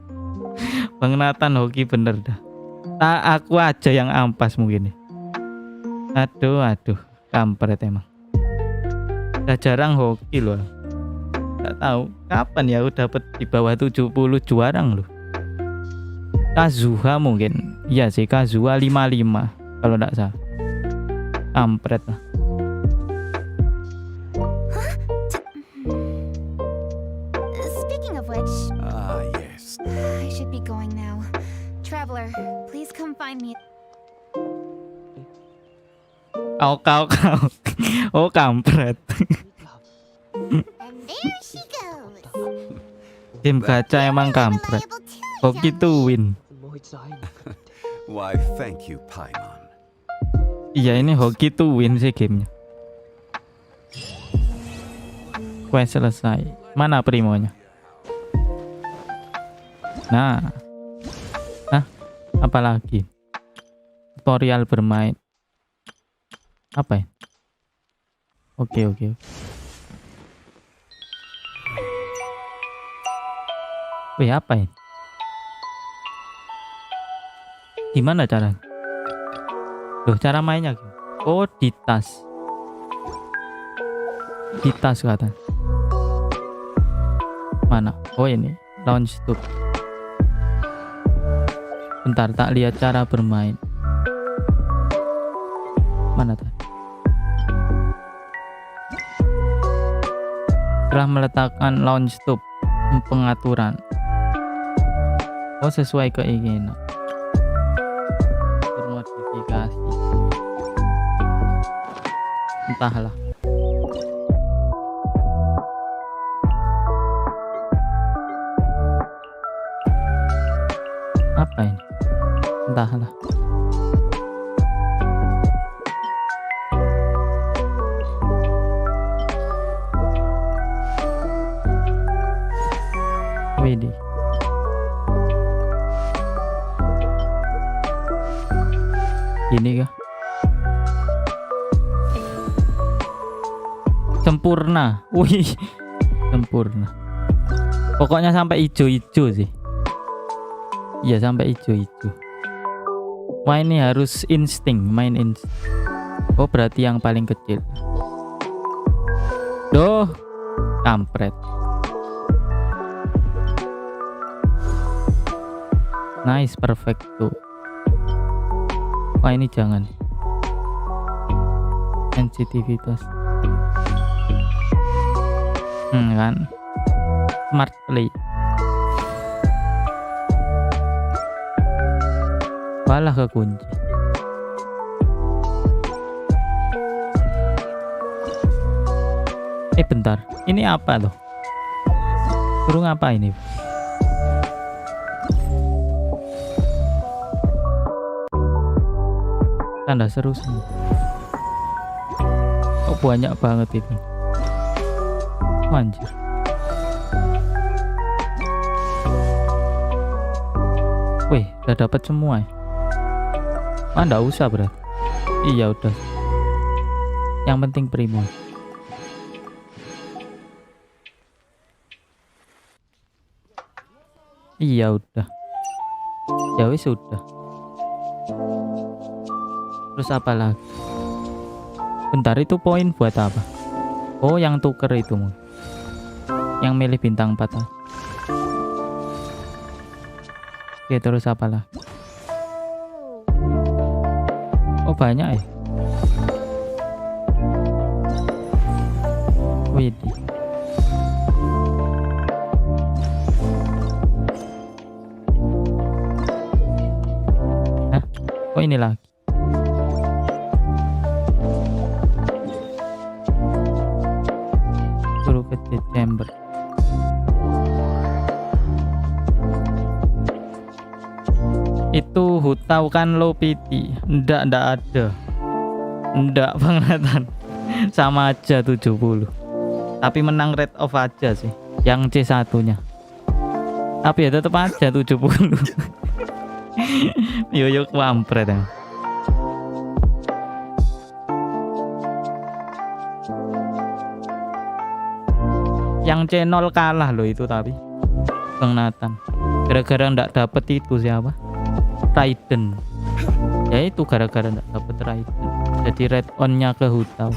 Bang Nathan hoki bener dah. Aku aja yang ampas mungkin. Aduh, kampret emang. Udah jarang hoki loh. Gak tahu kapan ya udah dapet di bawah 70 jarang loh. Kazuha mungkin. Iya sih, Kazuha 55 kalau enggak salah. Kampret lah. Speaking of which, Yes. I should be going now. Traveler, please come find me. Kau. Oh, kampret. And there she goes. Game gacha emang kampret. Hoki tuh win. Why, thank you, Paimon. Iya, ini hoki tuh win sih gamenya. Quest selesai. Mana primonya? Nah. Apa lagi? Tutorial bermain. Apa ya? Oke. Wih, apa ya? Gimana caranya? Loh, cara mainnya gimana? Oh, di tas. Di tas kata. Mana? Oh, ini. Launch tube. Bentar, tak lihat cara bermain. Mana tadi? Setelah meletakkan launch tube, pengaturan. Oh, sesuai keinginan. Bermodifikasi. Entahlah. Apa ini? Entahlah. Widih. Ini kah? Sempurna. Wih, sempurna. Pokoknya sampai hijau-hijau sih. Iya sampai hijau-hijau. Wah ini harus insting, main insting. Oh berarti yang paling kecil. Duh, kampret. Nice, perfect tuh. Wah ini jangan. Sensitivitas. Kan. Smart play. Walah kekunci. Bentar, ini apa loh? Burung apa ini? Tanda seru sih. Oh banyak banget itu. Anjir. Wih, udah dapat semua ya? Nggak usah berarti. Iya udah. Yang penting primo. Iya udah. Ya wis sudah. Terus apa lagi? Bentar, itu poin buat apa? Oh yang tuker itu. Yang milih bintang 4. Oke terus apa lagi? Oh banyak ya. Widih. Oh ini lagi. Suruh ke chamber. Itu hutau kan low PT. Ndak ada. Ndak penglihatan. Sama aja 70. Tapi menang rate of aja sih. Yang C1 nya. Tapi ya tetap aja 70. Yoyo kampret ya. Yang C0 kalah loh itu tapi Bang Nathan. Gara-gara ndak dapet itu siapa? Raiden. Ya itu gara-gara ndak dapet Raiden. Jadi red on-nya ke hutau.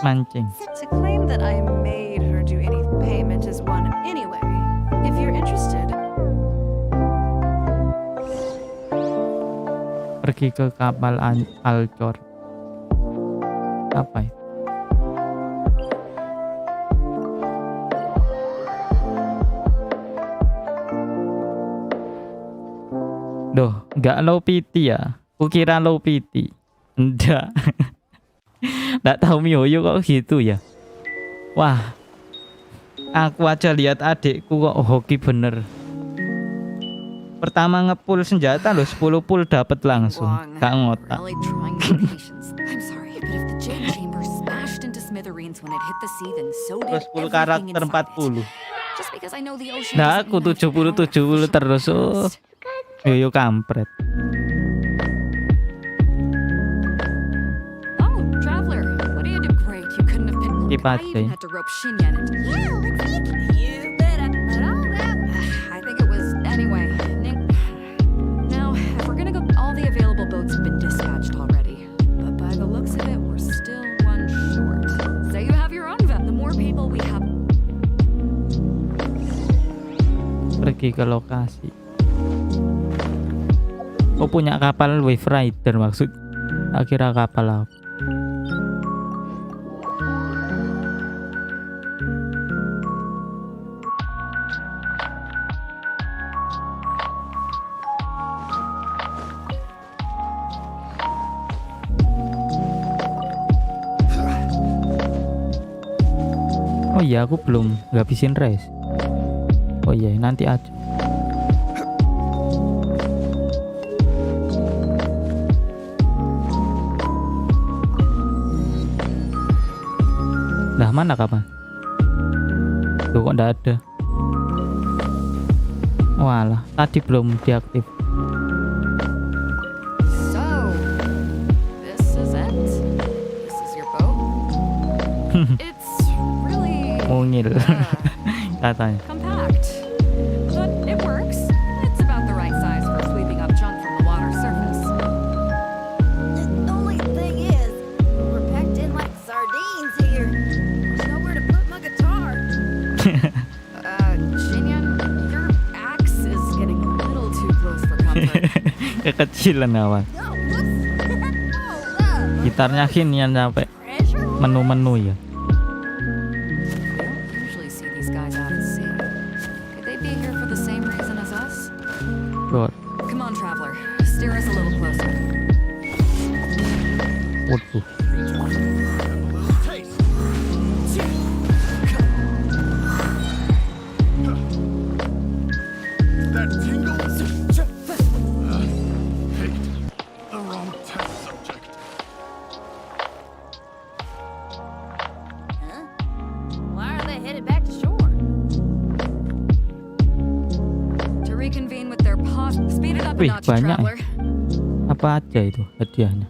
Mancing. To claim that I made her do any payment is one anyway. If you're interested. Pergi ke kapal Archon. Apa itu? Duh, nggak low PT ya? Kukira low PT. Enggak. Nggak tahu Mihoyo kok gitu ya. Wah, aku aja lihat adikku kok hoki bener. Pertama ngepul senjata loh, 10 pull dapat langsung. Gak ngotak. Terus 10 karakter 40. Nah aku 70 terus. Oh, Mihoyo kampret. Keep aja. I think it was anyway. Now, if we're gonna go, all the available boats have been dispatched already. But by the looks of it, we're still one short. So you have your own vet. The more people we have. Pergi ke lokasi. Oh punya kapal Wave Rider maksud. Akhirnya kapal apa? Oh iya aku belum ngabisin race. Oh iya nanti aja. mana kapan? Tuh kok nggak ada. Walah, tadi belum diaktif. So, this is it? This is your boat? It's really Mungil katanya. compact, but it works. It's about the right size for sweeping up junk from the water surface. The only thing is, we're packed in like sardines here. There's nowhere to put my guitar. Shinyan, your axe is getting a little too close for comfort. Kekecilan awan. Gitarnya Shinyan sampai menu-menu ya. Usually see these guys out at sea. Could they be here for the same reason as us? God. Come on, traveler. Steer us a little closer. Waduh. That tingle? The wrong test subject. Huh? Why are they headed back to shore? To reconvene with their pause. Speed it up a Wih, notch, banyak traveler. Apa aja itu hadiahnya?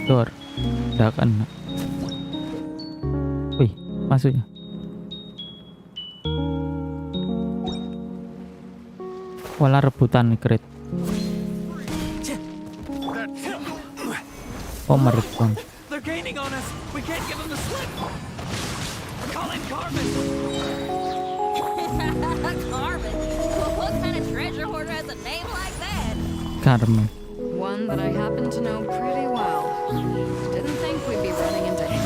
Door. Udah kena. Wih, masuknya. Walah rebutan kredit. Oh, merekam. They're gaining on us. We can't give them the slip. Call in Carmen. Carmen? Well, what kind of treasure hoarder has a name like that? Karena. One that I happen to know pretty well. Didn't think we'd be running into him.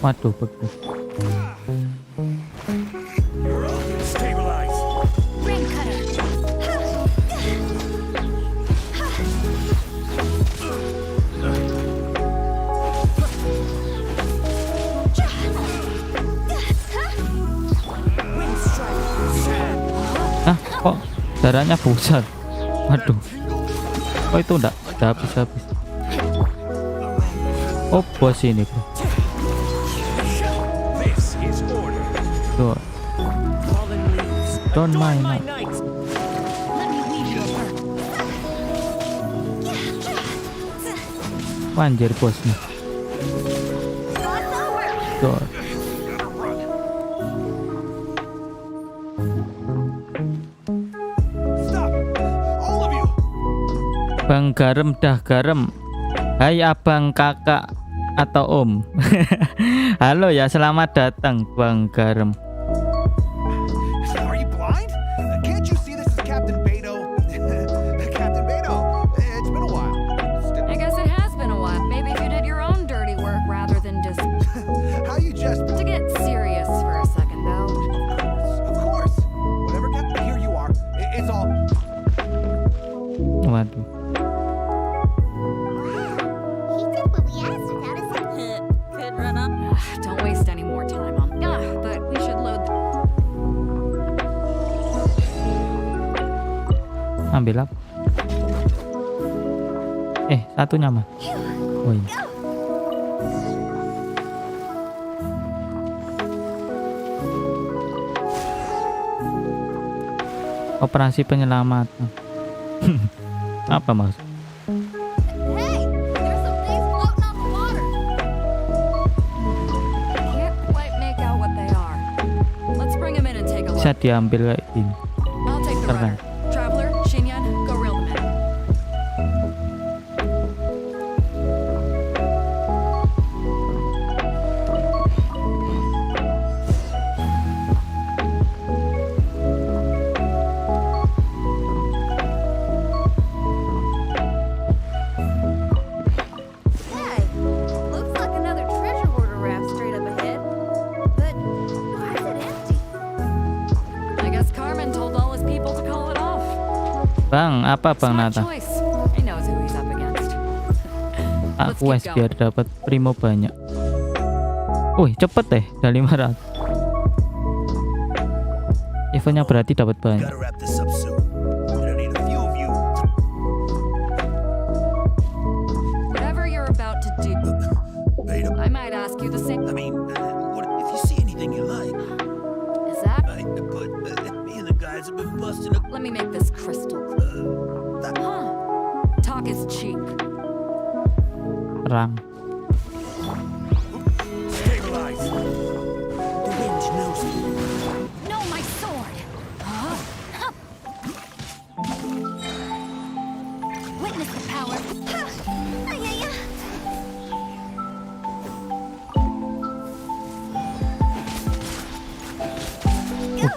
Waduh, bagus. Stabilize. Ring cutter. Hah, kok darahnya besar? Waduh. Oh, itu enggak habis-habis. Oh, bos ini, bro. This is order. Tuh. Don't mind. Let me weave you a Anjir bosnya. Tuh. Bang Garam dah garam. Hai abang, kakak, atau om. Halo ya, selamat datang Bang Garam. Are you blind? Can't you see this is Captain Beto? Captain Beto, it's been a while. I guess it has been a while. Maybe you did your own dirty work rather than just... How you just... To get serious for a second, though. Of course. Whatever, Captain, here you are. It's all... Waduh. Could run up. Don't waste any more time on... but we should load... Ambil apa? Satunya mah. Oh ini. Operasi penyelamatan. Apa maksud? Hey, there's some things floating on the water. Can't quite make out what they are. Let's bring them in and take a look. Bisa diambil kayak gini. I'll take the Keren. rudder. Traveler, Shinyan, go reel them in. Hey, looks like another treasure hoarder raft straight up ahead. But why is it empty? I guess Carmen told all his people to call it off. Bang, apa Bang Smart Nata? choice. He knows who he's up against. Aku wes biar dapat primo banyak. Wih, cepet deh, udah 500. Eventnya berarti dapat banyak. Gotta wrap this up soon. I'm gonna need a few of you Beta. I might ask you the same. I mean, what if you see anything you like? Is that? Me and the guys have been busting up. Let me make this crystal clear. Talk is cheap. Perang. Stabilize. The wind knows me. No, my sword! Witness the power.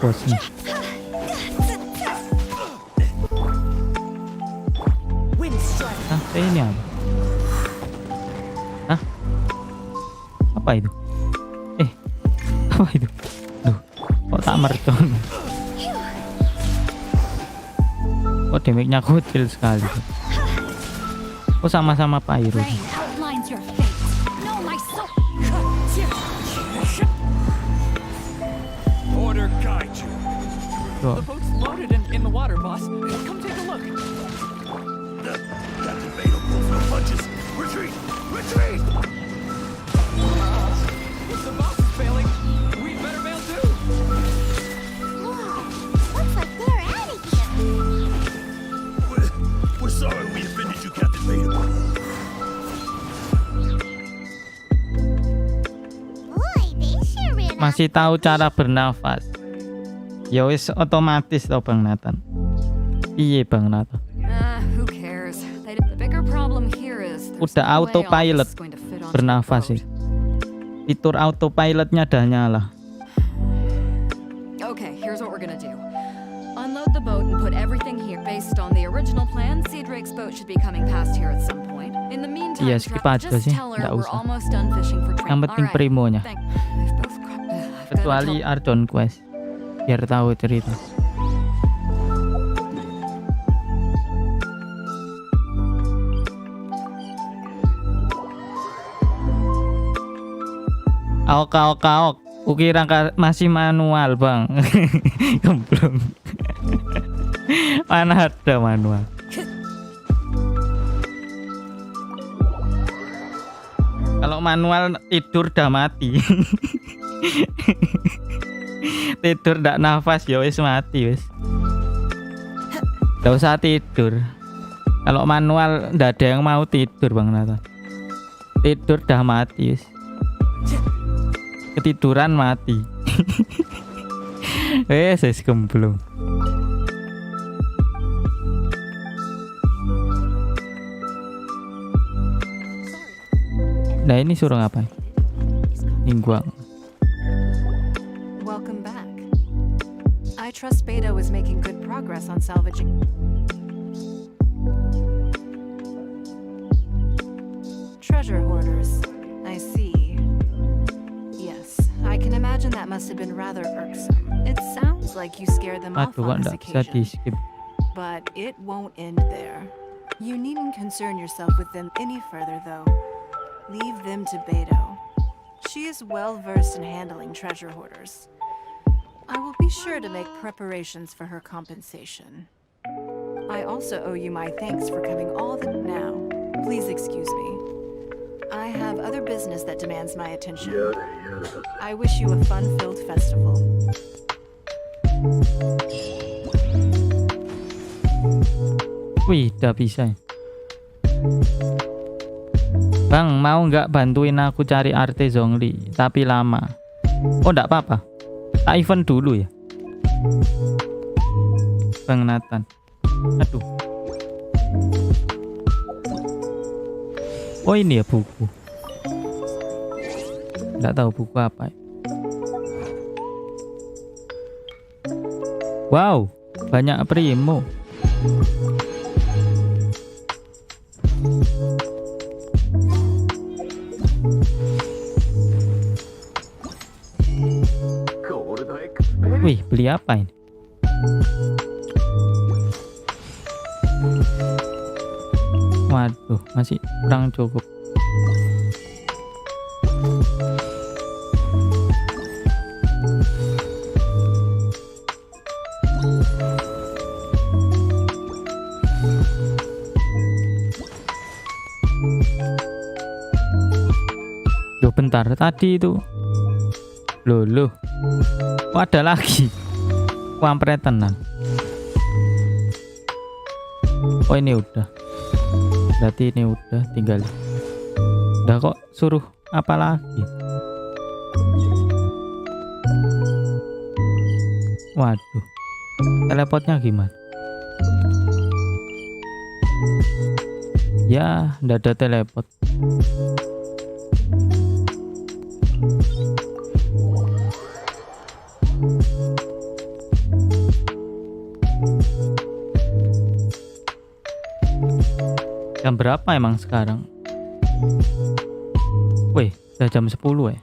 Bosnya. Hah, ini apa? Hah? Apa itu? Apa itu? Duh, kok tak mercon? Kok damage-nya kecil sekali? Kok sama-sama pyro? Rain outlines your fate. No, my sword. Order guide you. The boat's loaded in the water, boss. Come take a look. Captain Beta pulls no punches. Retreat! Retreat! If the boss is failing, we'd better bail too. Looks like they're out of here. We're sorry we offended you, Captain Beta. Boy, they sure ran off. Masih tahu cara bernafas. Ya wis otomatis toh Bang Nathan. Iya Bang Nathan. Who cares? The bigger problem here is Udah autopilot bernafas sih. Fitur autopilotnya dah nyala. Okay, here's what we're gonna do. Unload the boat and put everything here. Based on the original plan, Sea Drake's boat should be coming past here at some point. In the meantime, Iya, skip aja just sih, tell her nggak we're usah. almost done fishing for train. Yang penting Alright, primonya. thank- Kecuali Archon quest. Biar tahu cerita. Aok. Ukira masih manual Bang. Gemblong. Mana ada manual. Kalau manual tidur udah mati. Tidur ndak nafas ya wis mati wis. Nggak usah tidur. Kalau manual ndak ada yang mau tidur Bang Nathan. Tidur dah mati wis. Ketiduran mati. Wis gemblong. Nah ini suruh ngapain? Ningguang. Welcome back. I trust Beta was making good progress on salvaging. Treasure hoarders. I see. Yes, I can imagine that must have been rather irksome. It sounds like you scared them off Aduh, kok on this ndak bisa di occasion. skip. But it won't end there. You needn't concern yourself with them any further, though. Leave them to Beto. She is well versed in handling treasure hoarders. I will be sure to make preparations for her compensation. I also owe you my thanks for coming all the now. Please excuse me. I have other business that demands my attention. I wish you a fun-filled festival. Wih, udah bisa. Bang, mau nggak bantuin aku cari arte Zhongli? Tapi lama. Oh, nggak apa-apa. Tak event dulu ya. Bang Nathan. Aduh. Oh, ini ya buku. Nggak tahu buku apa. Wow, banyak primo. Wih, beli apa ini? Waduh, masih kurang cukup. Yo bentar, tadi itu. Loh. Kok ada lagi? Kampret tenan. Oh ini udah. Berarti ini udah, tinggal. Udah kok suruh apa lagi? Waduh. Teleportnya gimana? Ya, nggak ada teleport. Jam berapa emang sekarang? Wih, udah jam 10 ya.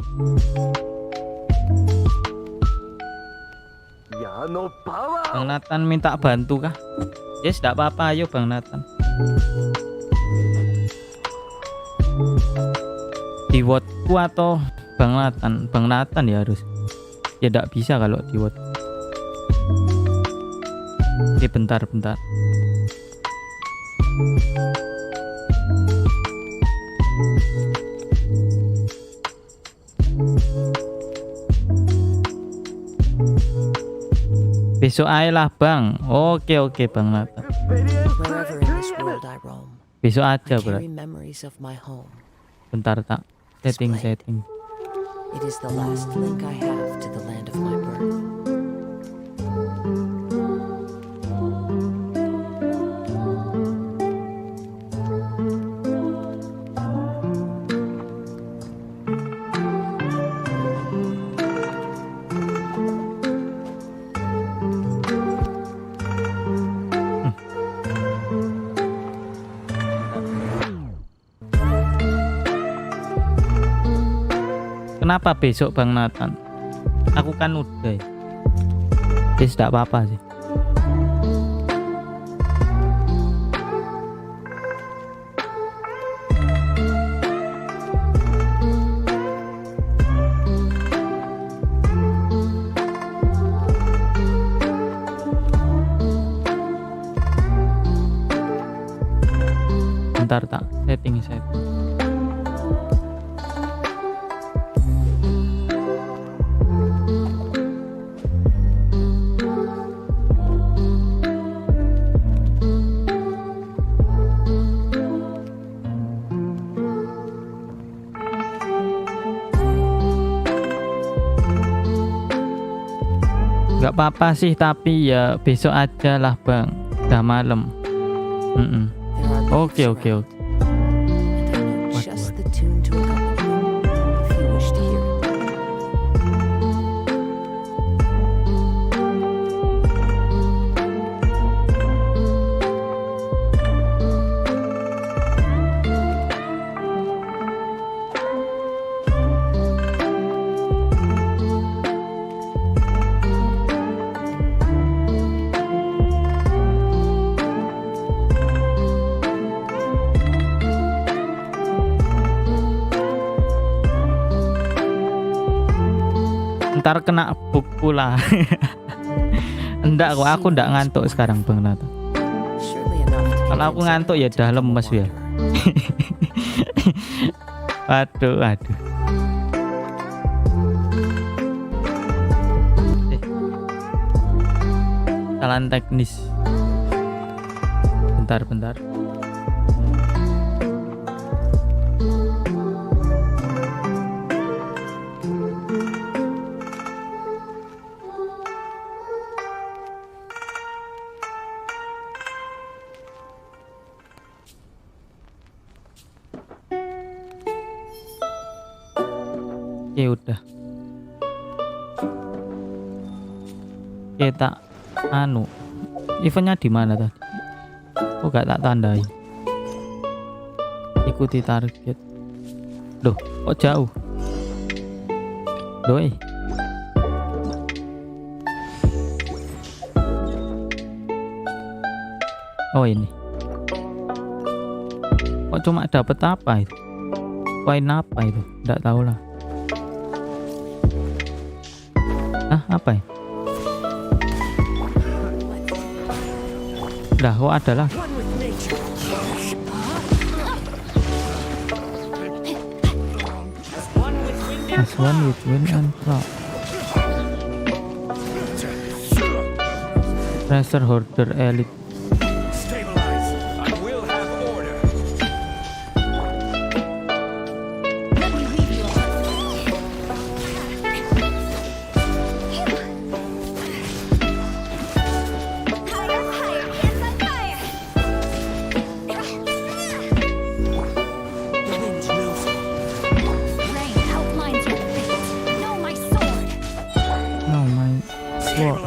Bang Nathan minta bantu kah? Yes, tidak apa-apa, ayo Bang Nathan. Di wordku atau Bang Nathan? Bang Nathan ya harus. Ya tidak bisa kalau di word. Oke, bentar. Besok aja lah Bang. Oke Bang Nathan. Wherever in this world I roam, Besok aja I bro. carry memories of my home. Bentar tak. Setting. It is the last link I have to the land of my birth. Kenapa besok Bang Nathan? Aku kan udah ya. Tidak apa-apa sih. Bentar tak, setting. Gak apa-apa sih, tapi ya besok aja lah Bang. Udah malam. Oke. Just the tune to accompany you, if you wish to hear it. Ntar kena buku lah. Enggak kok, aku enggak ngantuk sekarang Bang Nathan. Kalau aku ngantuk ya udah lemes ya. Waduh. Kesalahan teknis. Bentar. Oke udah. Kita eventnya di mana tadi? Kok gak tak tandai? Ikuti target. Loh, kok jauh? Doi. Oh ini. Kok cuma dapat apa itu? Poin apa itu? Nggak tahu lah. Apa ya? Dah, kok ada lah. As one with win and proc. Treasure Hoarder Elite. Stabilize. I will have order. No, my sword.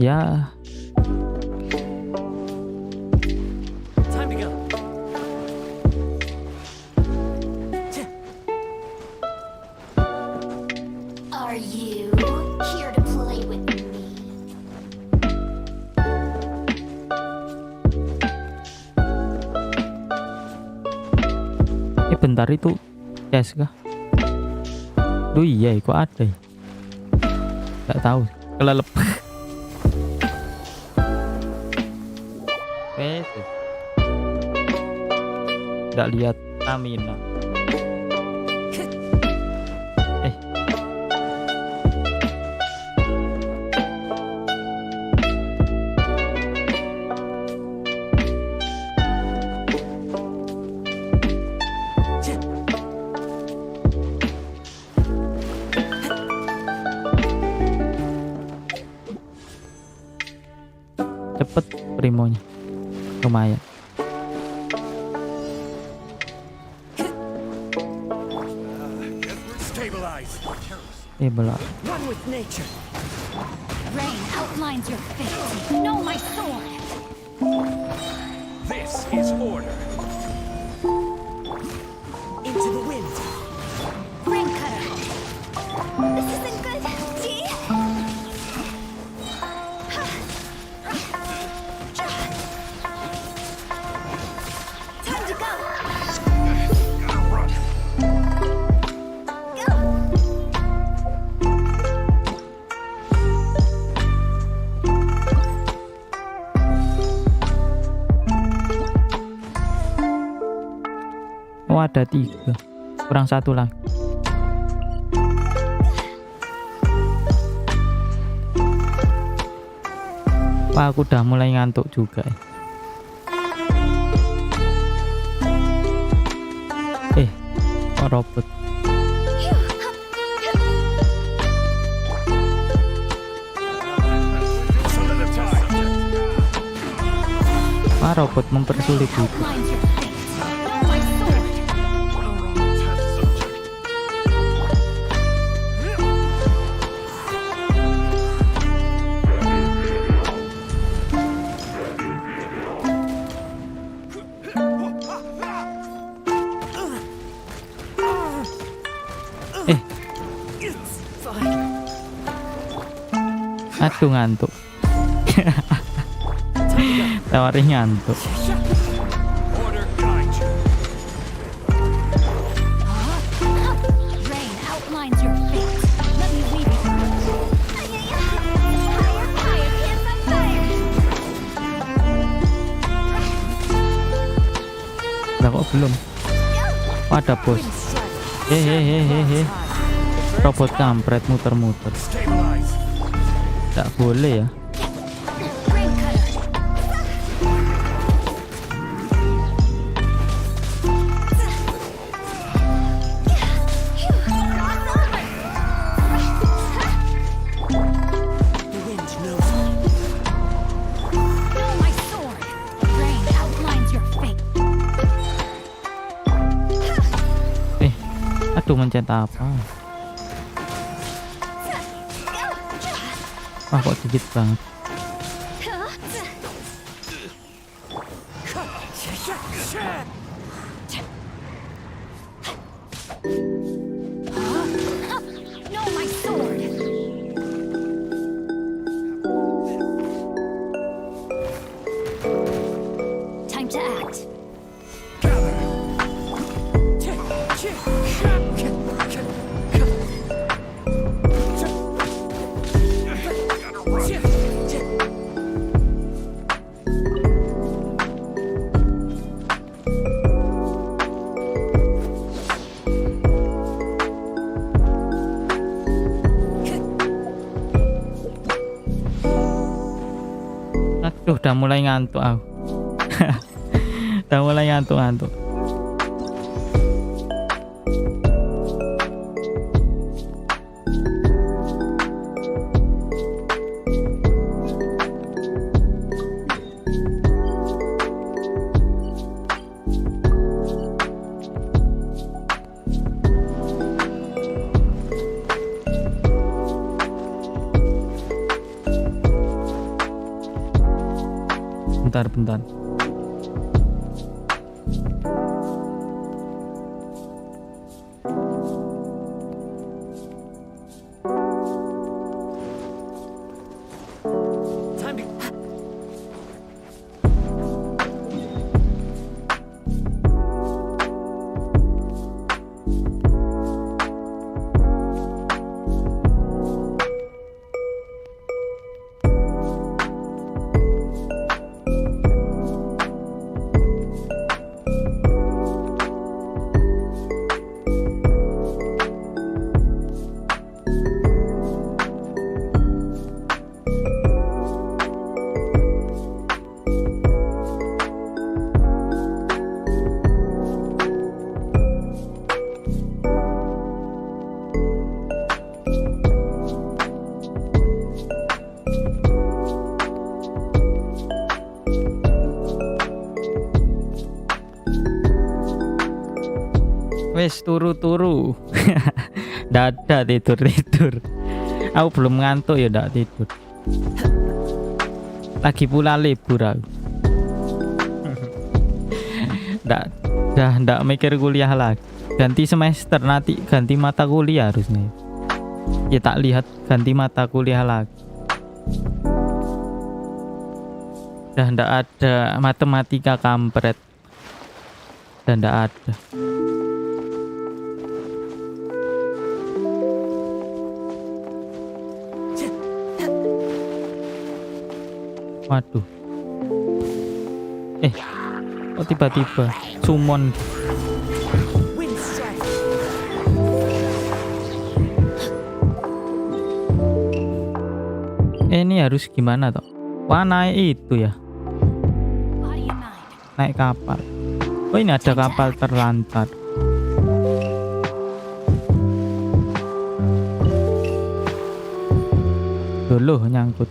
Ya, Time to go. Are you here to play with me? bentar itu chest kah? Duh iya, kok ada ya? Gak tahu, kelelep. Gak lihat stamina. Cepet primonya, lumayan. Belah. Run with nature. Rain outlines your fate. Know my sword. This is order. Into the wind. Ring cutter. This isn't good. See? Time to go. Oh, ada 3, kurang 1 lagi. Wah, aku udah mulai ngantuk juga. Oh, robot. Wah, robot mempersulit hidup. Aduh, ngantuk. Tawarin ngantuk. Rain outlines your fate. Let me weave it. Lah kok belum? Oh, ada bos. Hehehehe. Robot kampret muter-muter. Tak boleh ya. Aduh, mencet apa? Wah, kok dikit banget. Know my sword. Time to act. Aduh, udah mulai ngantuk aku. Udah mulai ngantuk. Bentar. Wes turu. Dada tidur. Aku belum ngantuk ya ndak tidur. Lagi pula libur aku. Ndak mikir kuliah lagi. Ganti semester nanti ganti mata kuliah harusnya. Ya tak lihat ganti mata kuliah lagi. Ndak ada matematika kampret. Dan ndak ada. Waduh. Kok tiba-tiba summon. Ini harus gimana toh? Wah, naik itu ya. Naik kapal. Oh, ini ada kapal terlantar. Dulu nyangkut.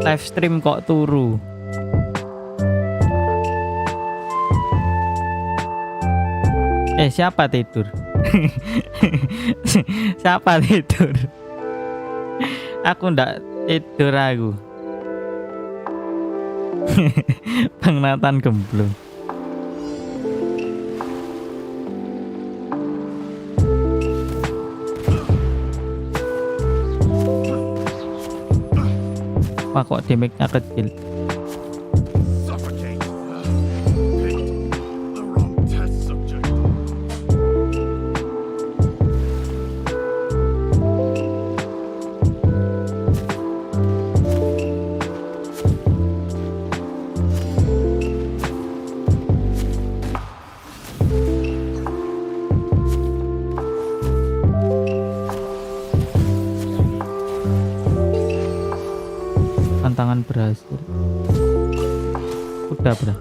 Live stream kok turu. Siapa tidur? Siapa tidur? Aku ndak tidur aku. Bang Nathan gemblong. Wah, kok damage-nya kecil. Tantangan berhasil. Udah bro.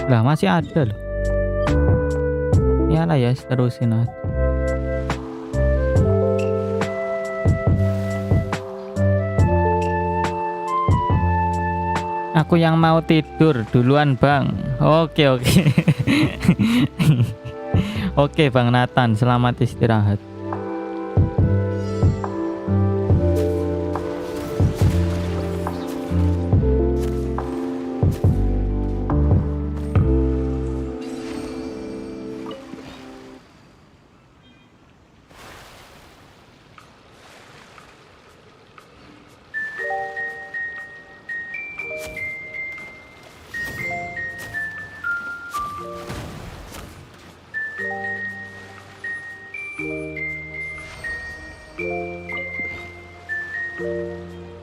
Lah masih ada loh. Iyalah ya, terusin aja. Aku yang mau tidur duluan bang. Oke. Oke Bang Nathan, selamat istirahat.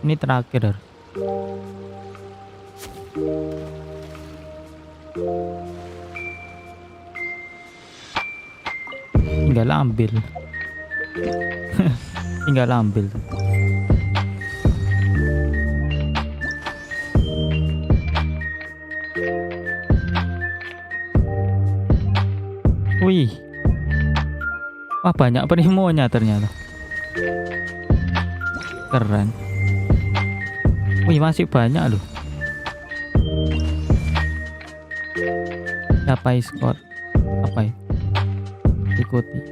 Ini terakhir. Tinggal ambil. Tinggal ambil. Wih. Wah, banyak primonya ternyata. Keren. Wih, masih banyak loh. Capai skor. Apa itu? Ikuti.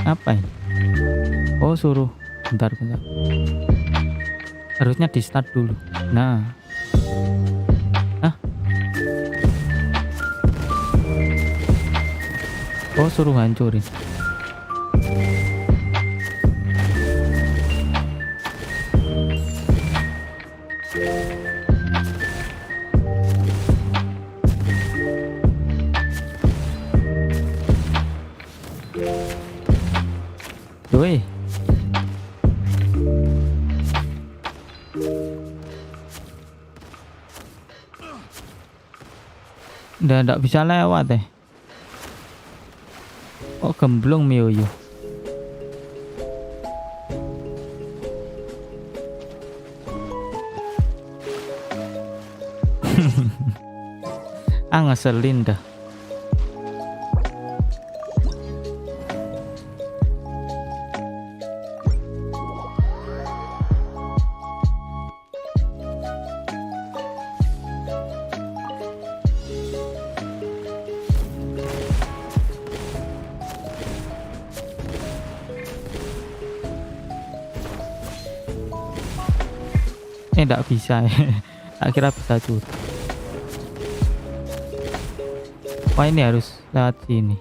Apa ini? Oh, suruh bentar. Harusnya di start dulu. Nah. Hah? Oh, suruh hancurin. Woi. Udah nggak bisa lewat deh. Oh, gemblong Mioyo. Ngeselin dah. Nggak bisa ya. Tak kira bisa curut. Wah, ini harus lewat sini.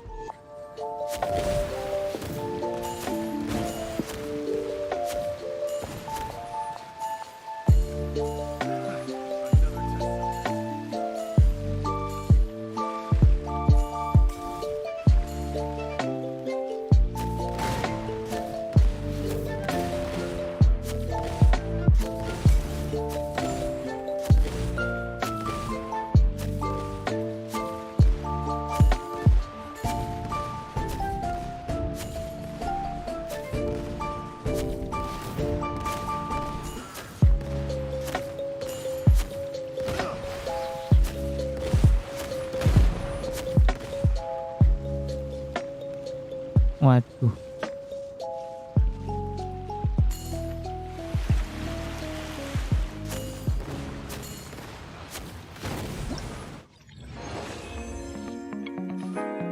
Waduh.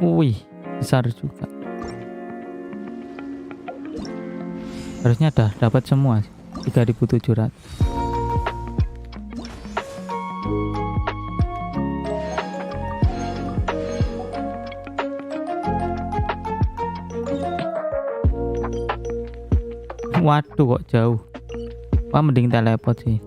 Wih, besar juga. Harusnya dah dapat semua 3.700. Waduh kok jauh. Wah mending teleport sih.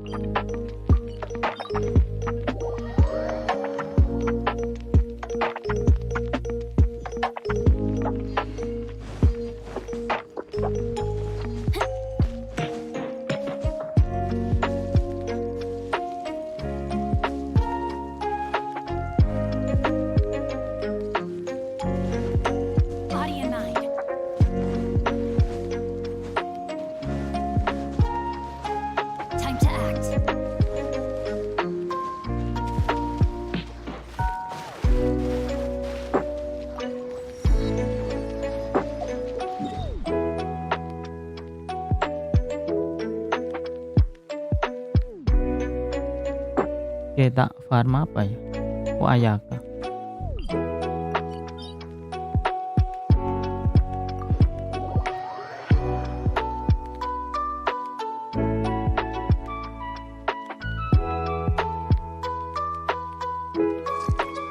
Oke, tak farm apa ya? Oh, Ayaka.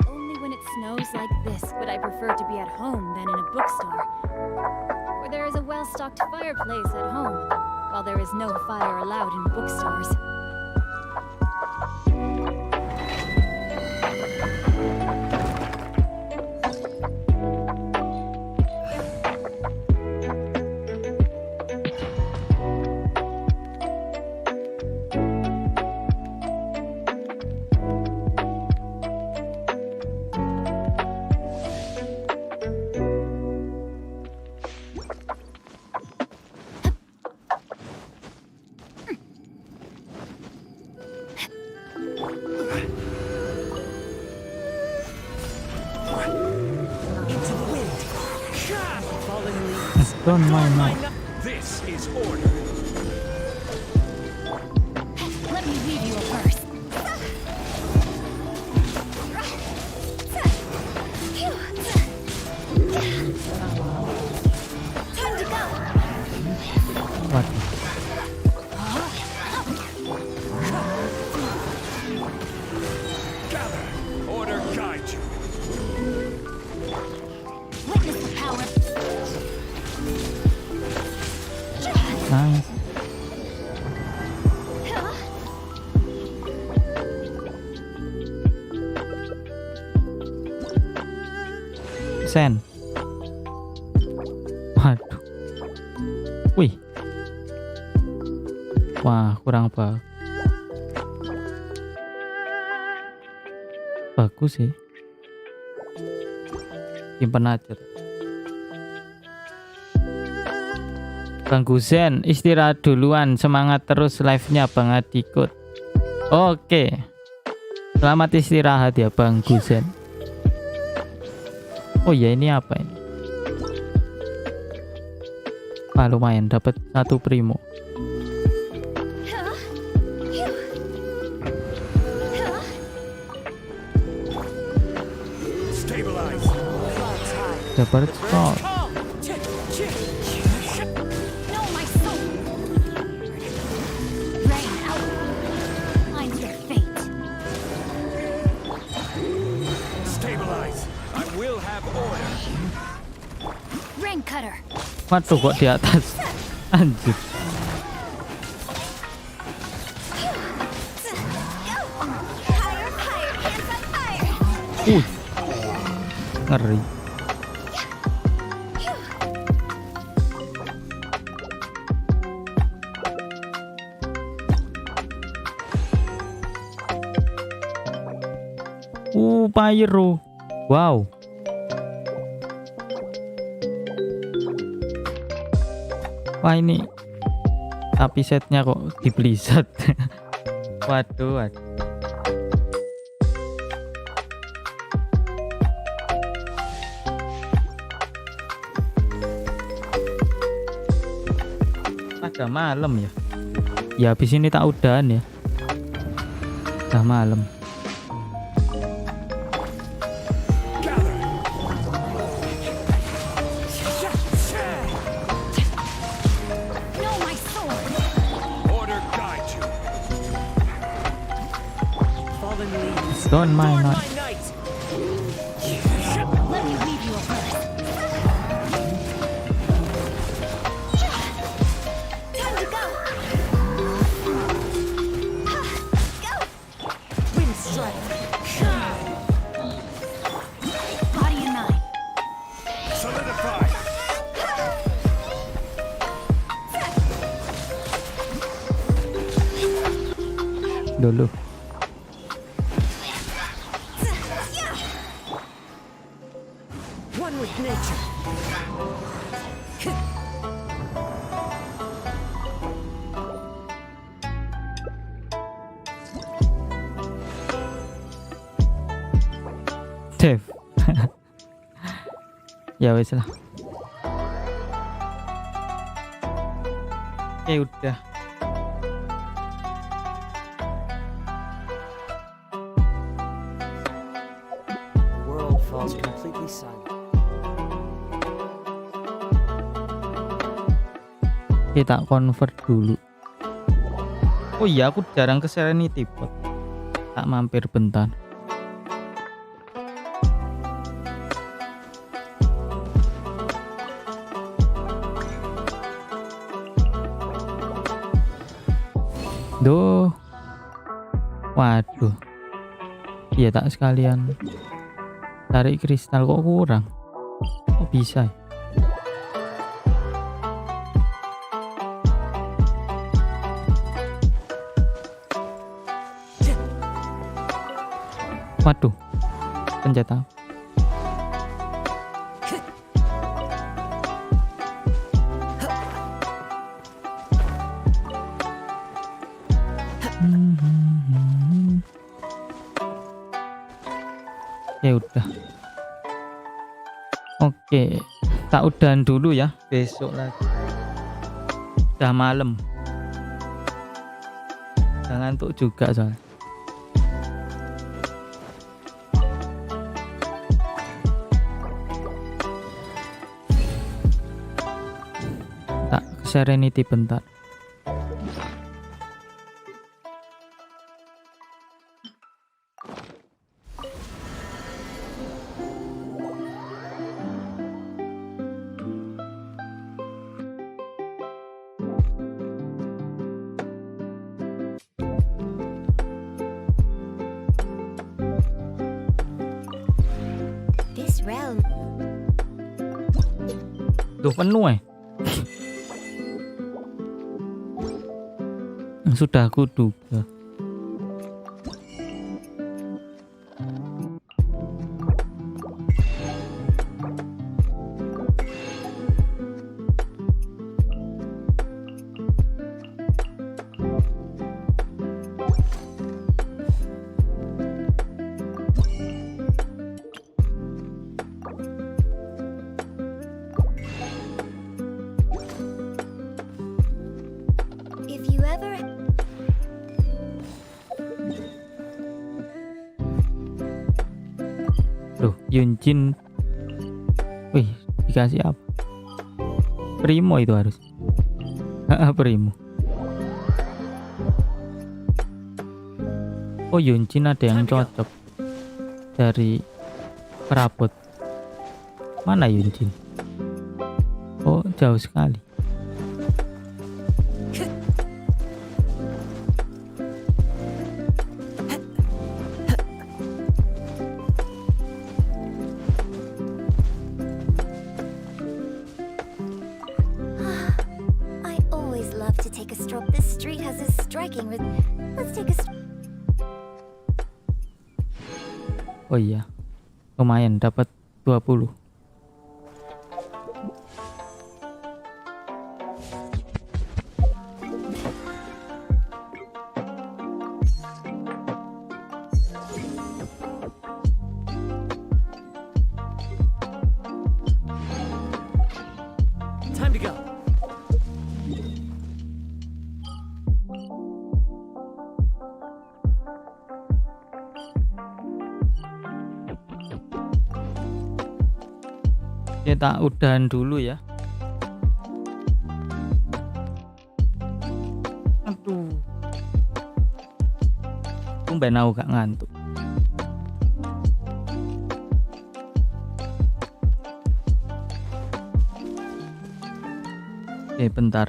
Only when it snows like this would I prefer to be at home than in a bookstore, where there is a well-stocked fireplace at home, while there is no fire allowed in bookstores. Don't mind now. This is order. Let me leave you a purse. Time to go. What? Gather. Order guide you. Witness the power. Nice. Sen. Waduh. Wih. Wah, kurang bagus sih. Simpen aja. Bang Guzen, istirahat duluan, semangat terus live-nya Bang Adikut. Oke. Selamat istirahat ya Bang Guzen. Oh ya, ini apa ini? Wah, lumayan dapat 1 primo. Dapat stop. Waduh kok di atas. Anjir. Ngeri. Pyro. Wow. Wah ini, tapi setnya kok di Blizzard. Waduh. Ada malam ya. Ya habis ini tak udahan ya. Udah malam. Don't mind not. dulu. One with nature. Dev. Ya wes lah. Oke udah. World falls completely silent. Kita convert dulu. Oh iya, aku jarang ke Serenity Pot. Tak mampir bentar. Duh. Waduh. Iya tak sekalian tarik kristal kok kurang. Kok bisa ya? Waduh. Pencet apa? Ya udah. Oke, tak udahan dulu ya, besok lagi. Udah malam. Jangan ngantuk juga soalnya. Tak ke Serenity bentar. This realm. Duh penuh Sudah aku duga. If you ever Loh, Yunjin. Wih, dikasih apa? Primo itu harus. Primo. Oh, Yunjin ada yang cocok dari perabot. Mana Yunjin? Oh, jauh sekali. I always love to take a stroll. This street has a striking with. Let's take a Oh iya, lumayan dapat 20. Time to go. Kita udahan dulu ya. Aduh. Tumben aku gak ngantuk. Oke, bentar.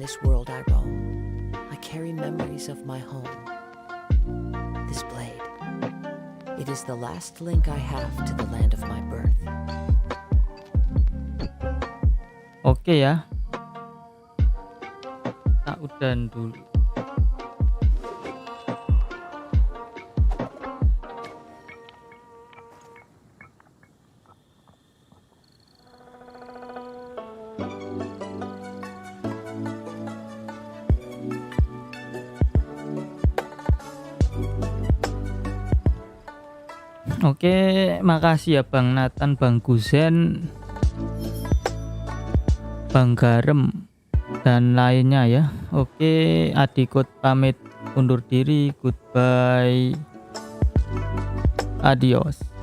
this world I roam, I carry memories of my home. This blade, it is the last link I have to the land of my birth. Oke ya. Tak udahan dulu. Oke, makasih ya Bang Nathan, Bang Guzen, Bang Garem, dan lainnya ya. Oke, Adikut pamit undur diri. Goodbye. Adios.